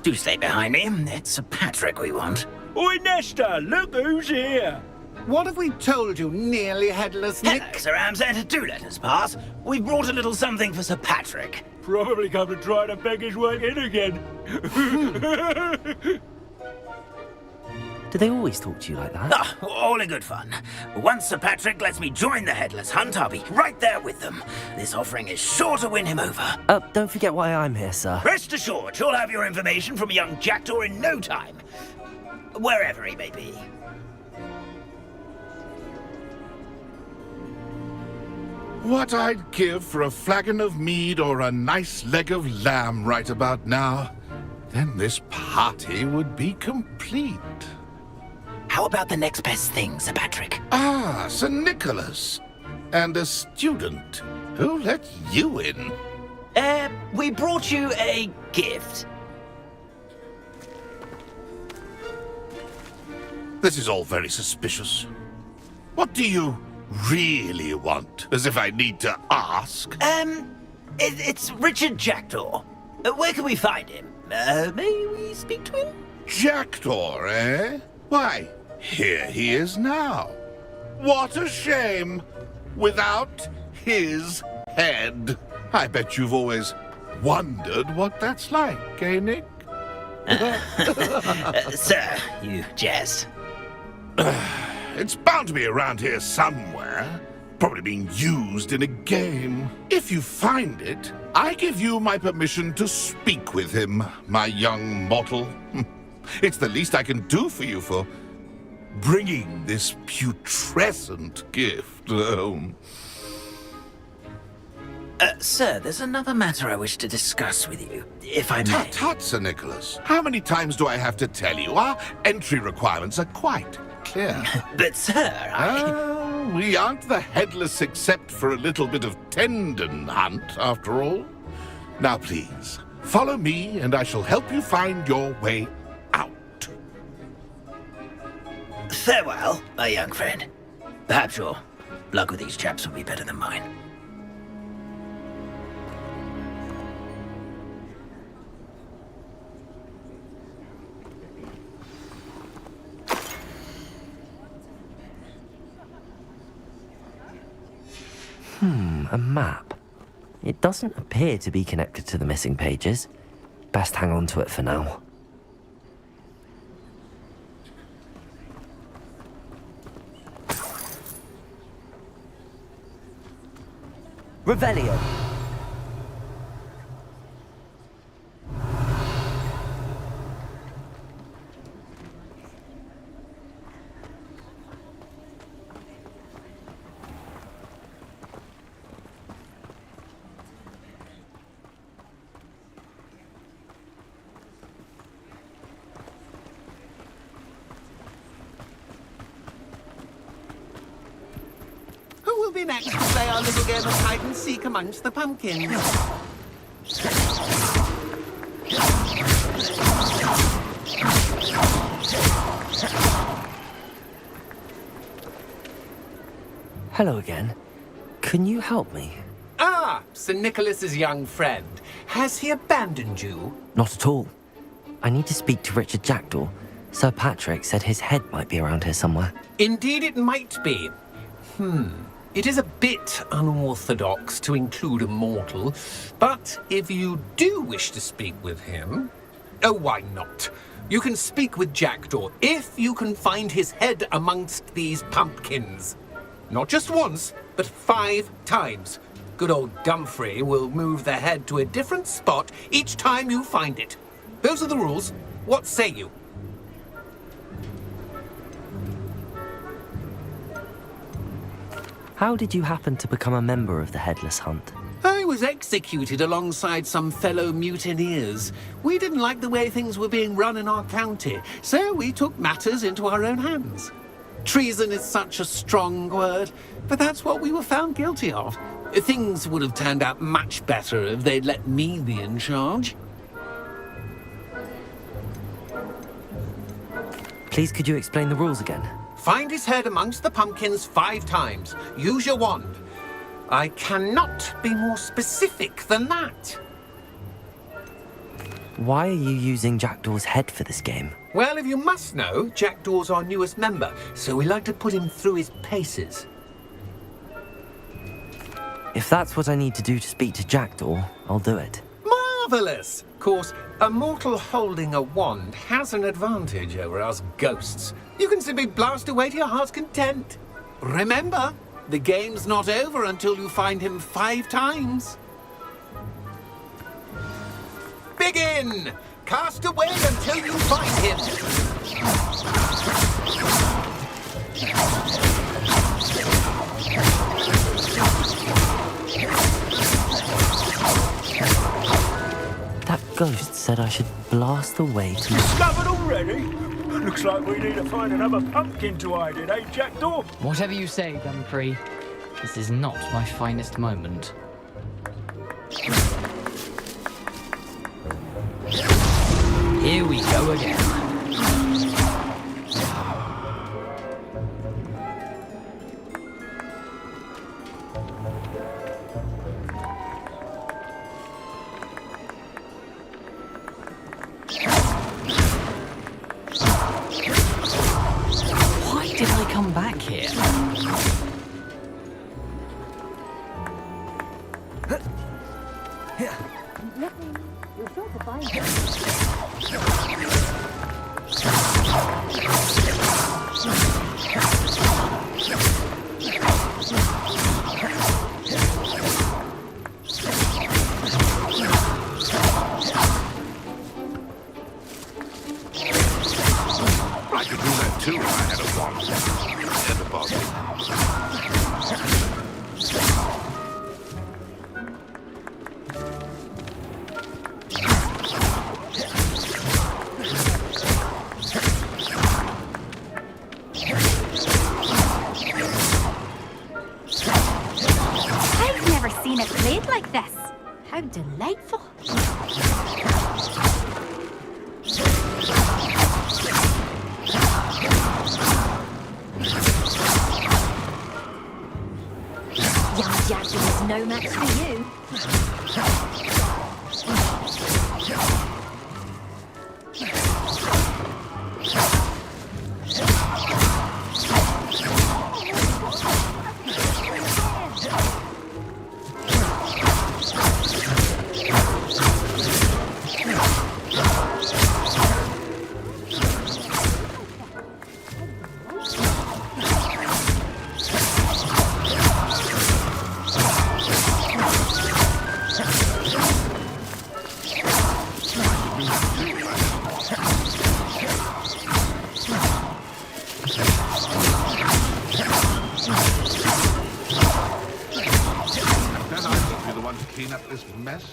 Do stay behind me. It's Sir Patrick we want. Oi, Nesta, look who's here. What have we told you, nearly headless Nick? Hello, Sir Ramsay. Do let us pass. We brought a little something for Sir Patrick. Probably come to try to beg his way in again. Do they always talk to you like that? Ah, all in good fun. Once Sir Patrick lets me join the headless hunt, I'll be right there with them. This offering is sure to win him over. Don't forget why I'm here, sir. Rest assured, you'll have your information from a young jackdaw in no time. Wherever he may be. What I'd give for a flagon of mead or a nice leg of lamb right about now. Then this party would be complete. How about the next best thing, Sir Patrick? Ah, Sir Nicholas. And a student. Who let you in? We brought you a gift. This is all very suspicious. What do you really want? As if I need to ask. It's Richard Jackdaw. Where can we find him? May we speak to him? Jackdaw, eh? Why, here he is now. What a shame. Without his head. I bet you've always wondered what that's like, eh, Nick? Sir, you jest. It's bound to be around here somewhere. Probably being used in a game. If you find it, I give you my permission to speak with him, my young mortal. It's the least I can do for you for bringing this putrescent gift home. Sir, there's another matter I wish to discuss with you, if I may. Tut, tut, Sir Nicholas. How many times do I have to tell you? Our entry requirements are quite clear. But, sir, we aren't the headless except for a little bit of tendon hunt, after all. Now, please, follow me, and I shall help you find your way out. Farewell, my young friend. Perhaps your luck with these chaps will be better than mine. A map. It doesn't appear to be connected to the missing pages. Best hang on to it for now. Revelio. Who will be next to play our little game of hide-and-seek amongst the pumpkins? Hello again. Can you help me? Ah, Sir Nicholas's young friend. Has he abandoned you? Not at all. I need to speak to Richard Jackdaw. Sir Patrick said his head might be around here somewhere. Indeed it might be. It is a bit unorthodox to include a mortal, but if you do wish to speak with him... Oh, why not? You can speak with Jackdaw if you can find his head amongst these pumpkins. Not just once, but 5 times. Good old Dumfrey will move the head to a different spot each time you find it. Those are the rules. What say you? How did you happen to become a member of the Headless Hunt? I was executed alongside some fellow mutineers. We didn't like the way things were being run in our county, so we took matters into our own hands. Treason is such a strong word, but that's what we were found guilty of. Things would have turned out much better if they'd let me be in charge. Please, could you explain the rules again? Find his head amongst the pumpkins 5 times. Use your wand. I cannot be more specific than that. Why are you using Jackdaw's head for this game? Well, if you must know, Jackdaw's our newest member, so we like to put him through his paces. If that's what I need to do to speak to Jackdaw, I'll do it. Marvellous! Of course, a mortal holding a wand has an advantage over us ghosts. You can simply blast away to your heart's content. Remember, the game's not over until you find him 5 times. Begin! Cast away until you find him. That ghost said I should blast away to... Discovered already? Looks like we need to find another pumpkin to hide in, eh, Jackdaw? Whatever you say, Dumfrey. This is not my finest moment. Here we go again. Why did I come back here? You're sure to find him. I could do that too if I had a wand and a bottle. I've never seen it played like this. How delightful. Young Jackdaw is no match for you. Then I will be the one to clean up this mess.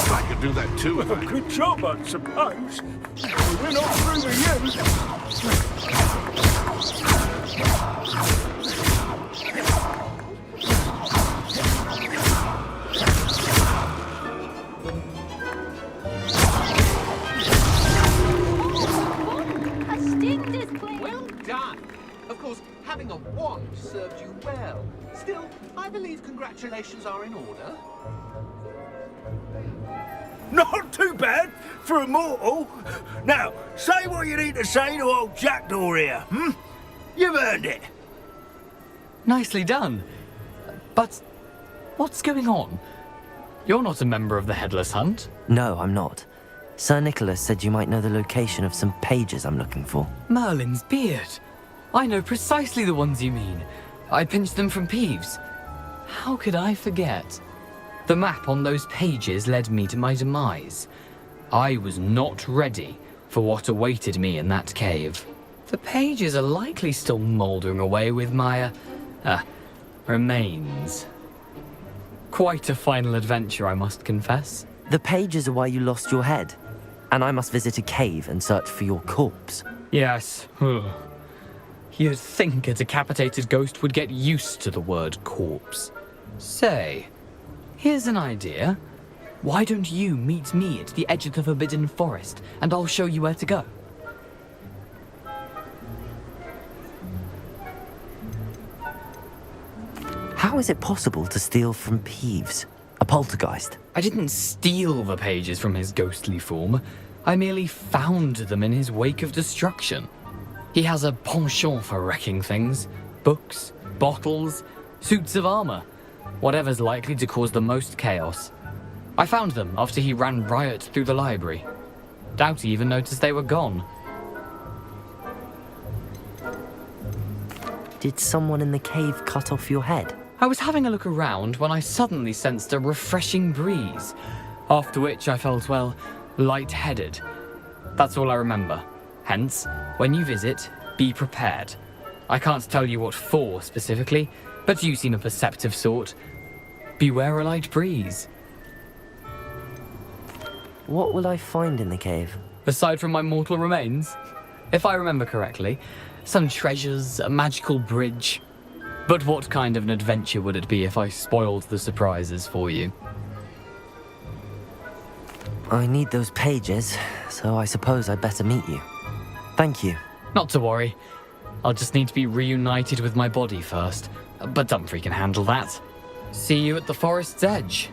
I could do that too. of a good job, I suppose. We're not through with you. Well done. Of course, having a wand served you well. Still, I believe congratulations are in order. Not too bad for a mortal. Now, say what you need to say to old Jackdaw here, hmm? You've earned it. Nicely done. But what's going on? You're not a member of the Headless Hunt. No, I'm not. Sir Nicholas said you might know the location of some pages I'm looking for. Merlin's beard. I know precisely the ones you mean. I pinched them from Peeves. How could I forget? The map on those pages led me to my demise. I was not ready for what awaited me in that cave. The pages are likely still mouldering away with my, remains. Quite a final adventure, I must confess. The pages are why you lost your head, and I must visit a cave and search for your corpse. Yes. You'd think a decapitated ghost would get used to the word corpse. Say, here's an idea. Why don't you meet me at the edge of the Forbidden Forest, and I'll show you where to go? How is it possible to steal from Peeves, a poltergeist? I didn't steal the pages from his ghostly form. I merely found them in his wake of destruction. He has a penchant for wrecking things. Books, bottles, suits of armor. Whatever's likely to cause the most chaos. I found them after he ran riot through the library. Doubt he even noticed they were gone. Did someone in the cave cut off your head? I was having a look around when I suddenly sensed a refreshing breeze, after which I felt, well, lightheaded. That's all I remember. Hence, when you visit, be prepared. I can't tell you what for specifically, but you seem a perceptive sort. Beware a light breeze. What will I find in the cave? Aside from my mortal remains, if I remember correctly, some treasures, a magical bridge. But what kind of an adventure would it be if I spoiled the surprises for you? I need those pages, so I suppose I'd better meet you. Thank you. Not to worry. I'll just need to be reunited with my body first. But Dumfries can handle that. See you at the forest's edge.